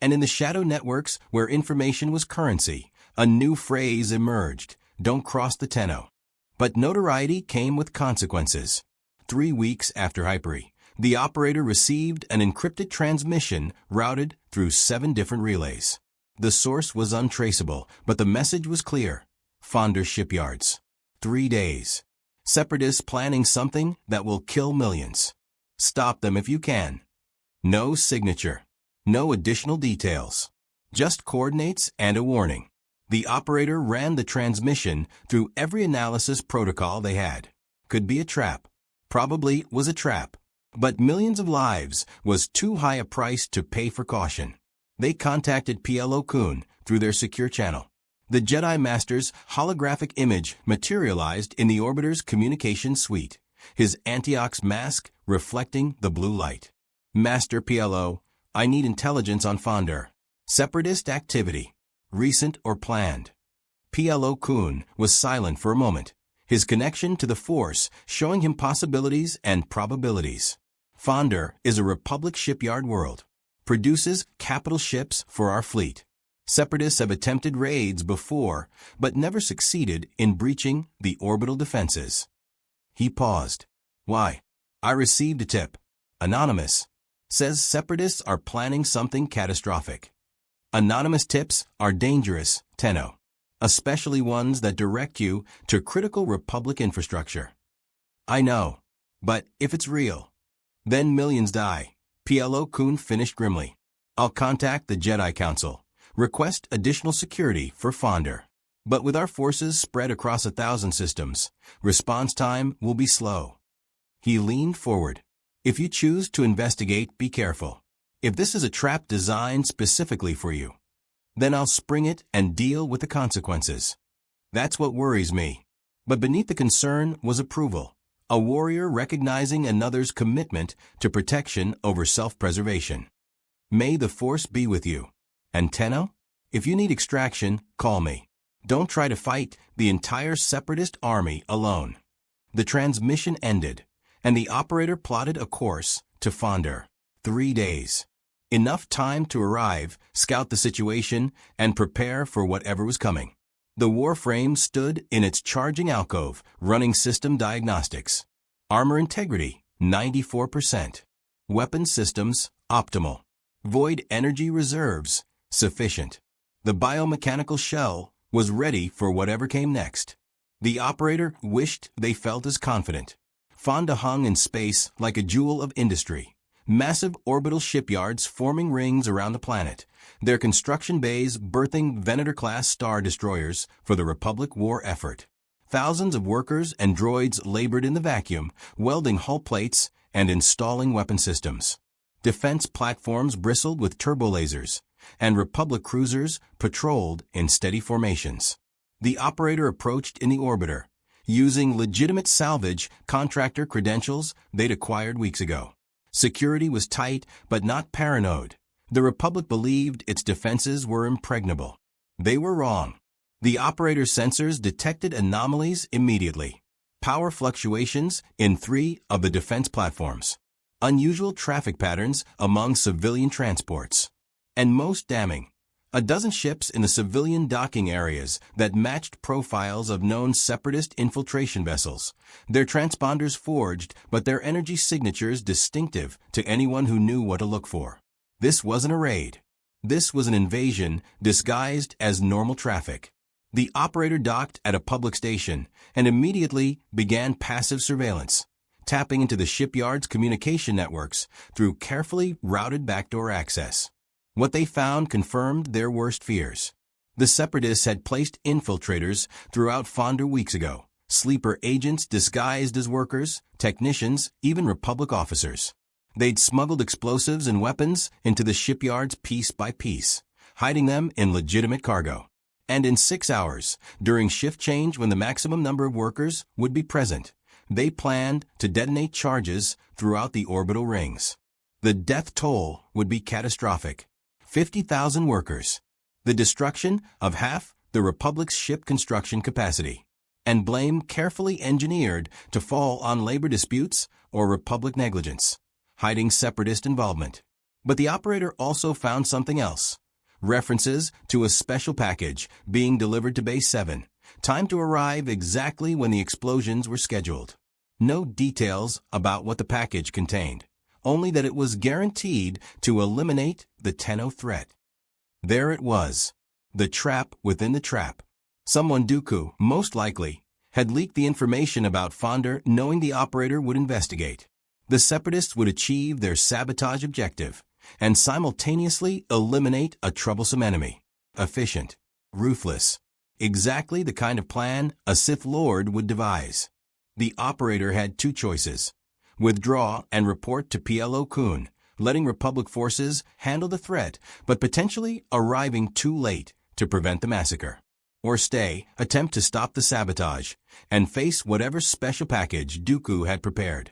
And in the shadow networks where information was currency, a new phrase emerged: don't cross the Tenno. But notoriety came with consequences. 3 weeks after Hyperi, the operator received an encrypted transmission routed through 7 different relays. The source was untraceable, but the message was clear. Fonder shipyards. 3 days. Separatists planning something that will kill millions. Stop them if you can. No signature. No additional details. Just coordinates and a warning. The operator ran the transmission through every analysis protocol they had. Could be a trap. Probably was a trap. But millions of lives was too high a price to pay for caution. They contacted Plo Koon through their secure channel. The Jedi Master's holographic image materialized in the orbiter's communication suite, his Antiox mask reflecting the blue light. Master Plo, I need intelligence on Fonder. Separatist activity. Recent or planned. Plo Koon was silent for a moment, his connection to the Force showing him possibilities and probabilities. Fonder is a Republic shipyard world. Produces capital ships for our fleet. Separatists have attempted raids before, but never succeeded in breaching the orbital defenses. He paused. Why? I received a tip. Anonymous. Says Separatists are planning something catastrophic. Anonymous tips are dangerous, Tenno. Especially ones that direct you to critical Republic infrastructure. I know. But if it's real, then millions die. Plo Koon finished grimly. I'll contact the Jedi Council. Request additional security for Fonder. But with our forces spread across 1,000 systems, response time will be slow. He leaned forward. If you choose to investigate, be careful. If this is a trap designed specifically for you, then I'll spring it and deal with the consequences. That's what worries me. But beneath the concern was approval, a warrior recognizing another's commitment to protection over self-preservation. May the Force be with you. And Tenno, if you need extraction, call me. Don't try to fight the entire Separatist army alone. The transmission ended, and the operator plotted a course to Fonder. 3 days. Enough time to arrive, scout the situation, and prepare for whatever was coming. The Warframe stood in its charging alcove, running system diagnostics. Armor integrity, 94%. Weapon systems, optimal. Void energy reserves, sufficient. The biomechanical shell was ready for whatever came next. The operator wished they felt as confident. Fonda hung in space like a jewel of industry. Massive orbital shipyards forming rings around the planet, their construction bays birthing Venator-class star destroyers for the Republic war effort. Thousands of workers and droids labored in the vacuum, welding hull plates and installing weapon systems. Defense platforms bristled with turbolasers, and Republic cruisers patrolled in steady formations. The operator approached in the orbiter, using legitimate salvage contractor credentials they'd acquired weeks ago. Security was tight, but not paranoid. The Republic believed its defenses were impregnable. They were wrong. The operator's sensors detected anomalies immediately. Power fluctuations in 3 of the defense platforms. Unusual traffic patterns among civilian transports. And most damning, a dozen ships in the civilian docking areas that matched profiles of known separatist infiltration vessels, their transponders forged but their energy signatures distinctive to anyone who knew what to look for. This wasn't a raid. This was an invasion disguised as normal traffic. The operator docked at a public station and immediately began passive surveillance, tapping into the shipyard's communication networks through carefully routed backdoor access. What they found confirmed their worst fears. The Separatists had placed infiltrators throughout Fonda weeks ago, sleeper agents disguised as workers, technicians, even Republic officers. They'd smuggled explosives and weapons into the shipyards piece by piece, hiding them in legitimate cargo. And in 6 hours, during shift change when the maximum number of workers would be present, they planned to detonate charges throughout the orbital rings. The death toll would be catastrophic. 50,000 workers. The destruction of half the Republic's ship construction capacity. And blame carefully engineered to fall on labor disputes or Republic negligence, hiding Separatist involvement. But the operator also found something else. References to a special package being delivered to Base 7, timed to arrive exactly when the explosions were scheduled. No details about what the package contained, only that it was guaranteed to eliminate the Tenno threat. There it was, the trap within the trap. Someone Dooku, most likely, had leaked the information about Fonda knowing the operator would investigate. The Separatists would achieve their sabotage objective and simultaneously eliminate a troublesome enemy. Efficient, ruthless, exactly the kind of plan a Sith Lord would devise. The operator had 2 choices. Withdraw and report to Plo Koon, letting Republic forces handle the threat, but potentially arriving too late to prevent the massacre. Or stay, attempt to stop the sabotage, and face whatever special package Dooku had prepared.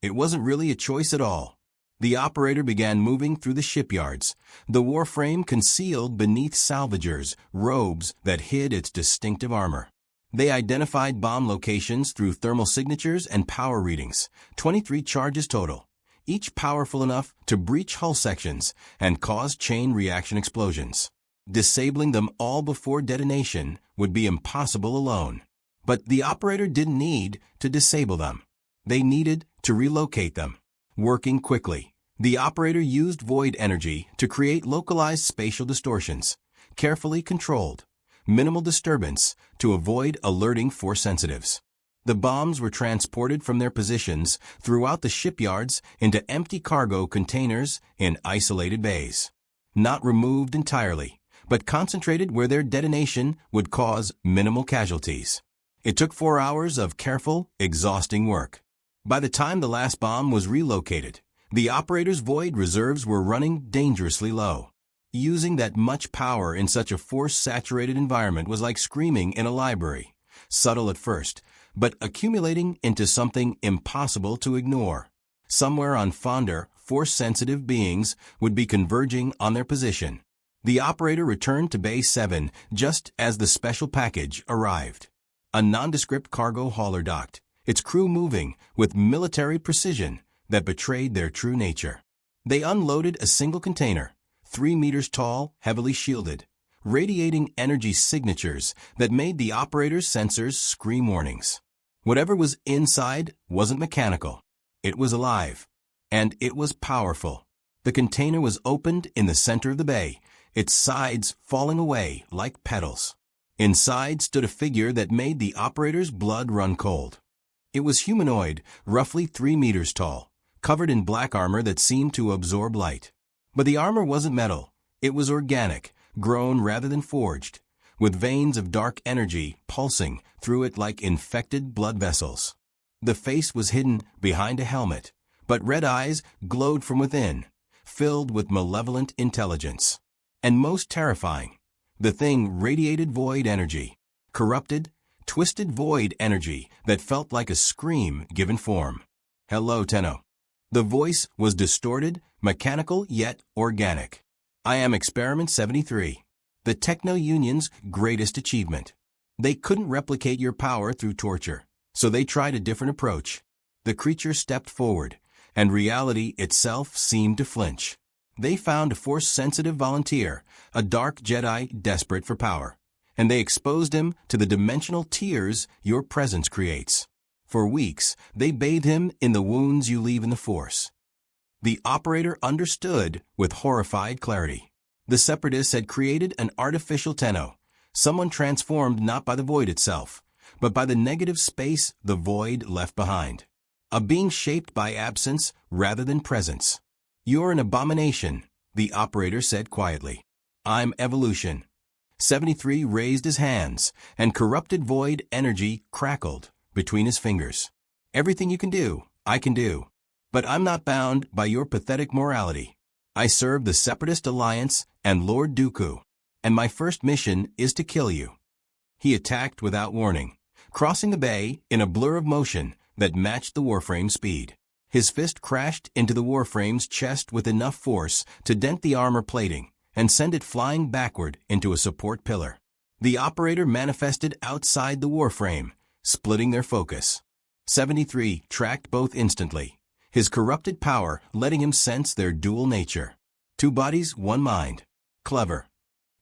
It wasn't really a choice at all. The operator began moving through the shipyards, the Warframe concealed beneath salvagers, robes that hid its distinctive armor. They identified bomb locations through thermal signatures and power readings, 23 charges total, each powerful enough to breach hull sections and cause chain reaction explosions. Disabling them all before detonation would be impossible alone. But the operator didn't need to disable them. They needed to relocate them. Working quickly, the operator used void energy to create localized spatial distortions, carefully controlled, minimal disturbance to avoid alerting Force sensitives. The bombs were transported from their positions throughout the shipyards into empty cargo containers in isolated bays. Not removed entirely, but concentrated where their detonation would cause minimal casualties. It took 4 hours of careful, exhausting work. By the time the last bomb was relocated, the operator's void reserves were running dangerously low. Using that much power in such a force-saturated environment was like screaming in a library, subtle at first, but accumulating into something impossible to ignore. Somewhere on Fonda, force-sensitive beings would be converging on their position. The operator returned to Base 7 just as the special package arrived. A nondescript cargo hauler docked, its crew moving with military precision that betrayed their true nature. They unloaded a single container, 3 meters tall, heavily shielded, radiating energy signatures that made the operator's sensors scream warnings. Whatever was inside wasn't mechanical. It was alive. And it was powerful. The container was opened in the center of the bay, its sides falling away like petals. Inside stood a figure that made the operator's blood run cold. It was humanoid, roughly 3 meters tall, covered in black armor that seemed to absorb light. But the armor wasn't metal. It was organic, grown rather than forged, with veins of dark energy pulsing through it like infected blood vessels. The face was hidden behind a helmet, but red eyes glowed from within, filled with malevolent intelligence. And most terrifying, the thing radiated void energy, corrupted, twisted void energy that felt like a scream given form. "Hello, Tenno." The voice was distorted, mechanical yet organic. "I am Experiment 73, the Techno Union's greatest achievement. They couldn't replicate your power through torture, so they tried a different approach." The creature stepped forward, and reality itself seemed to flinch. They found a Force-sensitive volunteer, a dark Jedi desperate for power, and they exposed him to the dimensional tears your presence creates. For weeks, they bathed him in the wounds you leave in the Force. The operator understood with horrified clarity. The Separatists had created an artificial Tenno, someone transformed not by the void itself, but by the negative space the void left behind. A being shaped by absence rather than presence. "You're an abomination," the operator said quietly. "I'm evolution." 73 raised his hands, and corrupted void energy crackled between his fingers. "Everything you can do, I can do. But I'm not bound by your pathetic morality. I serve the Separatist Alliance and Lord Dooku, and my first mission is to kill you." He attacked without warning, crossing the bay in a blur of motion that matched the Warframe's speed. His fist crashed into the Warframe's chest with enough force to dent the armor plating and send it flying backward into a support pillar. The operator manifested outside the Warframe, splitting their focus. 73 tracked both instantly, his corrupted power letting him sense their dual nature. 2 bodies, 1 mind. Clever.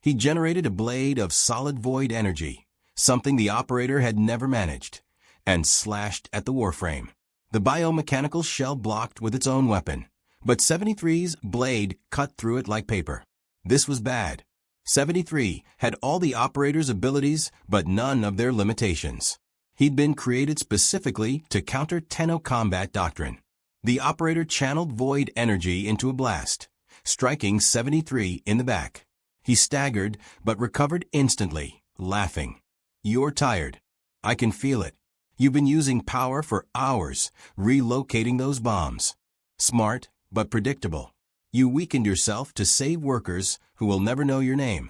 He generated a blade of solid void energy, something the operator had never managed, and slashed at the Warframe. The biomechanical shell blocked with its own weapon, but 73's blade cut through it like paper. This was bad. 73 had all the operator's abilities, but none of their limitations. He'd been created specifically to counter Tenno combat doctrine. The operator channeled void energy into a blast, striking 73 in the back. He staggered, but recovered instantly, laughing. "You're tired. I can feel it. You've been using power for hours, relocating those bombs. Smart, but predictable. You weakened yourself to save workers who will never know your name."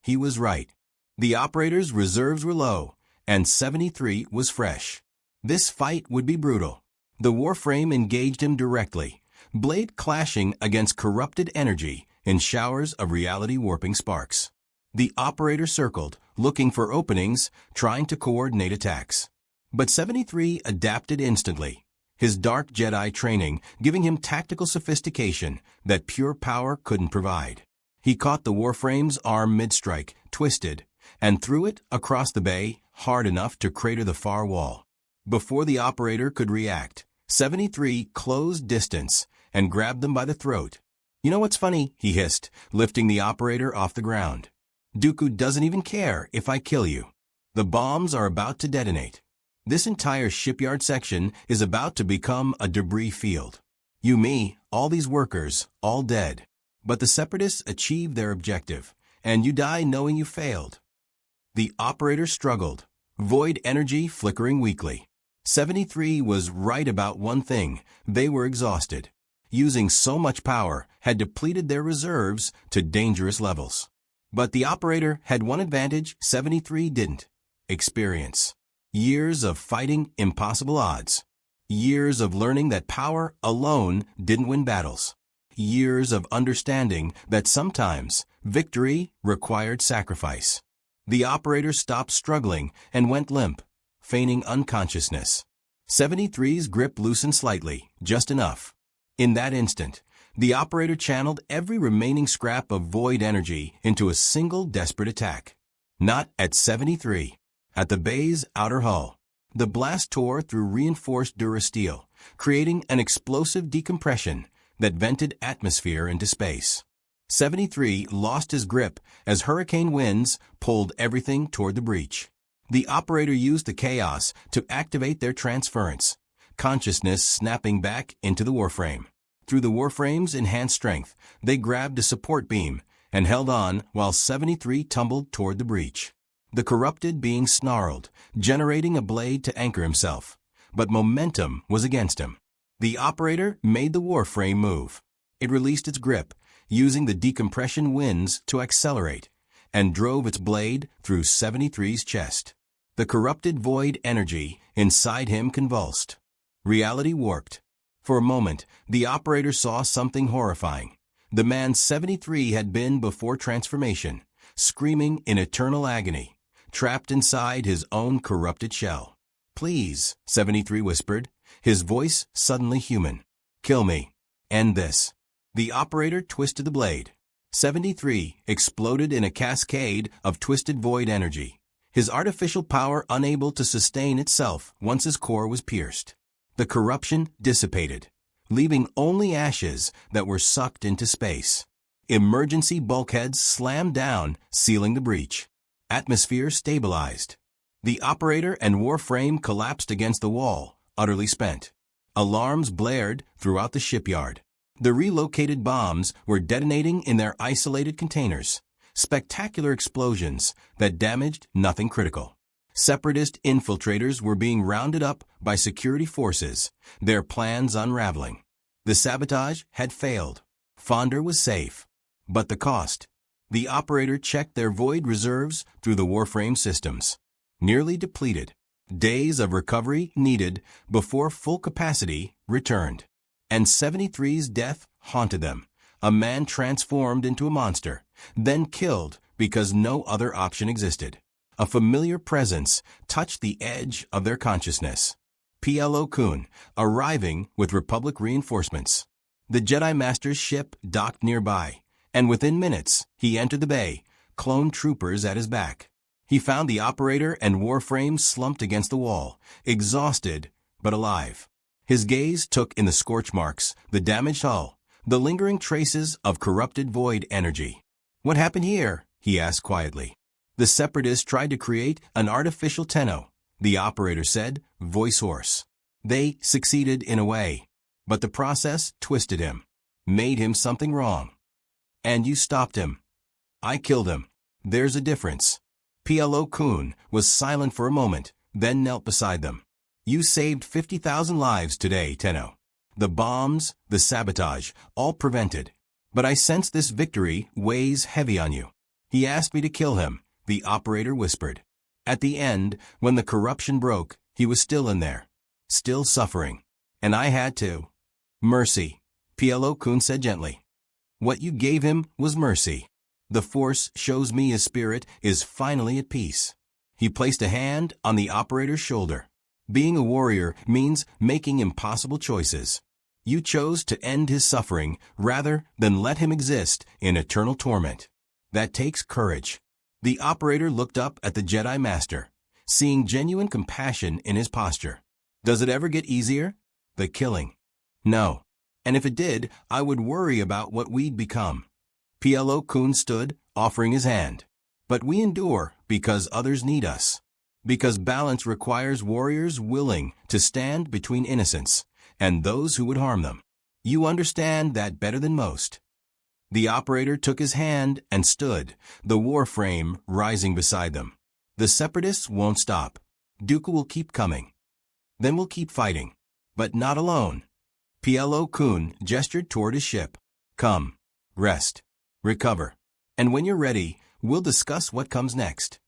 He was right. The operator's reserves were low, and 73 was fresh. This fight would be brutal. The Warframe engaged him directly, blade clashing against corrupted energy in showers of reality-warping sparks. The operator circled, looking for openings, trying to coordinate attacks. But 73 adapted instantly, his dark Jedi training giving him tactical sophistication that pure power couldn't provide. He caught the Warframe's arm mid-strike, twisted, and threw it across the bay hard enough to crater the far wall. Before the operator could react, 73 closed distance and grabbed them by the throat. "You know what's funny?" he hissed, lifting the operator off the ground. "Dooku doesn't even care if I kill you. The bombs are about to detonate. This entire shipyard section is about to become a debris field. You, me, all these workers, all dead. But the Separatists achieved their objective, and you die knowing you failed." The operator struggled, void energy flickering weakly. 73 was right about one thing: they were exhausted. Using so much power had depleted their reserves to dangerous levels. But the operator had one advantage 73 didn't: experience. Years of fighting impossible odds. Years of learning that power alone didn't win battles. Years of understanding that sometimes victory required sacrifice. The operator stopped struggling and went limp, feigning unconsciousness. 73's grip loosened slightly, just enough. In that instant, the operator channeled every remaining scrap of void energy into a single desperate attack. Not at 73. At the bay's outer hull, the blast tore through reinforced durasteel, creating an explosive decompression that vented atmosphere into space. 73 lost his grip as hurricane winds pulled everything toward the breach. The operator used the chaos to activate their transference, consciousness snapping back into the Warframe. Through the Warframe's enhanced strength, they grabbed a support beam and held on while 73 tumbled toward the breach. The corrupted being snarled, generating a blade to anchor himself, but momentum was against him. The operator made the Warframe move. It released its grip, using the decompression winds to accelerate, and drove its blade through 73's chest. The corrupted void energy inside him convulsed. Reality warped. For a moment, the operator saw something horrifying. The man 73 had been before transformation, screaming in eternal agony, trapped inside his own corrupted shell. "Please," 73 whispered, his voice suddenly human. "Kill me. End this." The operator twisted the blade. 73 exploded in a cascade of twisted void energy, his artificial power unable to sustain itself once his core was pierced. The corruption dissipated, leaving only ashes that were sucked into space. Emergency bulkheads slammed down, sealing the breach. Atmosphere stabilized. The operator and Warframe collapsed against the wall, utterly spent. Alarms blared throughout the shipyard. The relocated bombs were detonating in their isolated containers, spectacular explosions that damaged nothing critical. Separatist infiltrators were being rounded up by security forces, their plans unraveling. The sabotage had failed. Fonder was safe. But the cost? The operator checked their void reserves through the Warframe systems. Nearly depleted. Days of recovery needed before full capacity returned. And 73's death haunted them. A man transformed into a monster, then killed because no other option existed. A familiar presence touched the edge of their consciousness. PLO Kun, arriving with Republic reinforcements. The Jedi Master's ship docked nearby, and within minutes, he entered the bay, clone troopers at his back. He found the operator and Warframe slumped against the wall, exhausted but alive. His gaze took in the scorch marks, the damaged hull, the lingering traces of corrupted void energy. "What happened here?" he asked quietly. The Separatists tried to create an artificial Tenno, the operator said, voice hoarse. They succeeded in a way, but the process twisted him, made him something wrong. "And you stopped him." "I killed him. There's a difference." PLO Kun was silent for a moment, then knelt beside them. "You saved 50,000 lives today, Tenno. The bombs, the sabotage, all prevented. But I sense this victory weighs heavy on you." "He asked me to kill him," the operator whispered. "At the end, when the corruption broke, he was still in there, still suffering. And I had to." "Mercy," PLO Kun said gently. "What you gave him was mercy. The Force shows me his spirit is finally at peace." He placed a hand on the operator's shoulder. "Being a warrior means making impossible choices. You chose to end his suffering rather than let him exist in eternal torment. That takes courage." The operator looked up at the Jedi Master, seeing genuine compassion in his posture. "Does it ever get easier?" "The killing?" "No. And if it did, I would worry about what we'd become." PLO Kun stood, offering his hand. "But we endure because others need us. Because balance requires warriors willing to stand between innocents and those who would harm them. You understand that better than most." The operator took his hand and stood, the Warframe rising beside them. "The Separatists won't stop. Dooku will keep coming. Then we'll keep fighting. But not alone." PLO Kun gestured toward his ship. "Come. Rest. Recover. And when you're ready, we'll discuss what comes next."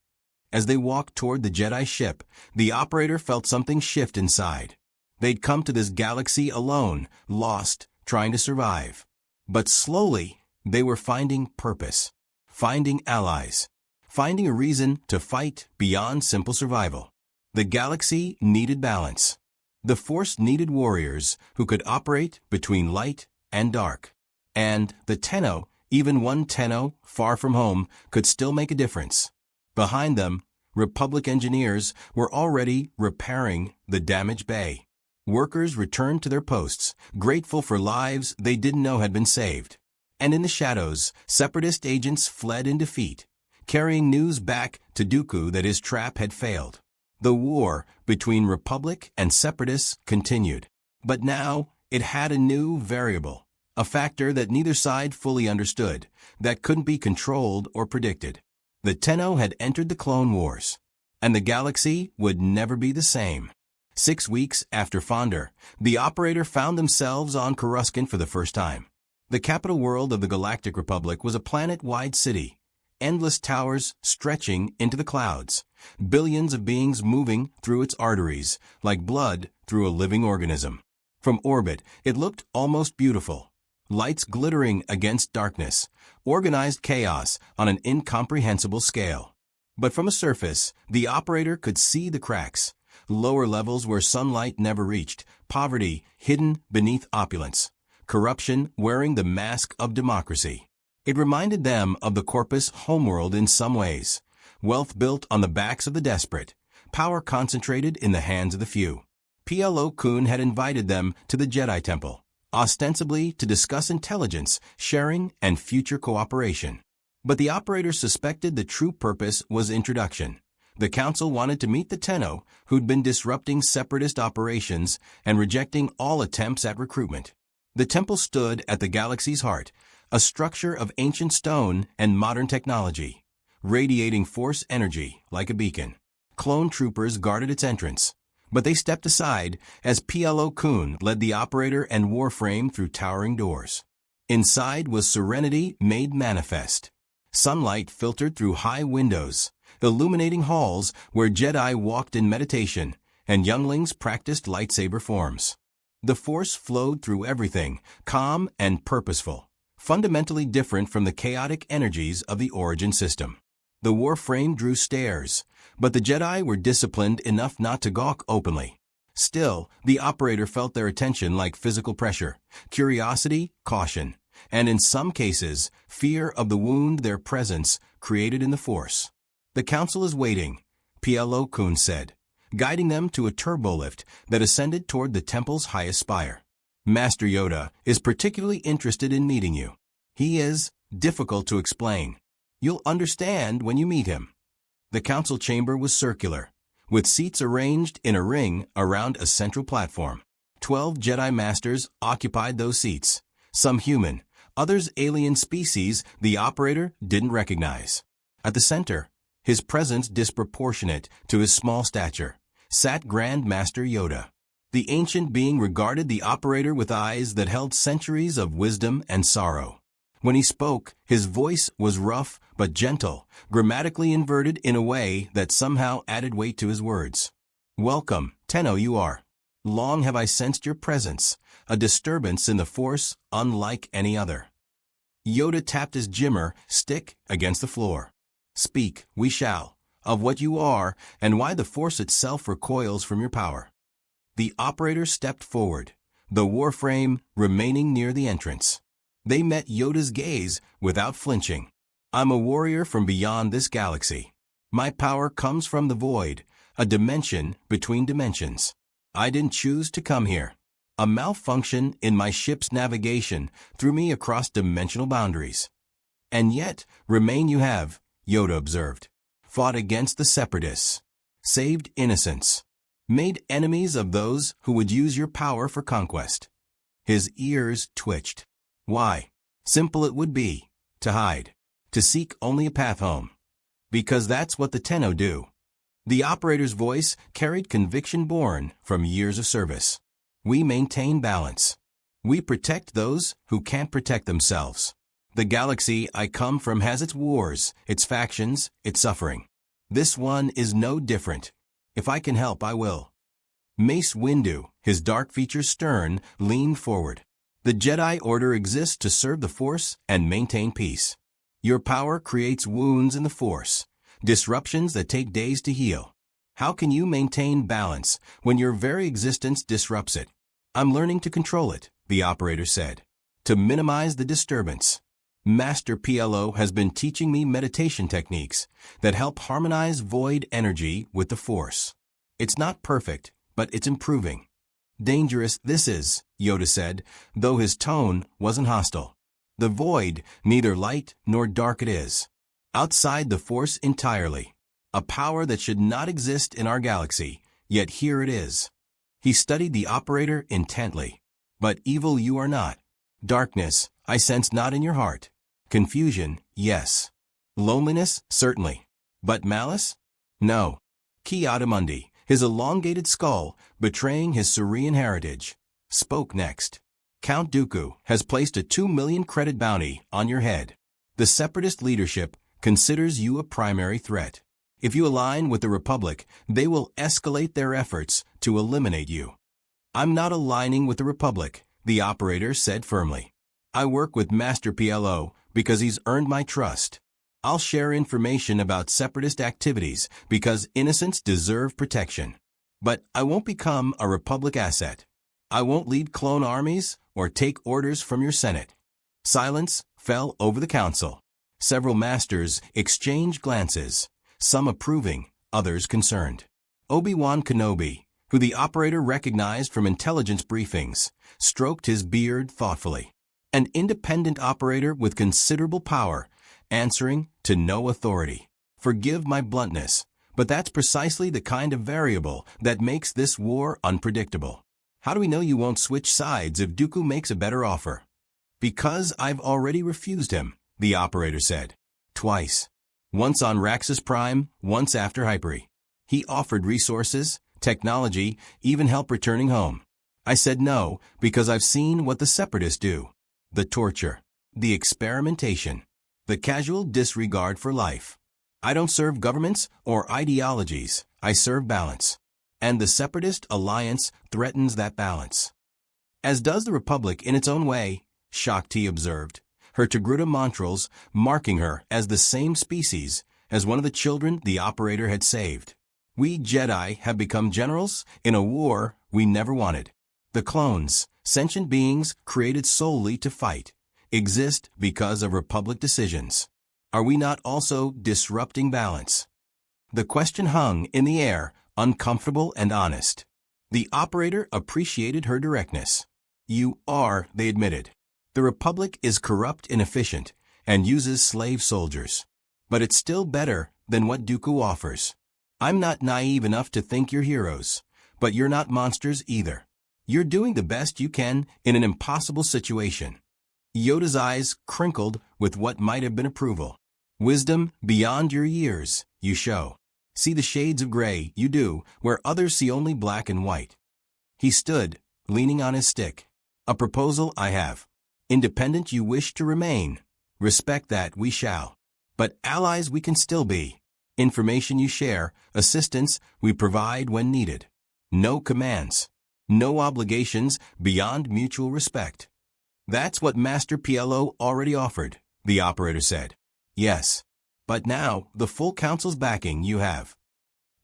As they walked toward the Jedi ship, the operator felt something shift inside. They'd come to this galaxy alone, lost, trying to survive. But slowly, they were finding purpose, finding allies, finding a reason to fight beyond simple survival. The galaxy needed balance. The Force needed warriors who could operate between light and dark. And the Tenno, even one Tenno far from home, could still make a difference. Behind them, Republic engineers were already repairing the damaged bay. Workers returned to their posts, grateful for lives they didn't know had been saved. And in the shadows, Separatist agents fled in defeat, carrying news back to Dooku that his trap had failed. The war between Republic and Separatists continued. But now, it had a new variable, a factor that neither side fully understood, that couldn't be controlled or predicted. The Tenno had entered the Clone Wars, and the galaxy would never be the same. 6 weeks after Fonder, the operator found themselves on Coruscant for the first time. The capital world of the Galactic Republic was a planet-wide city, endless towers stretching into the clouds, billions of beings moving through its arteries, like blood through a living organism. From orbit, it looked almost beautiful. Lights glittering against darkness, organized chaos on an incomprehensible scale. But from a surface, the operator could see the cracks, lower levels where sunlight never reached, poverty hidden beneath opulence, corruption wearing the mask of democracy. It reminded them of the Corpus homeworld in some ways. Wealth built on the backs of the desperate, power concentrated in the hands of the few. Plo Koon had invited them to the Jedi Temple, ostensibly to discuss intelligence, sharing, and future cooperation. But the operator suspected the true purpose was introduction. The Council wanted to meet the Tenno, who'd been disrupting Separatist operations and rejecting all attempts at recruitment. The temple stood at the galaxy's heart, a structure of ancient stone and modern technology, radiating force energy like a beacon. Clone troopers guarded its entrance, but they stepped aside as Plo Koon led the operator and Warframe through towering doors. Inside was serenity made manifest. Sunlight filtered through high windows, illuminating halls where Jedi walked in meditation and younglings practiced lightsaber forms. The Force flowed through everything, calm and purposeful, fundamentally different from the chaotic energies of the Origin system. The Warframe drew stares, but the Jedi were disciplined enough not to gawk openly. Still, the operator felt their attention like physical pressure, curiosity, caution, and in some cases, fear of the wound their presence created in the Force. "The Council is waiting," Plo Koon said, guiding them to a turbolift that ascended toward the temple's highest spire. "Master Yoda is particularly interested in meeting you. He is difficult to explain. You'll understand when you meet him." The council chamber was circular, with seats arranged in a ring around a central platform. 12 Jedi Masters occupied those seats, some human, others alien species the operator didn't recognize. At the center, his presence disproportionate to his small stature, sat Grand Master Yoda. The ancient being regarded the operator with eyes that held centuries of wisdom and sorrow. When he spoke, his voice was rough but gentle, grammatically inverted in a way that somehow added weight to his words. "Welcome, Tenno you are. Long have I sensed your presence, a disturbance in the Force unlike any other." Yoda tapped his Jimmer stick against the floor. "Speak, we shall, of what you are and why the Force itself recoils from your power." The operator stepped forward, the Warframe remaining near the entrance. They met Yoda's gaze without flinching. "I'm a warrior from beyond this galaxy. My power comes from the void, a dimension between dimensions. I didn't choose to come here. A malfunction in my ship's navigation threw me across dimensional boundaries." "And yet, remain you have," Yoda observed. "Fought against the Separatists, saved innocents, made enemies of those who would use your power for conquest." His ears twitched. Why? Simple it would be, to hide, to seek only a path home. Because that's what the Tenno do. The operator's voice carried conviction born from years of service. "We maintain balance. We protect those who can't protect themselves. The galaxy I come from has its wars, its factions, its suffering. This one is no different. If I can help, I will." Mace Windu, his dark features stern, leaned forward. "The Jedi Order exists to serve the Force and maintain peace. Your power creates wounds in the Force, disruptions that take days to heal. How can you maintain balance when your very existence disrupts it?" "I'm learning to control it," the operator said, "to minimize the disturbance. Master Plo has been teaching me meditation techniques that help harmonize void energy with the Force. It's not perfect, but it's improving." "Dangerous this is," Yoda said, though his tone wasn't hostile. The void, neither light nor dark it is. Outside the force entirely. A power that should not exist in our galaxy, yet here it is. He studied the operator intently. But evil you are not. Darkness, I sense not in your heart. Confusion, yes. Loneliness, certainly. But malice? No. Ki-Adi-Mundi, his elongated skull, betraying his Saurian heritage, spoke next. Count Dooku has placed a 2 million credit bounty on your head. The Separatist leadership considers you a primary threat. If you align with the Republic, they will escalate their efforts to eliminate you. I'm not aligning with the Republic, the operator said firmly. I work with Master PLO because he's earned my trust. I'll share information about Separatist activities because innocents deserve protection. But I won't become a Republic asset. I won't lead clone armies or take orders from your Senate. Silence fell over the council. Several masters exchanged glances, some approving, others concerned. Obi-Wan Kenobi, who the operator recognized from intelligence briefings, stroked his beard thoughtfully. An independent operator with considerable power, answering to no authority. Forgive my bluntness, but that's precisely the kind of variable that makes this war unpredictable. How do we know you won't switch sides if Dooku makes a better offer? Because I've already refused him, the operator said. Twice. Once on Raxus Prime, once after Hyperi. He offered resources, technology, even help returning home. I said no because I've seen what the Separatists do. The torture, the experimentation, the casual disregard for life. I don't serve governments or ideologies, I serve balance. And the Separatist alliance threatens that balance. As does the Republic in its own way, Shakti observed, her Togruta Montrals marking her as the same species as one of the children the operator had saved. We Jedi have become generals in a war we never wanted. The clones, sentient beings created solely to fight, exist because of Republic decisions. Are we not also disrupting balance? The question hung in the air, uncomfortable and honest. The operator appreciated her directness. You are, they admitted. The Republic is corrupt, inefficient, and uses slave soldiers. But it's still better than what Dooku offers. I'm not naive enough to think you're heroes, but you're not monsters either. You're doing the best you can in an impossible situation. Yoda's eyes crinkled with what might have been approval. Wisdom beyond your years, you show. See the shades of gray, you do, where others see only black and white. He stood, leaning on his stick. A proposal I have. Independent you wish to remain. Respect that we shall. But allies we can still be. Information you share, assistance we provide when needed. No commands. No obligations beyond mutual respect. That's what Master PLO already offered, the operator said. Yes. But now, the full council's backing you have.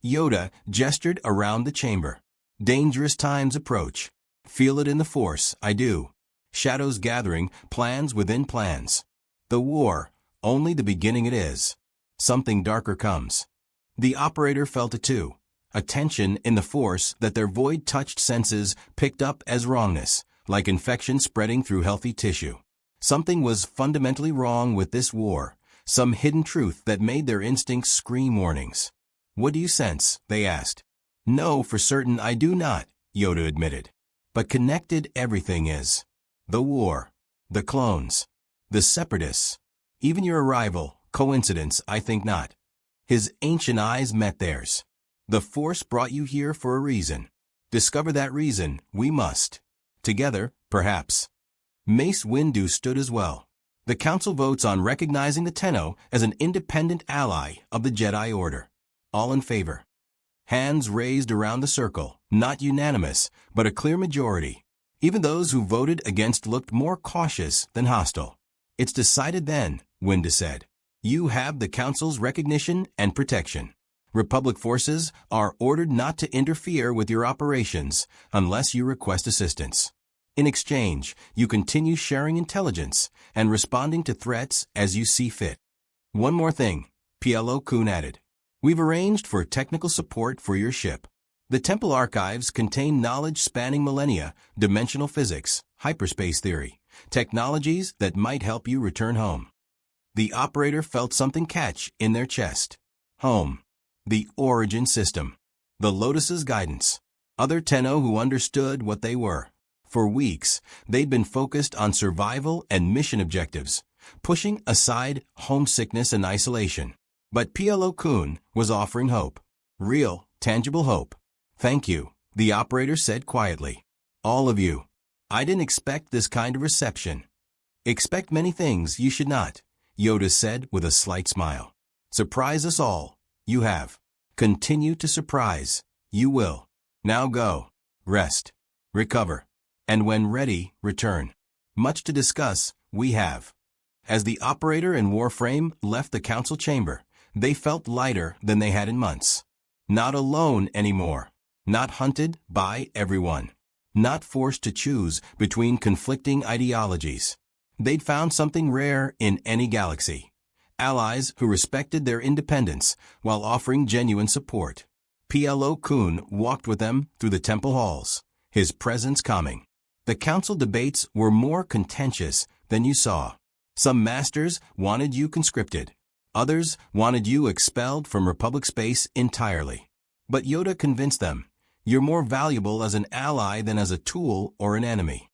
Yoda gestured around the chamber. Dangerous times approach. Feel it in the Force, I do. Shadows gathering, plans within plans. The war, only the beginning it is. Something darker comes. The operator felt it too. A tension in the Force that their void-touched senses picked up as wrongness, like infection spreading through healthy tissue. Something was fundamentally wrong with this war, some hidden truth that made their instincts scream warnings. What do you sense? They asked. No, for certain I do not, Yoda admitted. But connected everything is. The war, the clones, the Separatists, even your arrival, coincidence, I think not. His ancient eyes met theirs. The Force brought you here for a reason. Discover that reason, we must. Together, perhaps. Mace Windu stood as well. The Council votes on recognizing the Tenno as an independent ally of the Jedi Order. All in favor. Hands raised around the circle, not unanimous, but a clear majority. Even those who voted against looked more cautious than hostile. It's decided then, Windu said. You have the Council's recognition and protection. Republic forces are ordered not to interfere with your operations unless you request assistance. In exchange, you continue sharing intelligence and responding to threats as you see fit. One more thing, PLO Kun added. We've arranged for technical support for your ship. The Temple archives contain knowledge spanning millennia, dimensional physics, hyperspace theory, technologies that might help you return home. The operator felt something catch in their chest. Home. The origin system. The Lotus's guidance. Other Tenno who understood what they were. For weeks, they'd been focused on survival and mission objectives, pushing aside homesickness and isolation. But PLO-kun was offering hope. Real, tangible hope. Thank you, the operator said quietly. All of you. I didn't expect this kind of reception. Expect many things you should not, Yoda said with a slight smile. Surprise us all. You have. Continue to surprise. You will. Now go. Rest. Recover. And when ready, return. Much to discuss, we have. As the operator and Warframe left the council chamber, they felt lighter than they had in months. Not alone anymore. Not hunted by everyone. Not forced to choose between conflicting ideologies. They'd found something rare in any galaxy. Allies who respected their independence while offering genuine support. PLO-kun walked with them through the temple halls, his presence calming. The council debates were more contentious than you saw. Some masters wanted you conscripted. Others wanted you expelled from Republic space entirely. But Yoda convinced them, you're more valuable as an ally than as a tool or an enemy.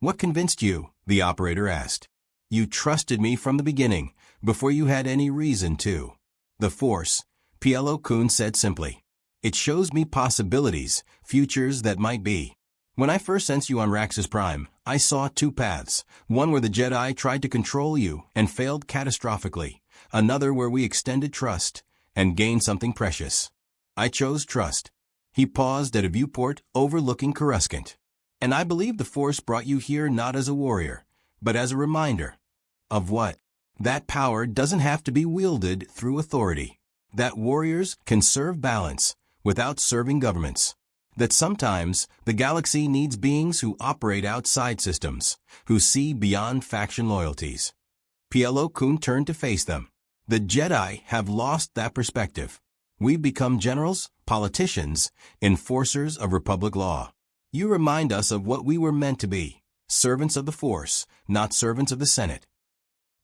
What convinced you? The operator asked. You trusted me from the beginning, before you had any reason to. The Force, PLO-kun said simply. It shows me possibilities, futures that might be. When I first sensed you on Raxus Prime, I saw two paths. One where the Jedi tried to control you and failed catastrophically. Another where we extended trust and gained something precious. I chose trust. He paused at a viewport overlooking Coruscant. And I believe the Force brought you here not as a warrior, but as a reminder. Of what? That power doesn't have to be wielded through authority. That warriors can serve balance without serving governments. That sometimes the galaxy needs beings who operate outside systems, who see beyond faction loyalties. PLO-kun turned to face them. The Jedi have lost that perspective. We've become generals, politicians, enforcers of Republic law. You remind us of what we were meant to be, servants of the Force, not servants of the Senate.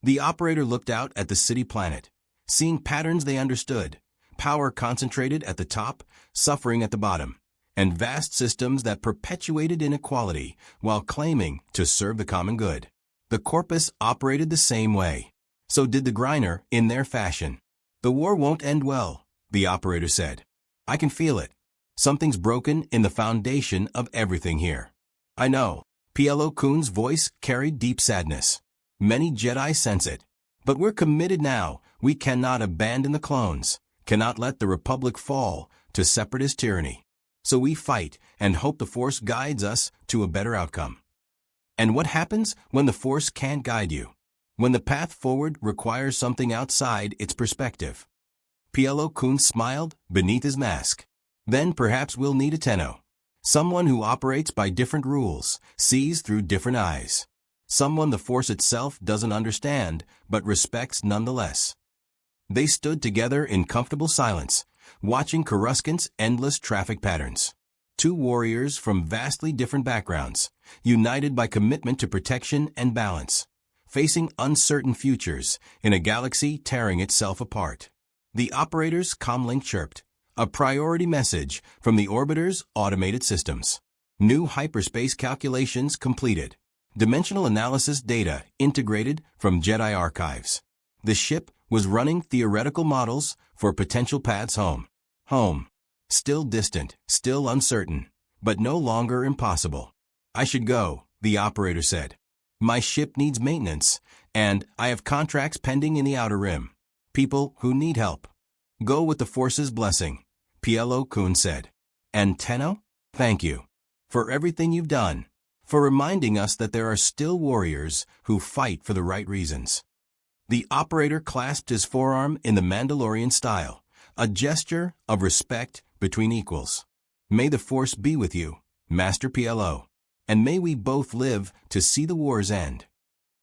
The operator looked out at the city planet, seeing patterns they understood, power concentrated at the top, suffering at the bottom, and vast systems that perpetuated inequality while claiming to serve the common good. The Corpus operated the same way. So did the Griner in their fashion. The war won't end well, the operator said. I can feel it. Something's broken in the foundation of everything here. I know. PLO-kun's voice carried deep sadness. Many Jedi sense it. But we're committed now. We cannot abandon the clones, cannot let the Republic fall to separatist tyranny. So we fight and hope the Force guides us to a better outcome. And what happens when the Force can't guide you? When the path forward requires something outside its perspective? PLO-kun smiled beneath his mask. Then perhaps we'll need a Tenno. Someone who operates by different rules, sees through different eyes. Someone the Force itself doesn't understand, but respects nonetheless. They stood together in comfortable silence, watching Coruscant's endless traffic patterns. Two warriors from vastly different backgrounds, united by commitment to protection and balance, facing uncertain futures in a galaxy tearing itself apart. The operator's comlink chirped, a priority message from the orbiter's automated systems. New hyperspace calculations completed. Dimensional analysis data integrated from Jedi archives. The ship was running theoretical models for potential paths home. Home. Still distant, still uncertain, but no longer impossible. I should go, the operator said. My ship needs maintenance, and I have contracts pending in the Outer Rim. People who need help. Go with the Force's blessing, PLO-kun said. And Tenno? Thank you. For everything you've done. For reminding us that there are still warriors who fight for the right reasons. The operator clasped his forearm in the Mandalorian style, a gesture of respect between equals. May the Force be with you, Master PLO, and may we both live to see the war's end.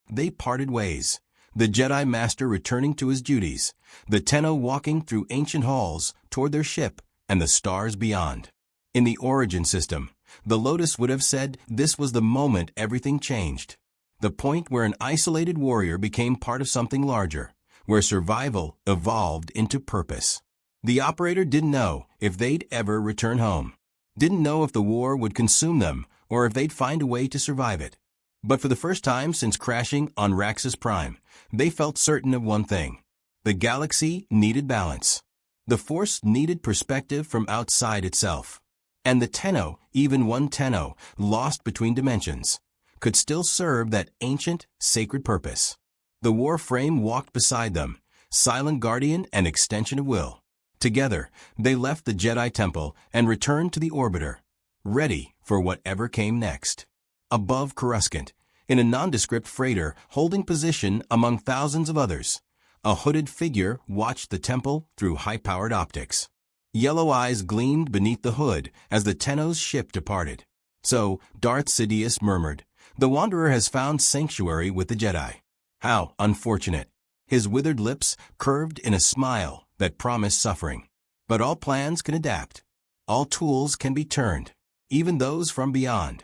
They parted ways, the Jedi Master returning to his duties, the Tenno walking through ancient halls toward their ship and the stars beyond. In the origin system, the Lotus would have said this was the moment everything changed. the point where an isolated warrior became part of something larger, where survival evolved into purpose. The operator didn't know if they'd ever return home, didn't know if the war would consume them or if they'd find a way to survive it. But for the first time since crashing on Raxus Prime, they felt certain of one thing. The galaxy needed balance. The Force needed perspective from outside itself. And the Tenno, even one Tenno, lost between dimensions, could still serve that ancient, sacred purpose. The Warframe walked beside them, silent guardian and extension of will. Together, they left the Jedi Temple and returned to the Orbiter, ready for whatever came next. Above Coruscant, in a nondescript freighter holding position among thousands of others, a hooded figure watched the temple through high-powered optics. Yellow eyes gleamed beneath the hood as the Tenno's ship departed. So, Darth Sidious murmured, "The Wanderer has found sanctuary with the Jedi." How unfortunate. His withered lips curved in a smile that promised suffering. But all plans can adapt. All tools can be turned, even those from beyond.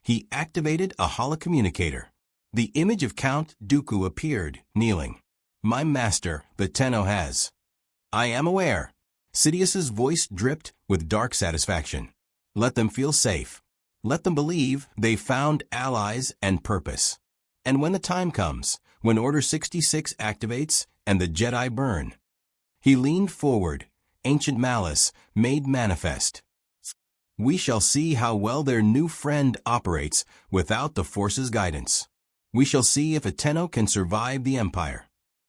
He activated a holocommunicator. The image of Count Dooku appeared, kneeling. "My master, the Tenno has." "I am aware." Sidious's voice dripped with dark satisfaction. "Let them feel safe. Let them believe they've found allies and purpose. And when the time comes, when Order 66 activates and the Jedi burn." He leaned forward, ancient malice made manifest. "We shall see how well their new friend operates without the Force's guidance. We shall see if a Tenno can survive the Empire."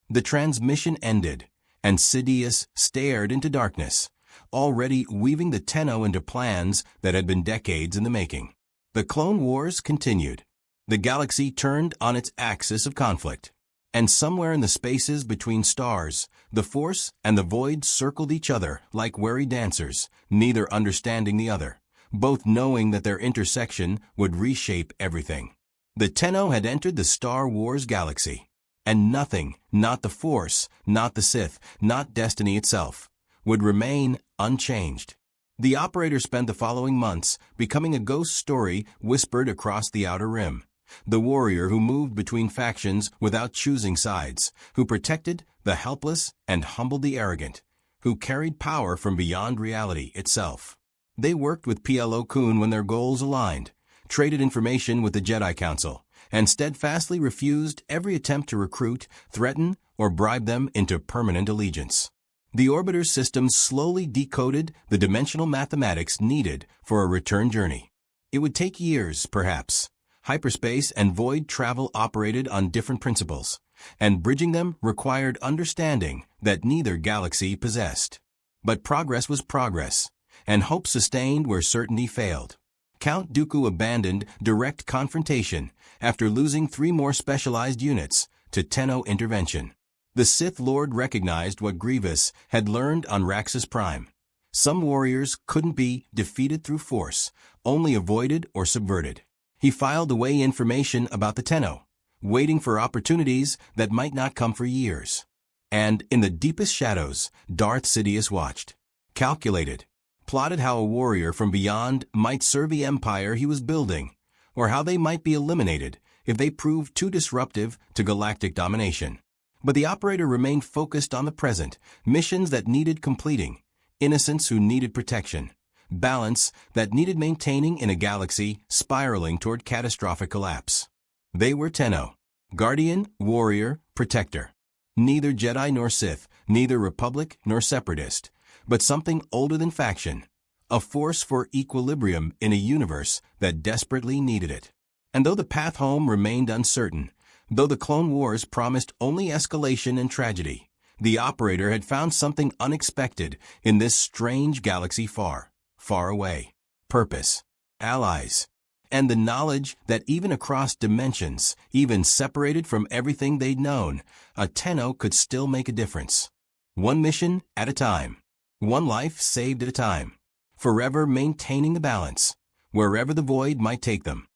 The transmission ended, and Sidious stared into darkness, already weaving the Tenno into plans that had been decades in the making. The Clone Wars continued. The galaxy turned on its axis of conflict, and somewhere in the spaces between stars, the Force and the Void circled each other like wary dancers, neither understanding the other, both knowing that their intersection would reshape everything. The Tenno had entered the Star Wars galaxy, and nothing, not the Force, not the Sith, not destiny itself, would remain unchanged. The operator spent the following months becoming a ghost story whispered across the Outer Rim. The warrior who moved between factions without choosing sides, who protected the helpless and humbled the arrogant, who carried power from beyond reality itself. They worked with PLO Kun when their goals aligned, traded information with the Jedi Council, and steadfastly refused every attempt to recruit, threaten, or bribe them into permanent allegiance. The Orbiter's system slowly decoded the dimensional mathematics needed for a return journey. It would take years, perhaps. Hyperspace and void travel operated on different principles, and bridging them required understanding that neither galaxy possessed. But progress was progress, and hope sustained where certainty failed. Count Dooku abandoned direct confrontation after losing 3 more specialized units to Tenno intervention. The Sith Lord recognized what Grievous had learned on Raxus Prime. Some warriors couldn't be defeated through force, only avoided or subverted. He filed away information about the Tenno, waiting for opportunities that might not come for years. And in the deepest shadows, Darth Sidious watched, calculated, plotted how a warrior from beyond might serve the empire he was building, or how they might be eliminated if they proved too disruptive to galactic domination. But the operator remained focused on the present, missions that needed completing, innocents who needed protection, balance that needed maintaining in a galaxy spiraling toward catastrophic collapse. They were Tenno, guardian, warrior, protector. Neither Jedi nor Sith, neither Republic nor Separatist, but something older than faction, a force for equilibrium in a universe that desperately needed it. And though the path home remained uncertain, though the Clone Wars promised only escalation and tragedy, the operator had found something unexpected in this strange galaxy far, far away. Purpose, allies, and the knowledge that even across dimensions, even separated from everything they'd known, a Tenno could still make a difference. One mission at a time, one life saved at a time, forever maintaining the balance, wherever the void might take them.